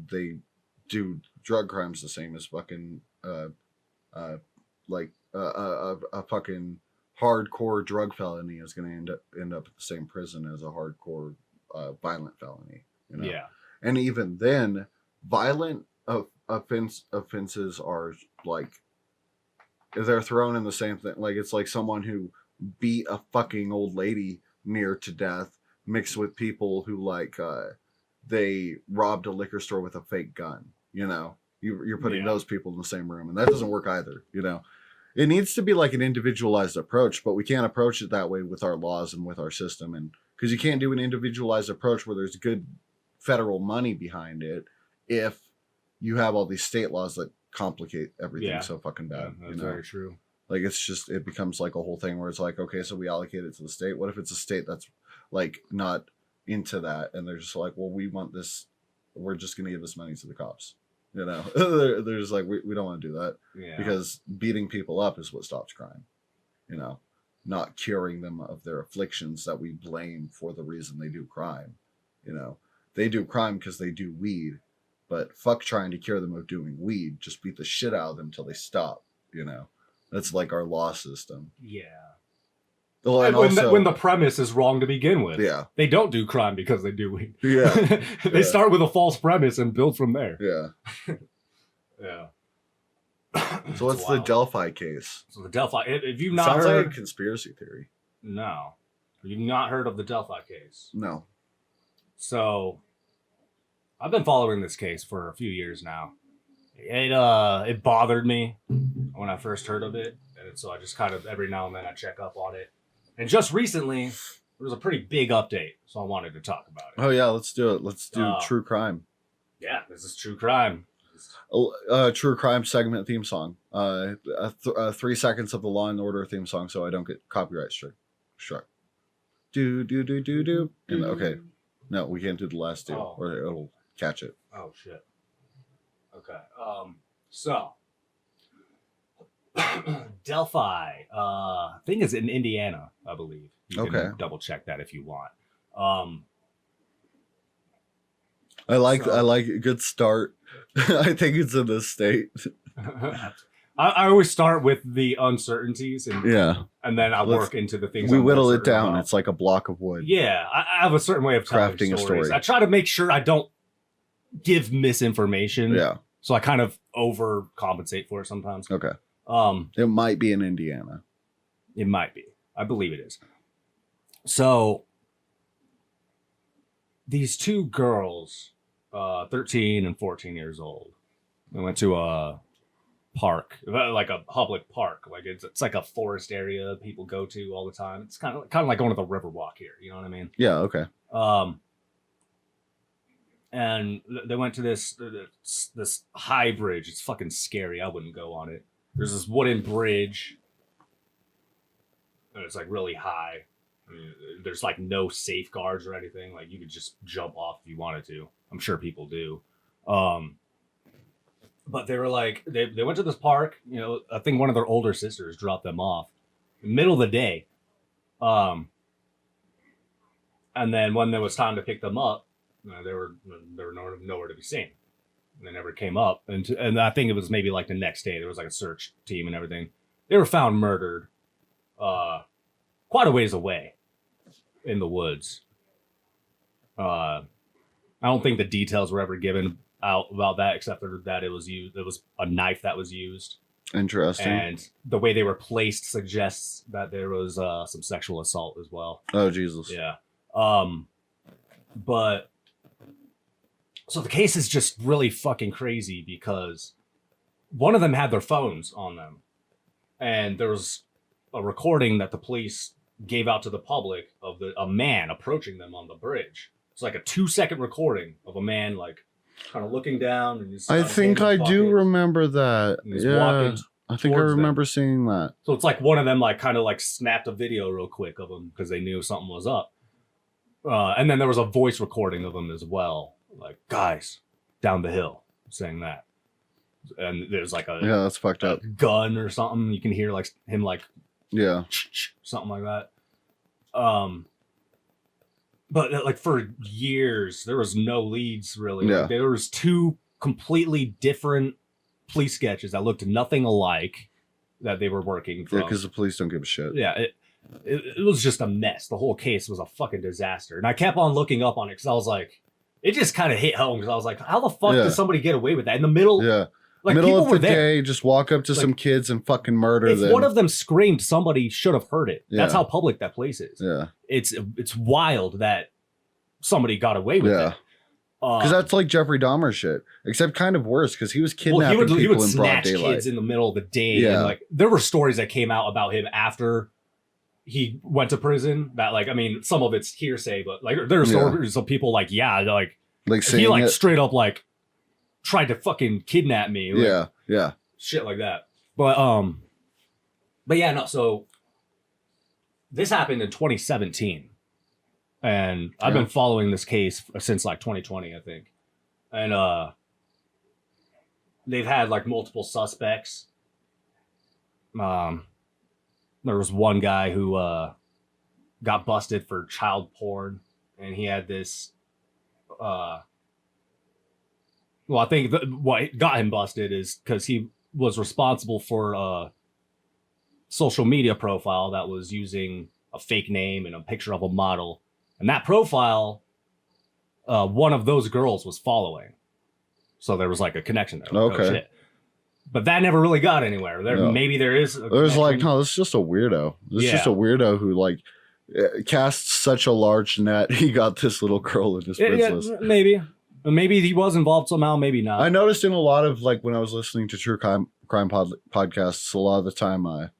do drug crimes the same as fucking like a fucking hardcore drug felony is going to end up at the same prison as a hardcore violent felony, you know? yeah, And even then, violent offenses are like they're thrown in the same thing. Like it's like someone who beat a fucking old lady near to death mixed with people who like they robbed a liquor store with a fake gun. You know, you're putting those people in the same room, and that doesn't work either. You know, it needs to be like an individualized approach, but we can't approach it that way with our laws and with our system, and because you can't do an individualized approach where there's good federal money behind it if you have all these state laws that complicate everything so fucking bad. that's you know? very true. Like it's just it becomes like a whole thing where it's like, okay, so we allocate it to the state. What if it's a state that's like not into that, and they're just like, well, we want this, we're just gonna give this money to the cops. You know, they're just like, we don't want to do that because beating people up is what stops crime. You know, not curing them of their afflictions that we blame for the reason they do crime. You know, they do crime because they do weed, but fuck trying to cure them of doing weed. Just beat the shit out of them till they stop. You know, that's like our law system. Yeah. Well, and when, also, when the premise is wrong to begin with. Yeah. They don't do crime because they do weed. Yeah. They start with a false premise and build from there. Yeah. Yeah. So what's the Delphi case? So the Delphi. If you've not Sounds heard, like a conspiracy theory. no, you've not heard of the Delphi case. No. So I've been following this case for a few years now. It bothered me when I first heard of it, and so I just kind of every now and then I check up on it. And just recently, there was a pretty big update, so I wanted to talk about it. Oh yeah, let's do it. Let's do true crime. Yeah, this is true crime. True crime segment theme song. 3 seconds of the Law and Order theme song, so I don't get copyright struck. Do do do do do. And okay, no, we can't do the last two, or it'll catch it. Oh shit. Okay. So Delphi, I think it's in Indiana, I believe. You can double check that if you want. I like a good start. I think it's in this state. I always start with the uncertainties and then I work into the things. We whittle it down. About. It's like a block of wood. Yeah, I have a certain way of telling crafting stories. a story. I try to make sure I don't give misinformation. Yeah. So I kind of overcompensate for it sometimes. Okay. It might be in Indiana. It might be. I believe it is. So these two girls, 13 and 14 years old, they went to a park, like a public park. Like it's like a forest area people go to all the time. It's kind of like going to the Riverwalk here. You know what I mean? Yeah. Okay. And they went to this high bridge. It's fucking scary. I wouldn't go on it. There's this wooden bridge, and it's like really high. I mean, there's like no safeguards or anything. Like you could just jump off if you wanted to. I'm sure people do. But they were like, they went to this park. You know, I think one of their older sisters dropped them off in the middle of the day. And then when there was time to pick them up, they were nowhere to be seen. They never came up, and I think it was maybe like the next day. There was like a search team and everything. They were found murdered, quite a ways away, in the woods. I don't think the details were ever given out about that, except for that it was a knife that was used. Interesting. And the way they were placed suggests that there was some sexual assault as well. Oh Jesus. Yeah. But so the case is just really fucking crazy because one of them had their phones on them, and there was a recording that the police gave out to the public of a man approaching them on the bridge. It's like a 2-second recording of a man like kind of looking down. And he's I think I do remember that. Yeah, I think I remember seeing that. So it's like one of them like kind of like snapped a video real quick of him because they knew something was up. And then there was a voice recording of him as well. Like, guys, down the hill, saying that. And there's like that's fucked up. Gun or something. You can hear like him like something like that. But like for years there was no leads really. Yeah. Like, there was 2 completely different police sketches that looked nothing alike that they were working from. Yeah, because the police don't give a shit. Yeah, it was just a mess. The whole case was a fucking disaster. And I kept on looking up on it because I was like, it just kind of hit home because I was like, how the fuck did somebody get away with that in the middle? Yeah. Like, middle of the day, just walk up to some kids and fucking murder them. If one of them screamed, somebody should have heard it. That's how public that place is. Yeah. It's wild that somebody got away with it. Because that's like Jeffrey Dahmer shit, except kind of worse because he was kidnapping people he would in broad snatch daylight. kids in the middle of the day. Yeah. And like there were stories that came out about him after he went to prison that like, I mean, some of it's hearsay, but like there are stories of people like, saying he like it. straight up like tried to fucking kidnap me. Like, yeah. Shit like that. But yeah, no, so this happened in 2017. And I've been following this case since like 2020, I think. And they've had like multiple suspects. There was one guy who got busted for child porn, and he had this I think what got him busted is because he was responsible for a social media profile that was using a fake name and a picture of a model. And that profile, one of those girls was following. So there was like a connection there. Like, Okay. oh, shit. But that never really got anywhere. Maybe there is. There's like, no, this is just a weirdo. This is just a weirdo who like casts such a large net. He got this little girl in his business. Maybe he was involved somehow. Maybe not. I noticed in a lot of like when I was listening to true crime podcasts, a lot of the time,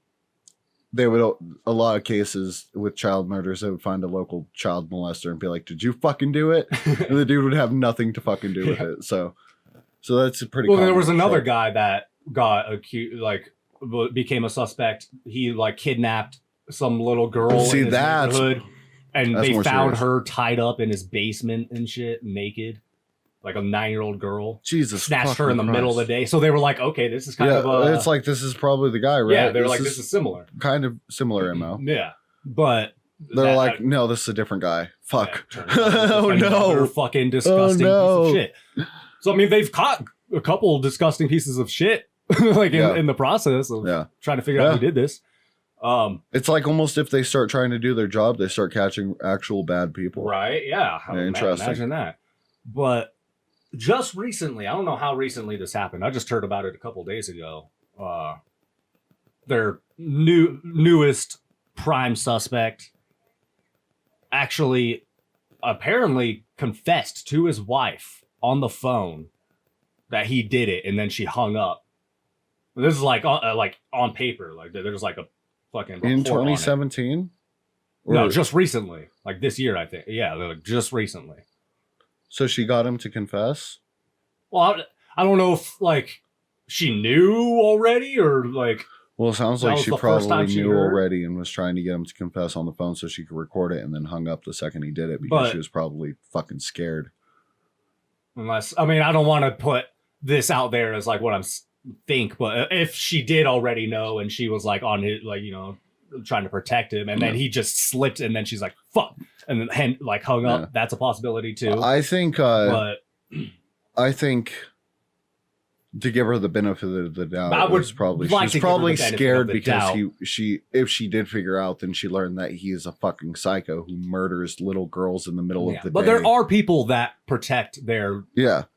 they would a lot of cases with child murders. They would find a local child molester and be like, "Did you fucking do it?" And the dude would have nothing to fucking do with it. So that's a pretty. Well, there was another guy that got accused, like became a suspect. He like kidnapped some little girl in his neighborhood, and they found her tied up in his basement and shit, naked. Like a 9-year-old girl. Jesus. Snatched her in the middle of the day. So they were like, okay, this is kind of it's like, this is probably the guy, right? Yeah, they were like, this is similar. Kind of similar MO. Yeah. But they're like, no, this is a different guy. Fuck. Oh no. Fucking disgusting piece of shit. So I mean, they've caught a couple disgusting pieces of shit like in the process of trying to figure out who did this. It's like almost if they start trying to do their job, they start catching actual bad people. Right. Yeah. Interesting. Imagine that. But just recently, I don't know how recently this happened. I just heard about it a couple days ago. Their newest prime suspect actually apparently confessed to his wife on the phone that he did it, and then she hung up. This is like on paper, like there's like a fucking in 2017. No, just recently, like this year, I think. Yeah, like just recently. So she got him to confess? Well, I don't know if like she knew already or like. Well, it sounds like she probably knew already and was trying to get him to confess on the phone so she could record it, and then hung up the second he did it because she was probably fucking scared. Unless, I mean, I don't want to put this out there as like what I'm think, but if she did already know and she was like on his, like, you know, trying to protect him, and then he just slipped, and then she's like, fuck, and then like hung up. That's a possibility too. I think to give her the benefit of the doubt, she was probably scared because if she did figure out, then she learned that he is a fucking psycho who murders little girls in the middle of the day. But there are people that protect their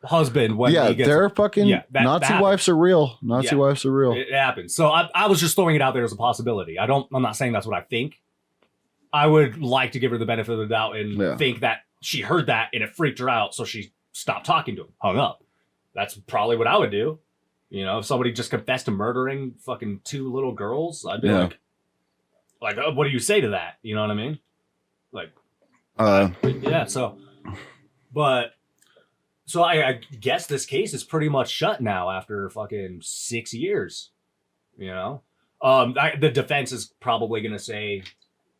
husband when he gets they're fucking Nazi wives are real. Nazi wives are real. It happens. So I was just throwing it out there as a possibility. I'm not saying that's what I think. I would like to give her the benefit of the doubt and think that she heard that and it freaked her out, so she stopped talking to him, hung up. That's probably what I would do. You know, if somebody just confessed to murdering fucking 2 little girls, I'd be like, what do you say to that? You know what I mean? Like, So I guess this case is pretty much shut now after fucking 6 years. You know, the defense is probably gonna say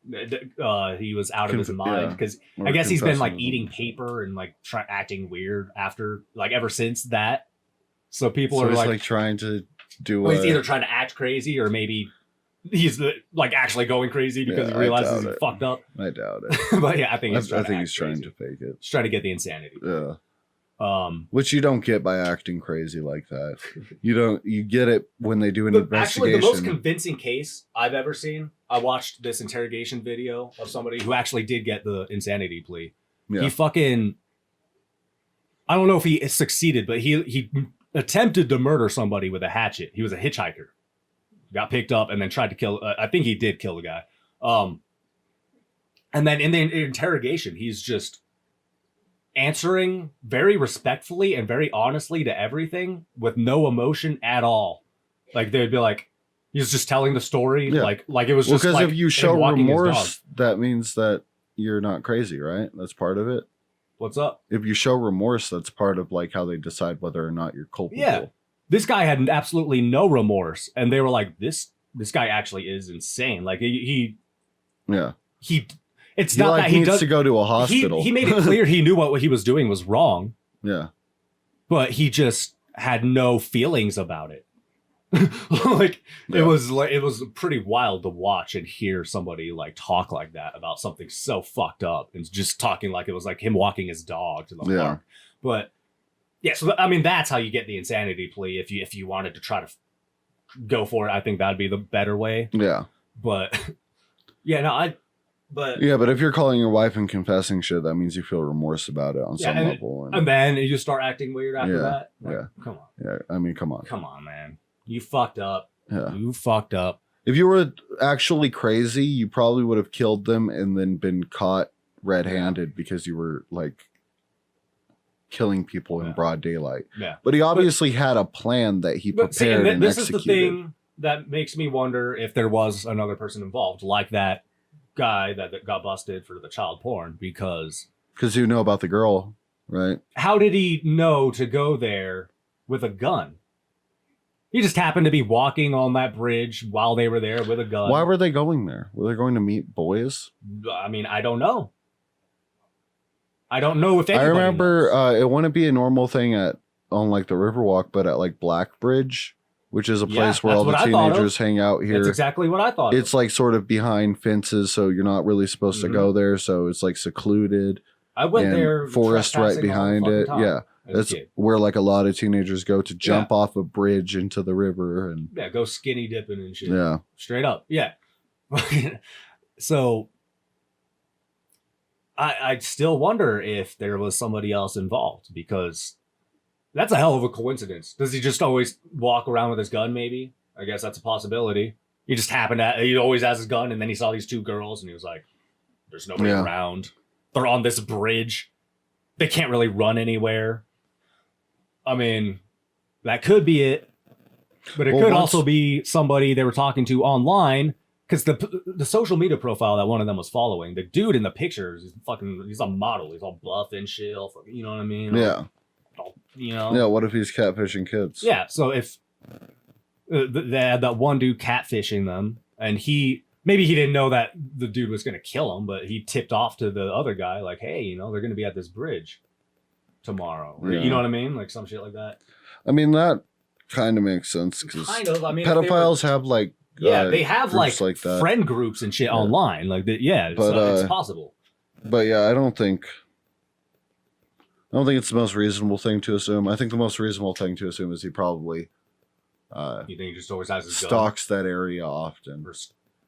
he was out of his mind because I guess he's been like eating paper and like acting weird after like ever since that. So people are like trying to do. He's either trying to act crazy or maybe he's like actually going going because he realizes he fucked up. I doubt it. But yeah, I think he's trying to fake it. He's trying to get the insanity. Yeah. Which you don't get by acting crazy like that. You get it when they do an investigation. Actually, the most convincing case I've ever seen, I watched this interrogation video of somebody who actually did get the insanity plea. Yeah. He fucking, I don't know if he succeeded, but he attempted to murder somebody with a hatchet. He was a hitchhiker. Got picked up and then tried to kill, I think he did kill the guy. And then in the interrogation, he's just answering very respectfully and very honestly to everything with no emotion at all. Like they'd be like, he's just telling the story like it was just because if you show remorse, that means that you're not crazy, right? That's part of it. What's up? If you show remorse, that's part of like how they decide whether or not you're culpable. Yeah, this guy had absolutely no remorse, and they were like, this guy actually is insane. Like It's not that he needs to go to a hospital. He made it clear he knew what he was doing was wrong. Yeah. But he just had no feelings about it. It was pretty wild to watch and hear somebody like talk like that about something so fucked up and just talking like it was like him walking his dog to the park. But yeah, so I mean that's how you get the insanity plea if you wanted to try to go for it. I think that'd be the better way. Yeah. But yeah, no, But Yeah, but if you're calling your wife and confessing shit, that means you feel remorse about it on some level. And then you start acting weird after Yeah, that. yeah. Come on. Yeah, I mean, come on. Come on, man. You fucked up. Yeah. You fucked up. If you were actually crazy, you probably would have killed them and then been caught red-handed because you were like killing people in broad daylight. Yeah. But he obviously had a plan that he prepared and this executed. is the thing that makes me wonder if there was another person involved, like that guy that got busted for the child porn, because you know about the girl, right? how did he know to go there with a gun? He just happened to be walking on that bridge while they were there with a gun. Why were they going there? Were they going to meet boys? I mean, I don't know. I don't know if anybody I remember knows. it wouldn't be a normal thing on like the Riverwalk, but at like Black Bridge, which is a place where all the teenagers hang out here. That's exactly what I thought. It's like sort of behind fences, so you're not really supposed to go there. So it's like secluded. I went and there. Forest right behind it. Yeah. That's where like a lot of teenagers go to jump off a bridge into the river and go skinny dipping and shit. Yeah. Straight up. Yeah. So I still wonder if there was somebody else involved, because that's a hell of a coincidence. Does he just always walk around with his gun? Maybe. I guess that's a possibility. He just he always has his gun, and then he saw these two girls and he was like, there's nobody around. They're on this bridge. They can't really run anywhere. I mean, that could be it, but it could also be somebody they were talking to online, because the social media profile that one of them was following, the dude in the pictures, he's a model. He's all buff and shit. You know what I mean? Yeah. Yeah. What if he's catfishing kids? Yeah. So if they had that one dude catfishing them, and maybe he didn't know that the dude was going to kill him, but he tipped off to the other guy like, hey, they're going to be at this bridge tomorrow. Yeah. You know what I mean? Like some shit like that. I mean, that kind of makes sense, because pedophiles have like they have like that. friend groups and shit online. Like that, it's possible. But yeah, I don't think it's the most reasonable thing to assume. I think the most reasonable thing to assume is he probably you think he just always has his stalks that area often.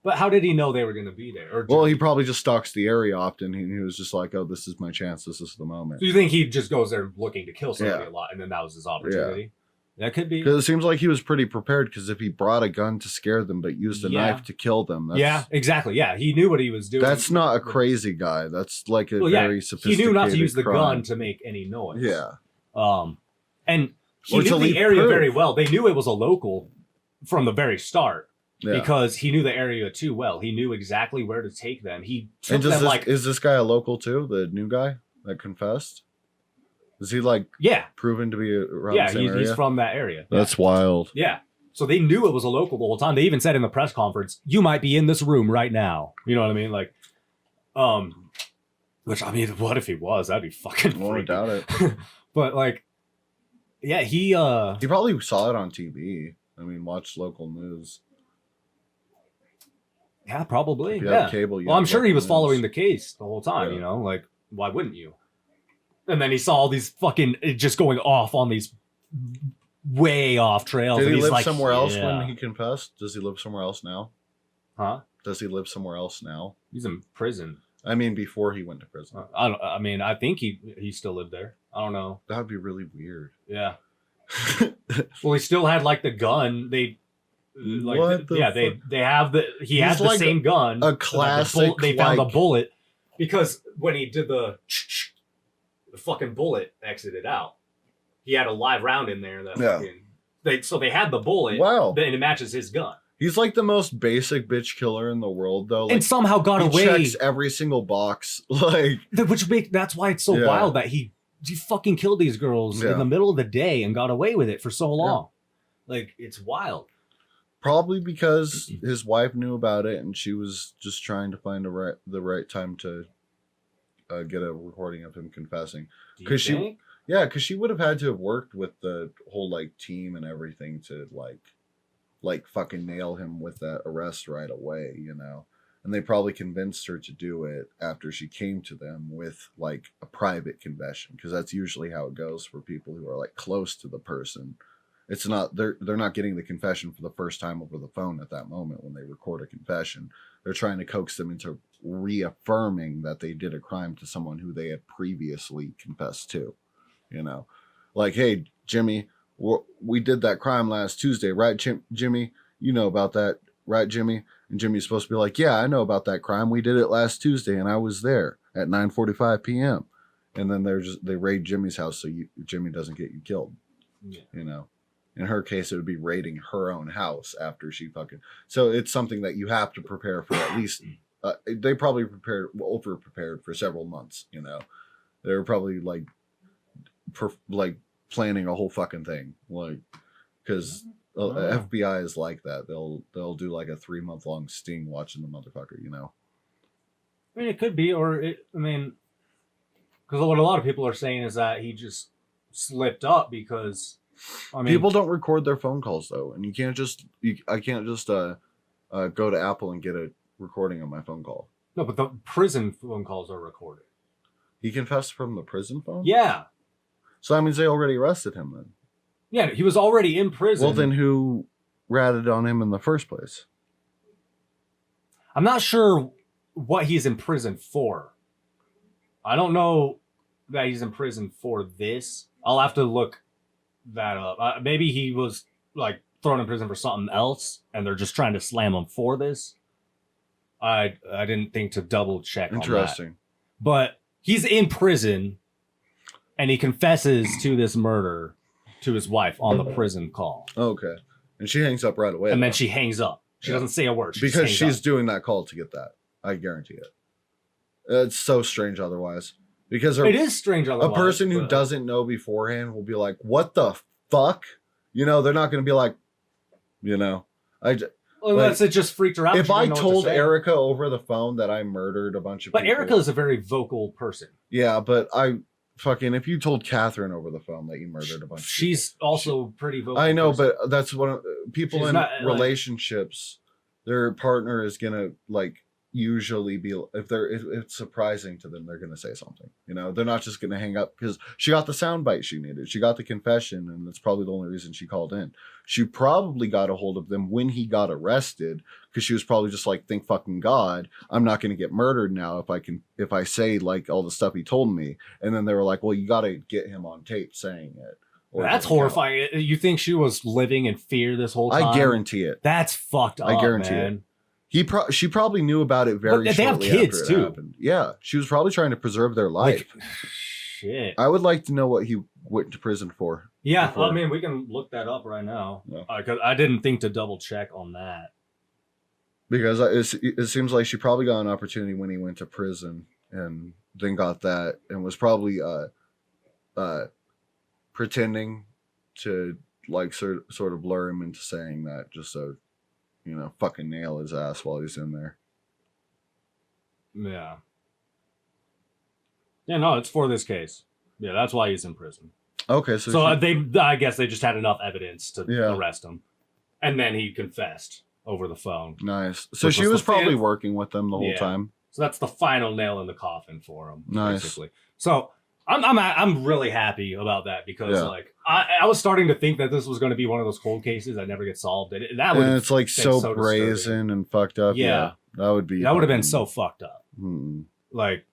But how did he know they were going to be there? Well, he probably just stalks the area often. He was just like, oh, this is my chance. This is the moment. So you think he just goes there looking to kill somebody a lot, and then that was his opportunity? Yeah. That could be. Because it seems like he was pretty prepared, because if he brought a gun to scare them but used a knife to kill them. Exactly. Yeah, he knew what he was doing. That's not a crazy guy. That's like a very sophisticated He knew not to use the crime. gun to make any noise. Yeah. And he knew the area very well. They knew it was a local from the very start. Yeah. Because he knew the area too well. He knew exactly where to take them. He took them is this guy a local too? The new guy that confessed? Is he proven to be around the same area? He's from that area. That's wild. Yeah. So they knew it was a local the whole time. They even said in the press conference, you might be in this room right now. You know what I mean? Like, which, I mean, what if he was? That'd be fucking freaky. I doubt it. But like, yeah, he probably saw it on TV. I mean, watched local news. Yeah, probably. If you have cable, I'm sure he was following the case the whole time, like, why wouldn't you? And then he saw all these fucking just going off on these way off trails. Did and he he's live somewhere else when he confessed? Does he live somewhere else now? Huh? Does he live somewhere else now? He's in prison. I mean, before he went to prison. I think he still lived there. I don't know. That would be really weird. Yeah. Well, he still had like the gun. They have the same gun. A classic. They found the bullet, because when he did the fucking bullet exited out. He had a live round in there. So they had the bullet. Wow. And it matches his gun. He's like the most basic bitch killer in the world, though. And somehow got away. He checks every single box. That's why it's so wild that he fucking killed these girls in the middle of the day and got away with it for so long. Yeah. Like, it's wild. Probably because his wife knew about it, and she was just trying to find the right time to get a recording of him confessing. Because she would have had to have worked with the whole team and everything to like fucking nail him with that arrest right away, And they probably convinced her to do it after she came to them with a private confession, because that's usually how it goes for people who are close to the person. It's not they're not getting the confession for the first time over the phone at that moment when they record a confession. They're trying to coax them into reaffirming that they did a crime to someone who they had previously confessed to. You know, like, hey, Jimmy, we did that crime last Tuesday, right, Jimmy? You know about that, right, Jimmy? And Jimmy's supposed to be like, yeah, I know about that crime. We did it last Tuesday, and I was there at 9:45 p.m. And then they raid Jimmy's house so Jimmy doesn't get you killed. Yeah. You know, in her case, it would be raiding her own house after she fucking. So it's something that you have to prepare for at least. They probably over prepared for several months. You know, they were probably like planning a whole fucking thing, like, because FBI is like that. They'll do like a 3-month long sting watching the motherfucker. You know. I mean, it could be, because what a lot of people are saying is that he just slipped up because, people don't record their phone calls though, and you can't just I can't just go to Apple and get a recording of my phone call. No, but the prison phone calls are recorded. He confessed from the prison phone? Yeah. So that means they already arrested him then. Yeah, he was already in prison. Well, then who ratted on him in the first place? I'm not sure what he's in prison for. I don't know that he's in prison for this. I'll have to look that up. Maybe he was like thrown in prison for something else, and they're just trying to slam him for this. I didn't think to double check. Interesting. On that. But he's in prison, and he confesses to this murder to his wife on the prison call. Okay, and she hangs up right away. And then she hangs up. She doesn't say a word. Because she's doing that call to get that. I guarantee it. It's so strange otherwise. Because it is strange otherwise. A person who doesn't know beforehand will be like, what the fuck? You know, they're not going to be like, you know. Unless it just freaked her out. If I told Erica over the phone that I murdered a bunch of people. But Erica is a very vocal person. Yeah, but if you told Catherine over the phone that you murdered a bunch of people. She's also pretty vocal. I know, but that's what people in relationships, their partner is going to like usually be, if it's surprising to them, they're going to say something. You know, they're not just going to hang up because she got the soundbite she needed. She got the confession, and that's probably the only reason she called in. She probably got a hold of them when he got arrested because she was probably just like, thank fucking God, I'm not going to get murdered now if I say like all the stuff he told me. And then they were like, well, you got to get him on tape saying it. That's horrifying. You think she was living in fear this whole time? I guarantee it. That's fucked up. I guarantee it. She probably knew about it very shortly. They have kids too. Happened. Yeah, she was probably trying to preserve their life. Shit. I would like to know what he went to prison for. Yeah, before. I mean, we can look that up right now. Because I didn't think to double check on that. Because it seems like she probably got an opportunity when he went to prison, and then got that, and was probably pretending to like sort of lure him into saying that just so, you know, fucking nail his ass while he's in there. Yeah. Yeah, no, it's for this case. Yeah, that's why he's in prison. Okay, so I guess they just had enough evidence to arrest him, and then he confessed over the phone. Nice. So she was probably working with them the whole time. So that's the final nail in the coffin for him. Nice. Basically. So I'm really happy about that because like I was starting to think that this was going to be one of those cold cases that never get solved. And it's like so brazen and fucked up. Yeah, that would have been so fucked up. Like.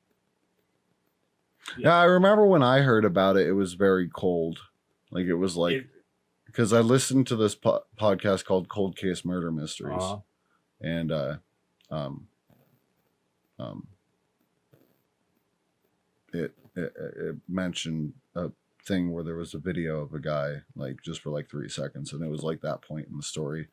Yeah, I remember when I heard about it, it was very cold. Like it was like, because I listened to this podcast called Cold Case Murder Mysteries, and it mentioned a thing where there was a video of a guy like just for like 3 seconds, and it was like that point in the story.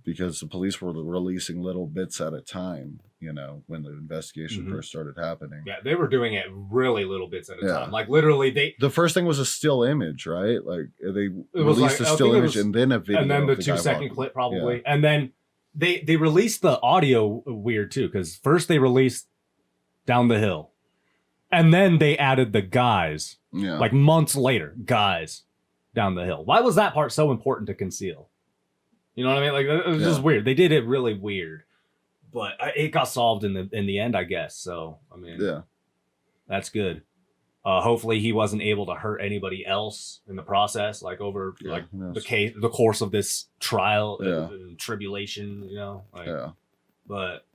Because the police were releasing little bits at a time, you know, when the investigation first started happening. Yeah, they were doing it really little bits at a time. Like literally, the first thing was a still image, right? Like they released a still image and then a video, and then the 2-second clip probably, and then they released the audio weird too, because first they released Down the Hill, and then they added the guys, like months later, guys down the hill. Why was that part so important to conceal? You know what I mean? Like it was just weird. They did it really weird, but it got solved in the end, I guess. So I mean, that's good. Hopefully, he wasn't able to hurt anybody else in the process, like over the course of this trial and tribulation. You know, but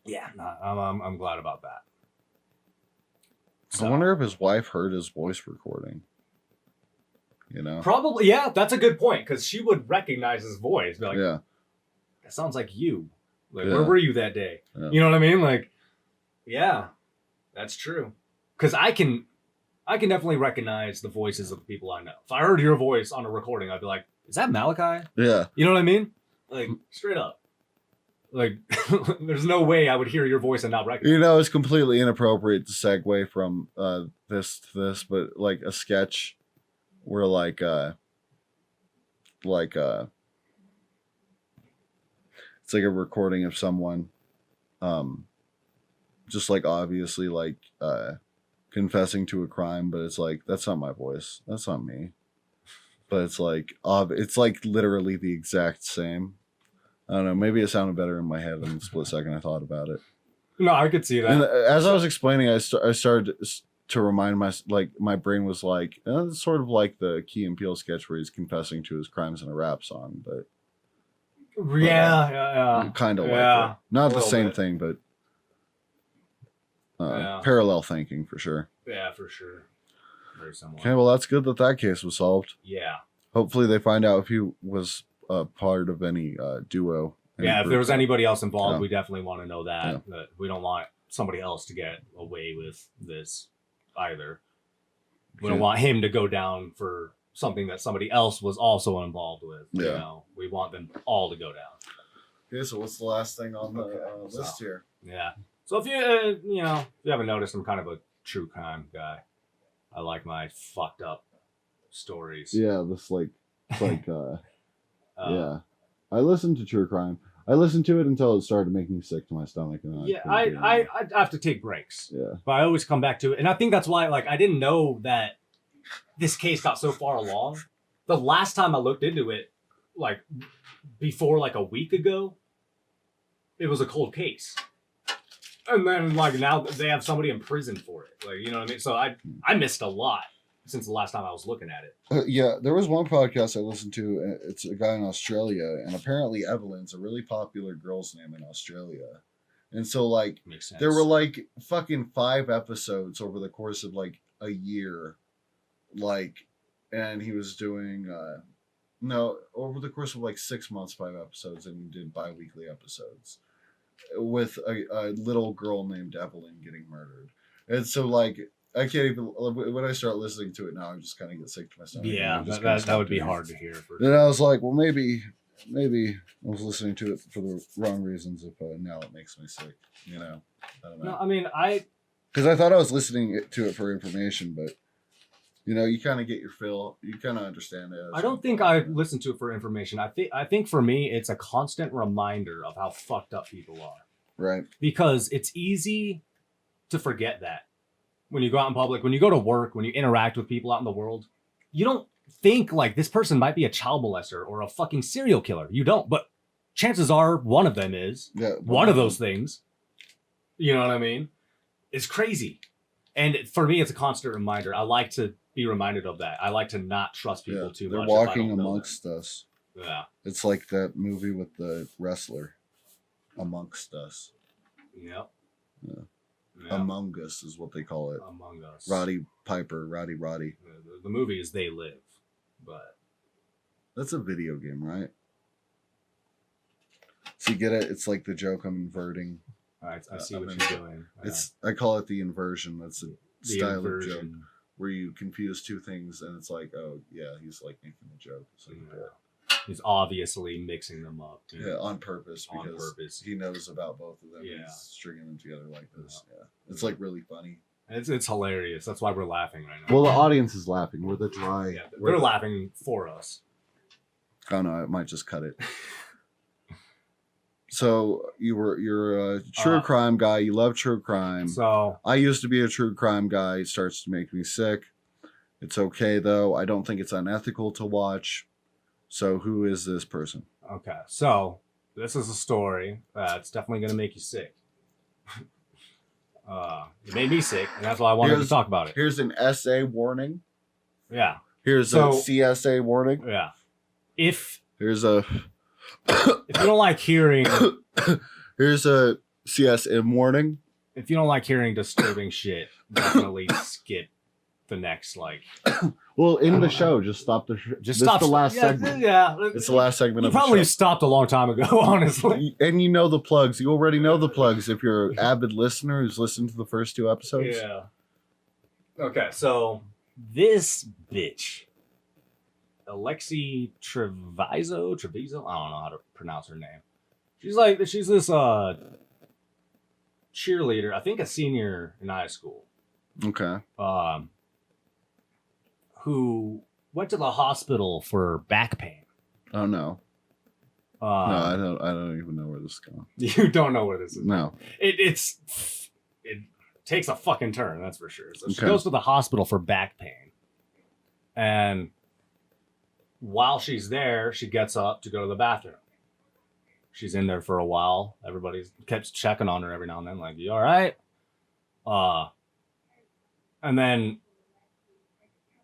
Yeah, no, I'm glad about that. I wonder if his wife heard his voice recording. You know? Probably, yeah, that's a good point, because she would recognize his voice. Be like, Yeah. that sounds like you. Like, Yeah. where were you that day? Yeah. You know what I mean? Like, yeah, that's true. Because I can definitely recognize the voices of the people I know. If I heard your voice on a recording, I'd be like, is that Malachi? Yeah. You know what I mean? Like, straight up. Like, there's no way I would hear your voice and not recognize. You know, it's completely inappropriate to segue from this to this, but like a sketch where like it's like a recording of someone just like obviously like confessing to a crime, but it's like, that's not my voice, that's not me, but it's like literally the exact same. I don't know, maybe it sounded better in my head in the split second I thought about it. No, I could see that. And as I was explaining, I started to remind my brain was like, it's sort of like the Key and Peele sketch where he's confessing to his crimes in a rap song, but yeah. kind of Yeah, like it. Not a the little same bit. thing, but Yeah. parallel thinking for sure. Yeah, for sure. Very similar. Okay, well, that's good that case was solved. Yeah. Hopefully they find out if he was part of any duo. Yeah, if there was anybody else involved, Yeah. we definitely want to know that. Yeah. That we don't want somebody else to get away with this either. We don't Yeah. want him to go down for something that somebody else was also involved with. You Yeah. know, we want them all to go down. Okay, so what's the last thing on the list So- here? Yeah. So if you if you haven't noticed, I'm kind of a true crime guy. I like my fucked up stories. Yeah, this like yeah. I listened to True Crime. I listened to it until it started making me sick to my stomach. And Yeah, couldn't do it anymore. I have to take breaks. Yeah. But I always come back to it. And I think that's why, like, I didn't know that this case got so far along. The last time I looked into it, like, before, like, a week ago, it was a cold case. And then, like, now they have somebody in prison for it. Like, you know what I mean? So I missed a lot since the last time I was looking at it. Yeah, there was one podcast I listened to. It's a guy in Australia, and apparently Evelyn's a really popular girl's name in Australia. And so, like, Makes sense. there were like fucking 5 episodes over the course of like a year, like, and he was doing no, over the course of like 6 months, 5 episodes, and he did bi-weekly episodes with a little girl named Evelyn getting murdered. And so, like, I can't even, when I start listening to it now, I just kind of get sick to my stomach. Yeah, Just that would be hard to hear. For Then I was like, well, maybe I was listening to it for the wrong reasons. If now it makes me sick, you know. I don't know. No, I mean, Because I thought I was listening to it for information, but you know, you kind of get your fill. You kind of understand it. I don't think I listen to it for information. I think for me, it's a constant reminder of how fucked up people are. Right. Because it's easy to forget that. When you go out in public, when you go to work, when you interact with people out in the world, you don't think like this person might be a child molester or a fucking serial killer. You don't, but chances are one of them is. Yeah. One of those things. You know what I mean? It's crazy. And for me, it's a constant reminder. I like to be reminded of that. I like to not trust people too They're much. if I walking don't know amongst us. them. Yeah. It's like that movie with the wrestler, Amongst Us. Yep. Yeah. Yeah. Among Us is what they call it. Among Us. Roddy Piper, Roddy. The movie is They Live, but That's a video game, right? So you get it? It's like the joke I'm inverting. I see what I'm you're doing. I call it the inversion. That's a the style inversion. of joke where you confuse two things, and it's like, oh yeah, he's like making a joke. So He's obviously mixing them up. yeah, on purpose On because purpose. he knows about both of them. Yeah. He's stringing them together like this. Yeah, it's like really funny. It's hilarious. That's why we're laughing right now. Well, the audience is laughing. We're the dry. Yeah, they're laughing for us. Oh no, I might just cut it. So you're a true crime guy. You love true crime. So I used to be a true crime guy. It starts to make me sick. It's okay though. I don't think it's unethical to watch. So who is this person? okay, so this is a story that's definitely gonna make you sick. It made me sick, and that's why I wanted to talk about it. Here's an SA warning. Yeah. Here's a CSA warning. Yeah. If Here's a you don't like hearing, here's a CSM warning. If you don't like hearing disturbing shit, definitely skip the next Well, in the show, just stop the. Just this stop is the last yeah, segment. Yeah, It's the last segment you of the probably show. stopped a long time ago, honestly. And you know the plugs. You already know the plugs if you're an avid listener who's listened to the first 2 episodes. Yeah. Okay, so this bitch, Alexi Treviso, I don't know how to pronounce her name. She's this cheerleader, I think a senior in high school. Okay. Who went to the hospital for back pain. Oh no. No, I don't even know where this is going. You don't know where this is. No. It takes a fucking turn, that's for sure. So she Okay. goes to the hospital for back pain. And while she's there, she gets up to go to the bathroom. She's in there for a while. Everybody keeps checking on her every now and then, like, you all right? And then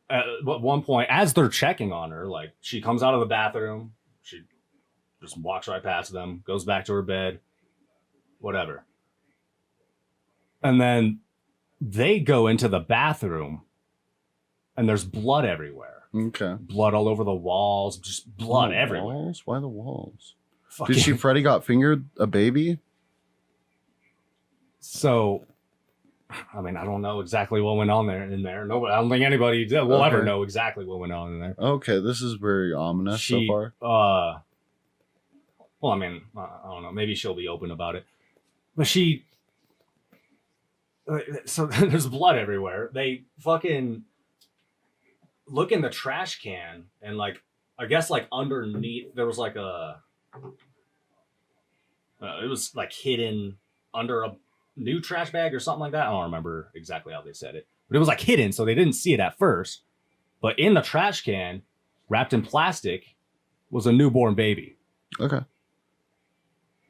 at one point, as they're checking on her, like, she comes out of the bathroom, she just walks right past them, goes back to her bed, whatever. And then they go into the bathroom, and there's blood everywhere. Okay. Blood all over the walls, just blood everywhere. Walls? Why the walls? Fucking- Did she Freddy got fingered a baby? So, I mean, I don't know exactly what went on in there. Nobody, I don't think anybody will ever know exactly what went on in there. Okay, this is very ominous so far. Well, I mean, I don't know. Maybe she'll be open about it. But so there's blood everywhere. They fucking look in the trash can, and like, I guess like underneath there was like it was like hidden under a new trash bag or something like that. I don't remember exactly how they said it, but it was like hidden, so they didn't see it at first. But in the trash can, wrapped in plastic, was a newborn baby. Okay.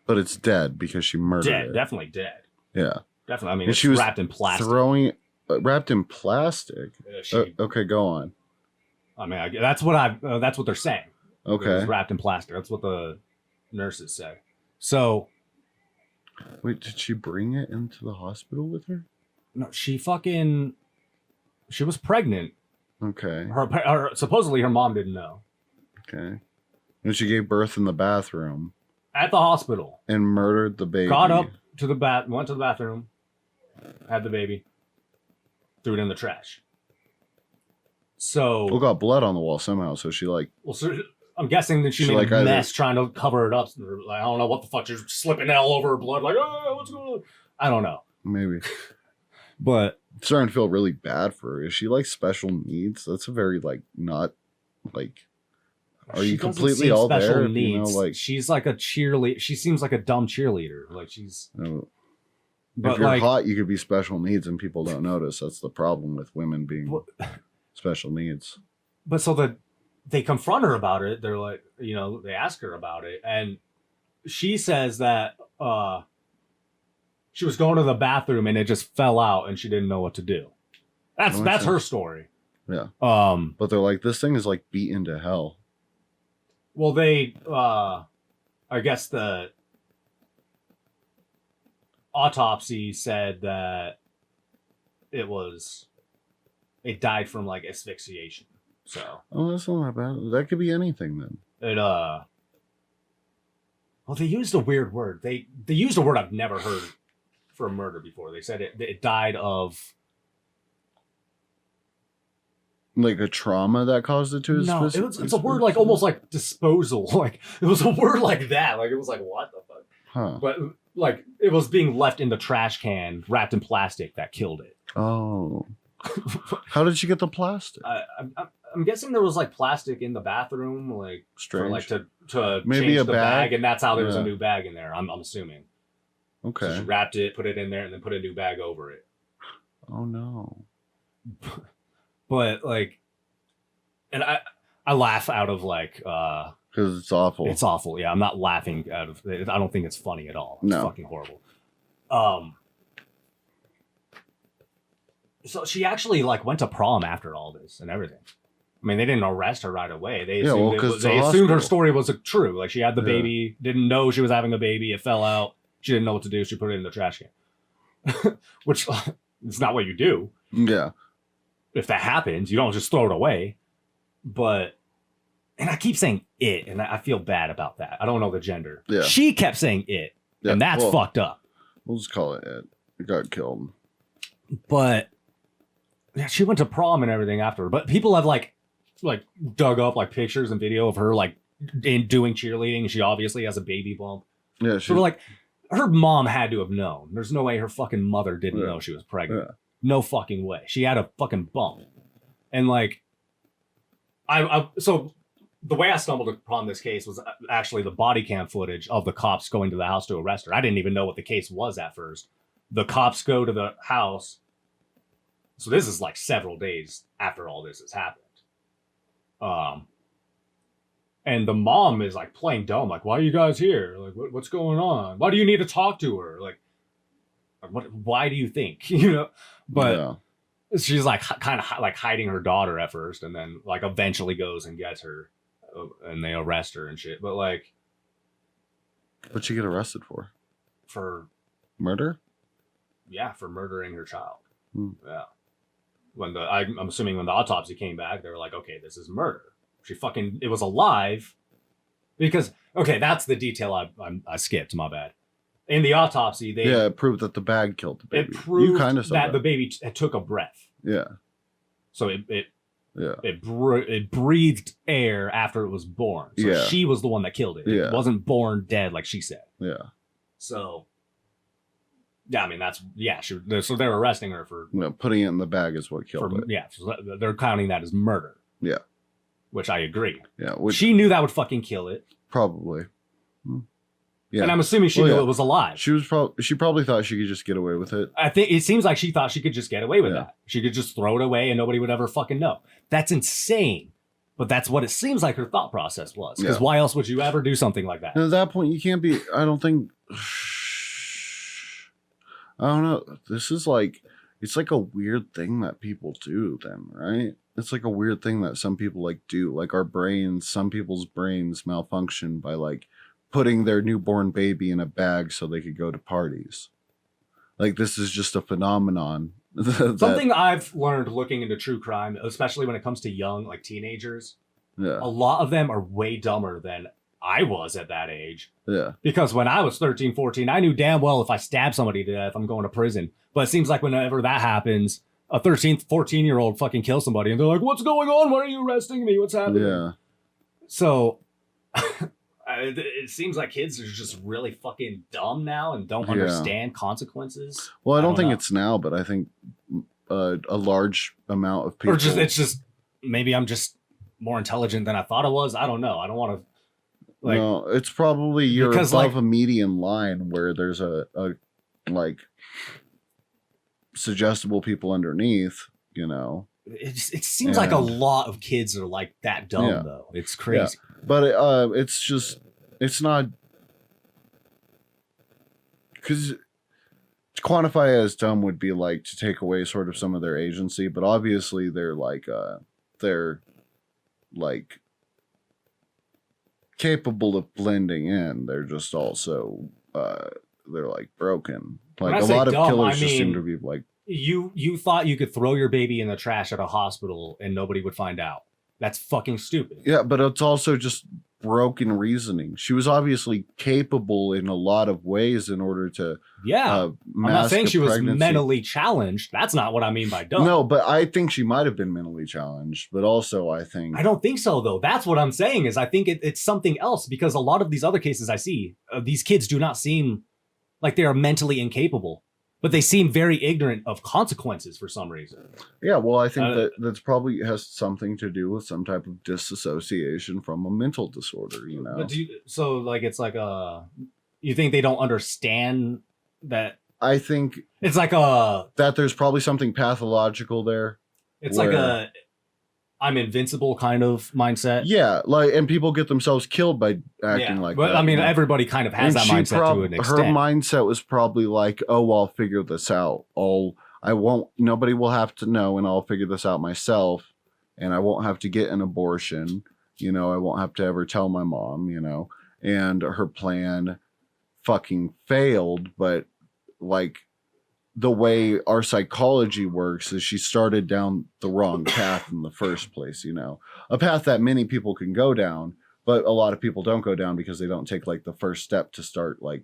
But it's dead because she murdered Dead, it. definitely dead. Yeah. Definitely. I mean, And it's she was wrapped in plastic. Wrapped in plastic. Okay, go on. I mean, that's what they're saying. Okay. It was wrapped in plastic. That's what the nurses say. So, wait, did she bring it into the hospital with her? No, she was pregnant. Okay. Supposedly her mom didn't know. Okay. And she gave birth in the bathroom. At the hospital. And murdered the baby. Got up to went to the bathroom, had the baby, threw it in the trash. So, Well, got blood on the wall somehow, so she like... Well, so I'm guessing that she made like a mess trying to cover it up. Like, I don't know what the fuck, she's slipping all over her blood. Like, oh, what's going on? I don't know. Maybe. But I'm starting to feel really bad for her. Is she like special needs? That's a very like not like... Are you completely all there? Needs. You know, like she's like a cheerleader. She seems like a dumb cheerleader. Like she's. No. But if you're like, hot, you could be special needs, and people don't notice. That's the problem with women being special needs. But so they confront her about it. They're like, they ask her about it, and she says that she was going to the bathroom and it just fell out, and she didn't know what to do. That's her story. Yeah. But they're like, this thing is like beaten to hell. Well, I guess the autopsy said that it died from like asphyxiation. So. Oh, that's not that bad. That could be anything then. Well, they used a weird word. They used a word I've never heard for a murder before. They said it died of. Like a trauma that caused it to his No, it's a word like almost like disposal. Like it was a word like that. Like it was like, what the fuck? Huh. But like it was being left in the trash can wrapped in plastic that killed it. Oh. How did she get the plastic? I'm guessing there was like plastic in the bathroom, like strange. For, like to maybe change a the bag, and that's how there was a new bag in there. I'm assuming. Okay. So she wrapped it, put it in there, and then put a new bag over it. Oh no. But like, and I laugh out of like because it's awful. It's awful. Yeah, I'm not laughing out of it. I don't think it's funny at all. It's fucking horrible. So she actually like went to prom after all this and everything. I mean, they didn't arrest her right away. They assumed, they assumed her story was true. Like she had the baby, didn't know she was having a baby. It fell out. She didn't know what to do. She put it in the trash can, which it's not what you do. Yeah. If that happens, you don't just throw it away. But, and I keep saying it, and I feel bad about that. I don't know the gender. Yeah. She kept saying it, and that's fucked up. We'll just call it Ed. It got killed. But yeah, she went to prom and everything after. But people have like dug up like pictures and video of her like doing cheerleading. She obviously has a baby bump. Yeah. So we're like, her mom had to have known. There's no way her fucking mother didn't know she was pregnant. Yeah. No fucking way. She had a fucking bump. And like, so the way I stumbled upon this case was actually the body cam footage of the cops going to the house to arrest her. I didn't even know what the case was at first. The cops go to the house. So this is like several days after all this has happened. And the mom is like playing dumb. Like, why are you guys here? Like, what's going on? Why do you need to talk to her? Like, why do you think? You know? But she's like kind of like hiding her daughter at first, and then like eventually goes and gets her, and they arrest her and shit. But like, what'd she get arrested for? For murder? Yeah, for murdering her child. Hmm. Yeah. When I'm assuming when the autopsy came back, they were like, okay, this is murder. It was alive. Because, okay, that's the detail I skipped, my bad. In the autopsy, it proved that the bag killed the baby. It proved you kind of that the baby took a breath. Yeah. So it breathed air after it was born. So she was the one that killed it. It wasn't born dead like she said. Yeah. So, yeah, I mean, so they're arresting her for... putting it in the bag is what killed it. Yeah, so they're counting that as murder. Yeah. Which I agree. Yeah. She knew that would fucking kill it. Probably. Yeah. And I'm assuming she knew it was alive. She probably thought she could just get away with it. I think it seems like she thought she could just get away with that. She could just throw it away and nobody would ever fucking know. That's insane. But that's what it seems like her thought process was. Because why else would you ever do something like that? And at that point, you can't be... I don't think... I don't know. This is like... It's like a weird thing that people do then, right? It's like a weird thing that some people like do. Like some people's brains malfunction by like putting their newborn baby in a bag so they could go to parties. Like this is just a phenomenon. Something I've learned looking into true crime, especially when it comes to young, like teenagers. Yeah. A lot of them are way dumber than I was at that age. Yeah. Because when I was 13, 14, I knew damn well if I stab somebody to death, I'm going to prison. But it seems like whenever that happens, a 13, 14-year-old fucking kills somebody and they're like, what's going on? Why are you arresting me? What's happening? Yeah. So it seems like kids are just really fucking dumb now and don't understand consequences. Well, I don't think it's now, but I think a large amount of people... Or it's just, maybe I'm just more intelligent than I thought I was. I don't know. I don't want to... no, it's probably you're above a median line where there's a like suggestible people underneath, you know. It seems like a lot of kids are like that dumb though. It's crazy. Yeah. But it's just it's not because to quantify it as dumb would be like to take away sort of some of their agency, but obviously they're like capable of blending in. They're just also they're like broken. Like a lot of killers just seem to be like you thought you could throw your baby in the trash at a hospital and nobody would find out. That's fucking stupid. Yeah, but it's also just broken reasoning. She was obviously capable in a lot of ways in order to I'm not saying she was mentally challenged. That's not what I mean by dumb. No, but I think she might have been mentally challenged. But also I don't think so though. That's what I'm saying is I think it's something else, because a lot of these other cases I see, these kids do not seem like they are mentally incapable, but they seem very ignorant of consequences for some reason. Yeah, well, I think that's probably has something to do with some type of disassociation from a mental disorder, you know? But so like, it's like you think they don't understand that? I think it's like that there's probably something pathological there. It's like I'm invincible kind of mindset. Yeah, like, and people get themselves killed by acting like that. I mean, everybody kind of has that mindset to an extent. Her mindset was probably like, oh, I'll figure this out. Nobody will have to know, and I'll figure this out myself, and I won't have to get an abortion. You know, I won't have to ever tell my mom, you know. And her plan fucking failed, but like the way our psychology works is she started down the wrong path in the first place, you know, a path that many people can go down, but a lot of people don't go down because they don't take like the first step to start like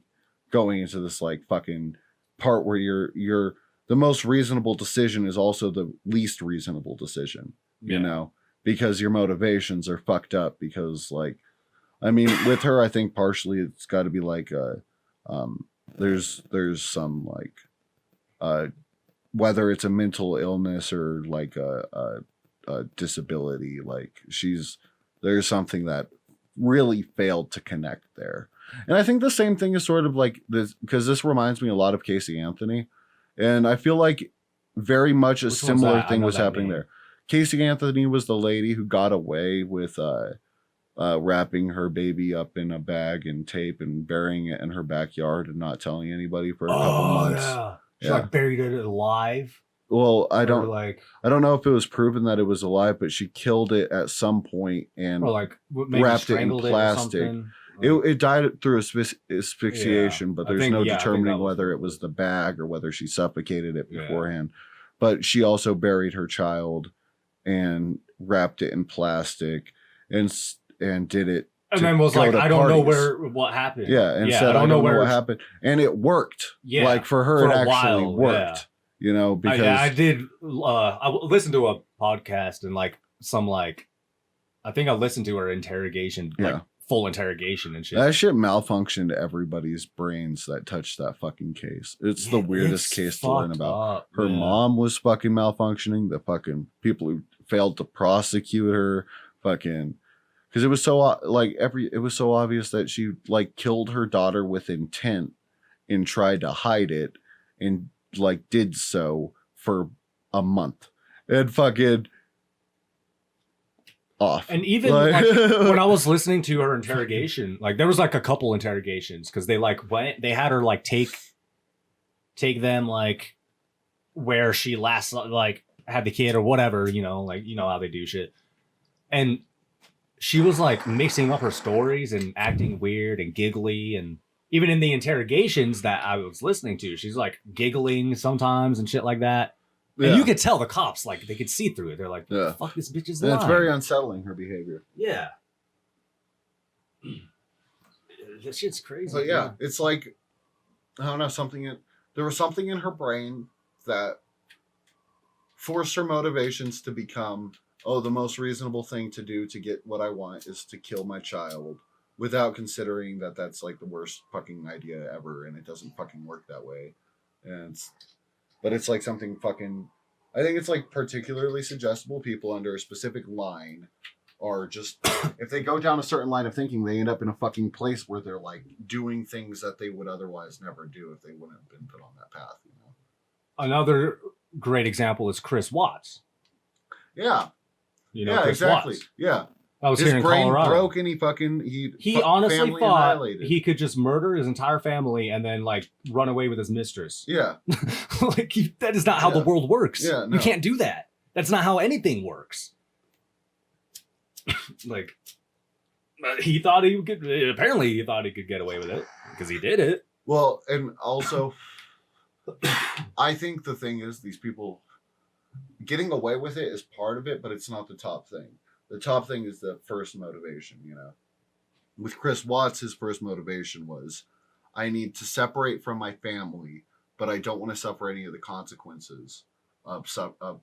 going into this like fucking part where you're the most reasonable decision is also the least reasonable decision, you know, because your motivations are fucked up because like, I mean, with her, I think partially it's got to be like, there's some like, whether it's a mental illness or like a disability, like there's something that really failed to connect there. And I think the same thing is sort of like this, because this reminds me a lot of Casey Anthony. And I feel like very much a similar thing was happening there. Casey Anthony was the lady who got away with, wrapping her baby up in a bag and tape and burying it in her backyard and not telling anybody for a couple months. Yeah. She like buried it alive. Well, I don't know if it was proven that it was alive, but she killed it at some point and like maybe wrapped it in plastic. It died through asphyxiation, but there's no determining whether it was the bag or whether she suffocated it beforehand. But she also buried her child and wrapped it in plastic and did it. And then was like, I don't know what happened. Yeah, and said, I don't know what happened. And it worked. Yeah. Like for her, it actually worked. You know, because I did. I listened to a podcast and like some like, I think I listened to her interrogation, like full interrogation and shit. That shit malfunctioned everybody's brains that touched that fucking case. It's the weirdest case to learn about. Her mom was fucking malfunctioning. The fucking people who failed to prosecute her, fucking. Because it was so like it was so obvious that she like killed her daughter with intent and tried to hide it and like did so for a month and fucking off. And even like, when I was listening to her interrogation, like there was like a couple interrogations because they like went, they had her like take them like where she last like had the kid or whatever, you know, like you know how they do shit, and she was like mixing up her stories and acting weird and giggly. And even in the interrogations that I was listening to, she's like giggling sometimes and shit like that. Yeah. And you could tell the cops, like they could see through it. They're like, fuck, this bitch is lying. It's very unsettling, her behavior. Yeah. That shit's crazy. But yeah, it's like, I don't know, there was something in her brain that forced her motivations to become, the most reasonable thing to do to get what I want is to kill my child without considering that that's like the worst fucking idea ever. And it doesn't fucking work that way. But it's like something fucking, I think it's like particularly suggestible. People under a specific line are just, if they go down a certain line of thinking, they end up in a fucking place where they're like doing things that they would otherwise never do if they wouldn't have been put on that path. You know? Another great example is Chris Watts. Yeah. You know, Chris exactly. Watts. Yeah. I was his here in brain Colorado. Broke and he honestly thought he could just murder his entire family and then like run away with his mistress. Yeah. Like that is not how the world works. Yeah, no. You can't do that. That's not how anything works. Like he thought he could. Apparently, he thought he could get away with it because he did it. Well, and also, I think the thing is, these people getting away with it is part of it, but it's not the top thing. The top thing is the first motivation, you know. With Chris Watts, his first motivation was, I need to separate from my family, but I don't want to suffer any of the consequences of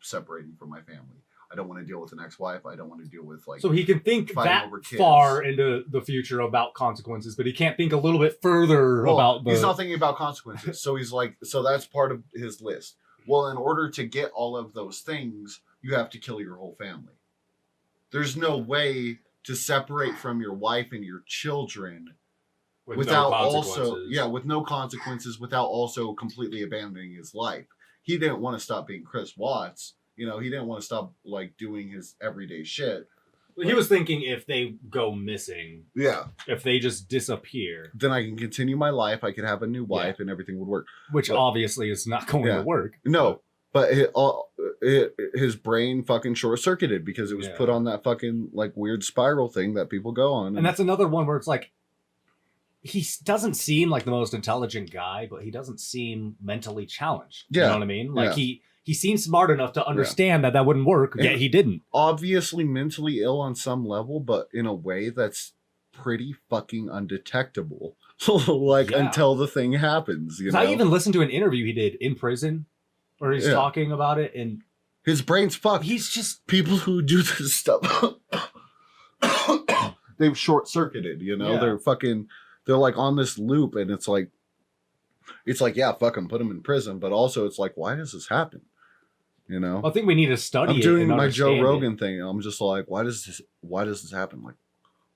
separating from my family. I don't want to deal with an ex-wife. I don't want to deal with like. So he can think that far into the future about consequences, but he can't think a little bit further about the. He's not thinking about consequences. So he's like, so that's part of his list. Well, in order to get all of those things, you have to kill your whole family. There's no way to separate from your wife and your children without with no consequences, without also completely abandoning his life. He didn't want to stop being Chris Watts. You know, he didn't want to stop like doing his everyday shit. He was thinking if they go missing, if they just disappear, then I can continue my life. I could have a new wife, and everything would work. Which obviously is not going to work. No, but his brain fucking short circuited because it was put on that fucking like weird spiral thing that people go on. And that's another one where it's like, doesn't seem like the most intelligent guy, but he doesn't seem mentally challenged. Yeah. You know what I mean? Like Yeah. he seems smart enough to understand that wouldn't work, yet he didn't. Obviously mentally ill on some level, but in a way that's pretty fucking undetectable. Like until the thing happens, you know. I even listened to an interview he did in prison where he's talking about it, and his brain's fucked. He's just people who do this stuff. They've short circuited, you know. They're like on this loop, and it's like yeah, fuck him, put him in prison, but also it's like, why does this happen? You know. I think we need to study. I'm doing my Joe Rogan thing. I'm just like, why does this happen? Like,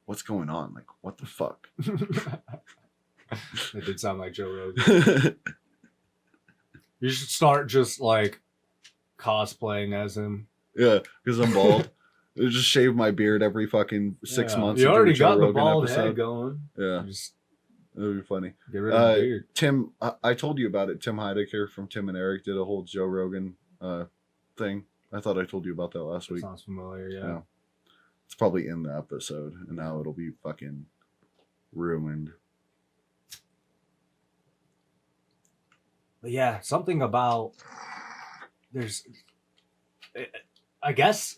what's going on? Like, what the fuck? It did sound like Joe Rogan. You should start just like cosplaying as him. Yeah, because I'm bald. I just shave my beard every fucking 6 months. You already got the Rogan bald episode. head going. Yeah, that'd be funny. Get rid of the beard. Tim, I told you about it. Tim Heidecker from Tim and Eric did a whole Joe Rogan thing. I thought I told you about that last week. Sounds familiar, yeah. It's probably in the episode, and now it'll be fucking ruined. But yeah, something about I guess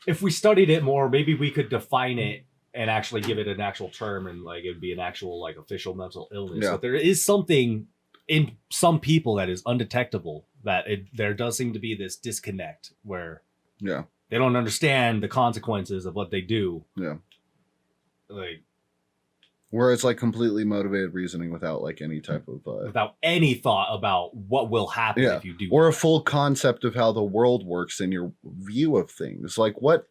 if we studied it more, maybe we could define it and actually give it an actual term, and like it'd be an actual like official mental illness. Yeah. But there is something in some people that is undetectable, that there does seem to be this disconnect where they don't understand the consequences of what they do. Yeah. Like, where it's like completely motivated reasoning without like any type of without any thought about what will happen if you do, or a full concept of how the world works and your view of things. Like what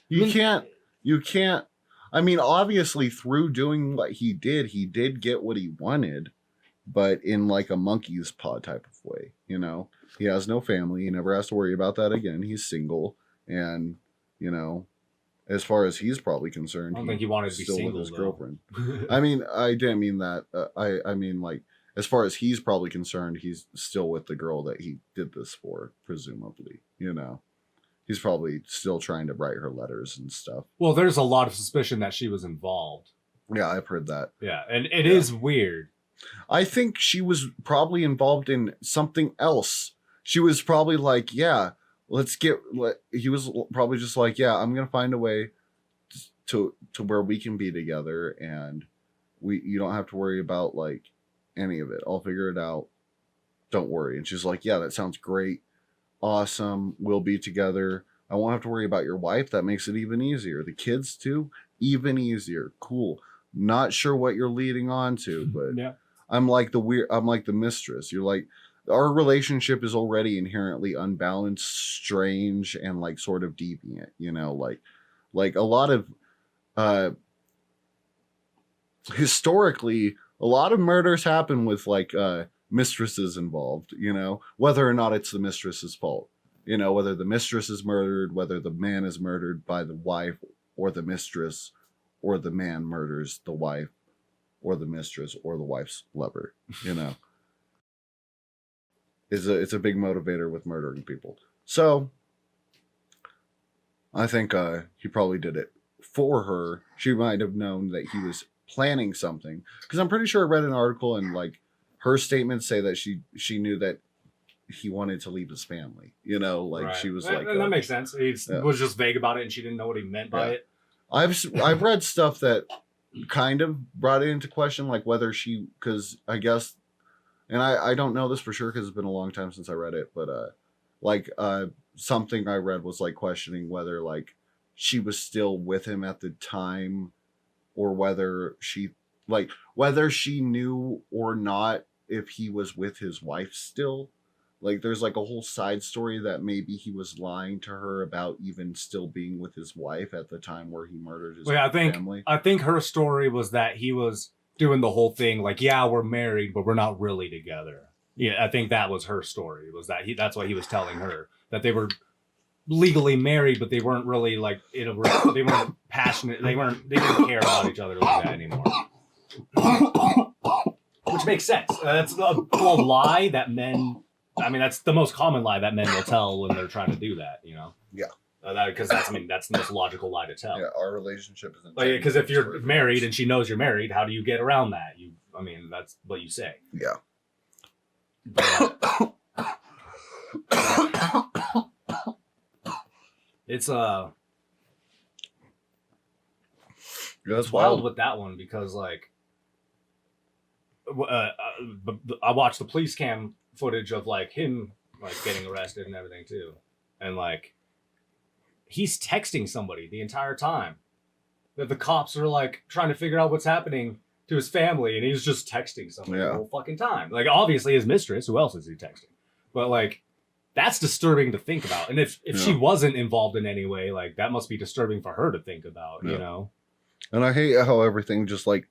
you can't. I mean, obviously through doing what he did get what he wanted, but in like a monkey's paw type of way. You know, he has no family. He never has to worry about that again. He's single, and you know, as far as he's probably concerned, I don't think he wanted to be still single, with his though. girlfriend. I mean, I didn't mean that. I mean, like, as far as he's probably concerned, he's still with the girl that he did this for, presumably. You know, he's probably still trying to write her letters and stuff. Well, there's a lot of suspicion that she was involved. Yeah, I've heard that. Yeah, and it is weird. I think she was probably involved in something else. She was probably like, yeah, he was probably just like, yeah, I'm going to find a way to where we can be together, and you don't have to worry about like any of it. I'll figure it out. Don't worry. And she's like, yeah, that sounds great. Awesome. We'll be together. I won't have to worry about your wife. That makes it even easier. The kids too, even easier. Cool. Not sure what you're leading on to, but yeah. I'm like the mistress. You're like, our relationship is already inherently unbalanced, strange, and like sort of deviant, you know, like a lot of historically, a lot of murders happen with like mistresses involved, you know, whether or not it's the mistress's fault, you know, whether the mistress is murdered, whether the man is murdered by the wife or the mistress, or the man murders the wife or the mistress or the wife's lover, you know. It's a big motivator with murdering people. So I think he probably did it for her. She might have known that he was planning something, because I'm pretty sure I read an article and like her statements say that she knew that he wanted to leave his family, you know, like Right. she was and like that makes sense. He was just vague about it, and she didn't know what he meant by it. I've read stuff that kind of brought it into question, like whether because I guess, and I don't know this for sure because it's been a long time since I read it, but something I read was like questioning whether like she was still with him at the time, or whether she knew or not if he was with his wife still. Like there's like a whole side story that maybe he was lying to her about even still being with his wife at the time where he murdered his family. I think her story was that he was doing the whole thing like, yeah, we're married, but we're not really together. Yeah, I think that was her story, was that that's what he was telling her, that they were legally married, but they weren't really like they weren't passionate, they didn't care about each other like that anymore. Which makes sense. That's a lie that men, I mean, that's the most common lie that men will tell when they're trying to do that, you know? Yeah. Because that's that's the most logical lie to tell. Yeah, our relationship isn't. Because if you're married and she knows you're married, how do you get around that? That's what you say. Yeah. But, it's That's wild with that one because like I watched the police cam footage of like him like getting arrested and everything too, and like he's texting somebody the entire time. That the cops are like trying to figure out what's happening to his family, and he's just texting somebody the whole fucking time. Like obviously his mistress. Who else is he texting? But like that's disturbing to think about. And if she wasn't involved in any way, like that must be disturbing for her to think about. You know. And I hate how everything just like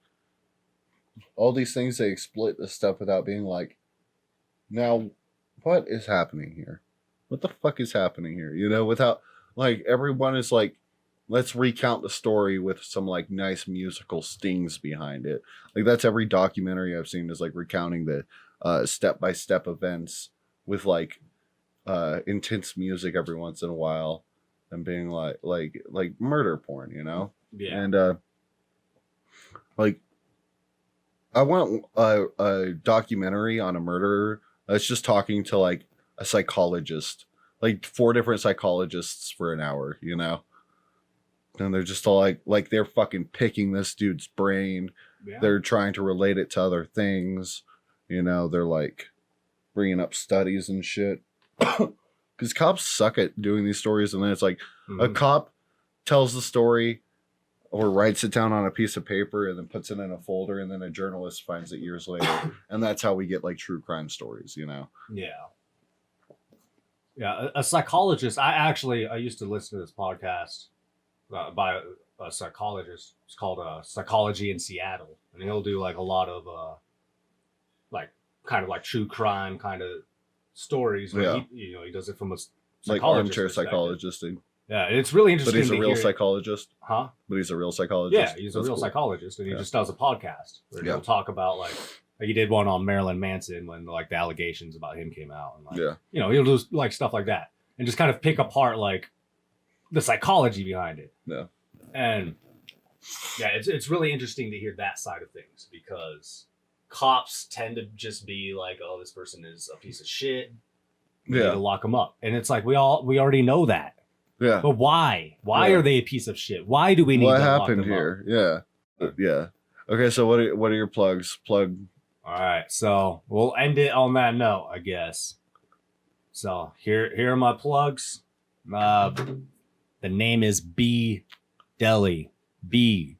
all these things they exploit this stuff without being like, now what is happening here? What the fuck is happening here? You know, without like everyone is like, let's recount the story with some like nice musical stings behind it. Like that's every documentary I've seen is like recounting the step-by-step events with like intense music every once in a while and being like murder porn, you know? Yeah. And like I want a documentary on a murderer that's just talking to like a psychologist, like 4 different psychologists for an hour, you know? And they're just all like they're fucking picking this dude's brain. Yeah. They're trying to relate it to other things. You know, they're like bringing up studies and shit. Because cops suck at doing these stories. And then it's like a cop tells the story or writes it down on a piece of paper and then puts it in a folder. And then a journalist finds it years later. And that's how we get like true crime stories, you know? Yeah. Yeah. A psychologist. I used to listen to this podcast by a psychologist. It's called Psychology in Seattle, and he'll do like a lot of like kind of like true crime kind of stories. Where he does it from a like armchair psychologist thing. Yeah, it's really interesting. But he's a real psychologist, huh? But he's a real psychologist. Yeah, he's a real psychologist, and he just does a podcast where he'll talk about like he did one on Marilyn Manson when like the allegations about him came out, and like he'll do like stuff like that and just kind of pick apart like the psychology behind it. Yeah. And yeah, it's really interesting to hear that side of things because cops tend to just be like, oh, this person is a piece of shit. We need to lock them up. And it's like we already know that. Yeah. But why? Why are they a piece of shit? Why do we need to lock them up? What happened here? Yeah. Yeah. Okay, so what are your plugs? Plug. All right. So we'll end it on that note, I guess. So here are my plugs. The name is B Delhi. B-Delley.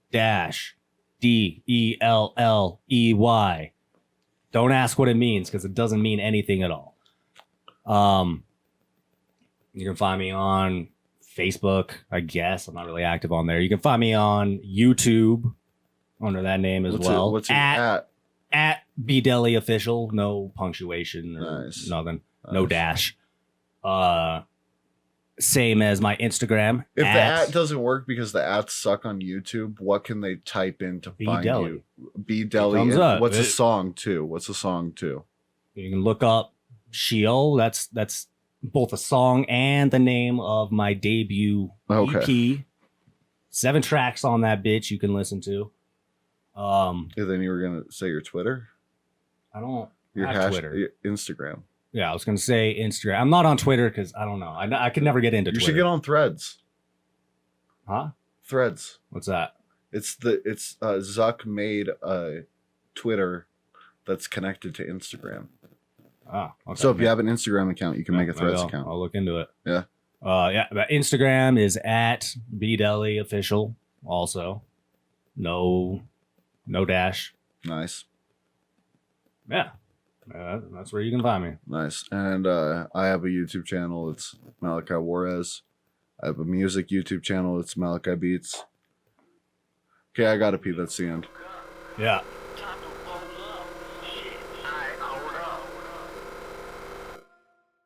Don't ask what it means because it doesn't mean anything at all. You can find me on Facebook, I guess. I'm not really active on there. You can find me on YouTube under that name as well. What's it at? At B Delhi Official. No punctuation or nothing. Nice. No dash. Same as my Instagram. If the at doesn't work because the ads suck on YouTube, what can they type in to find you? B Delhi. What's a song too? What's a song too? You can look up Sheol. That's both a song and the name of my debut EP. 7 tracks on that bitch you can listen to. And then you were gonna say your Twitter? I don't have Twitter. Your Instagram. Yeah, I was going to say Instagram. I'm not on Twitter because I don't know. I could never get into Twitter. You should get on Threads. Huh? Threads. What's that? It's Zuck made a Twitter that's connected to Instagram. Oh, okay. So if you have an Instagram account, you can make a Threads account. I'll look into it. Yeah. But Instagram is at BDelly Official also. No dash. Nice. Yeah. That's where you can find me. Nice. And I have a YouTube channel. It's Malachi Juarez. I have a music YouTube channel. It's Malachi Beats. Okay, I gotta pee. That's the end. Yeah.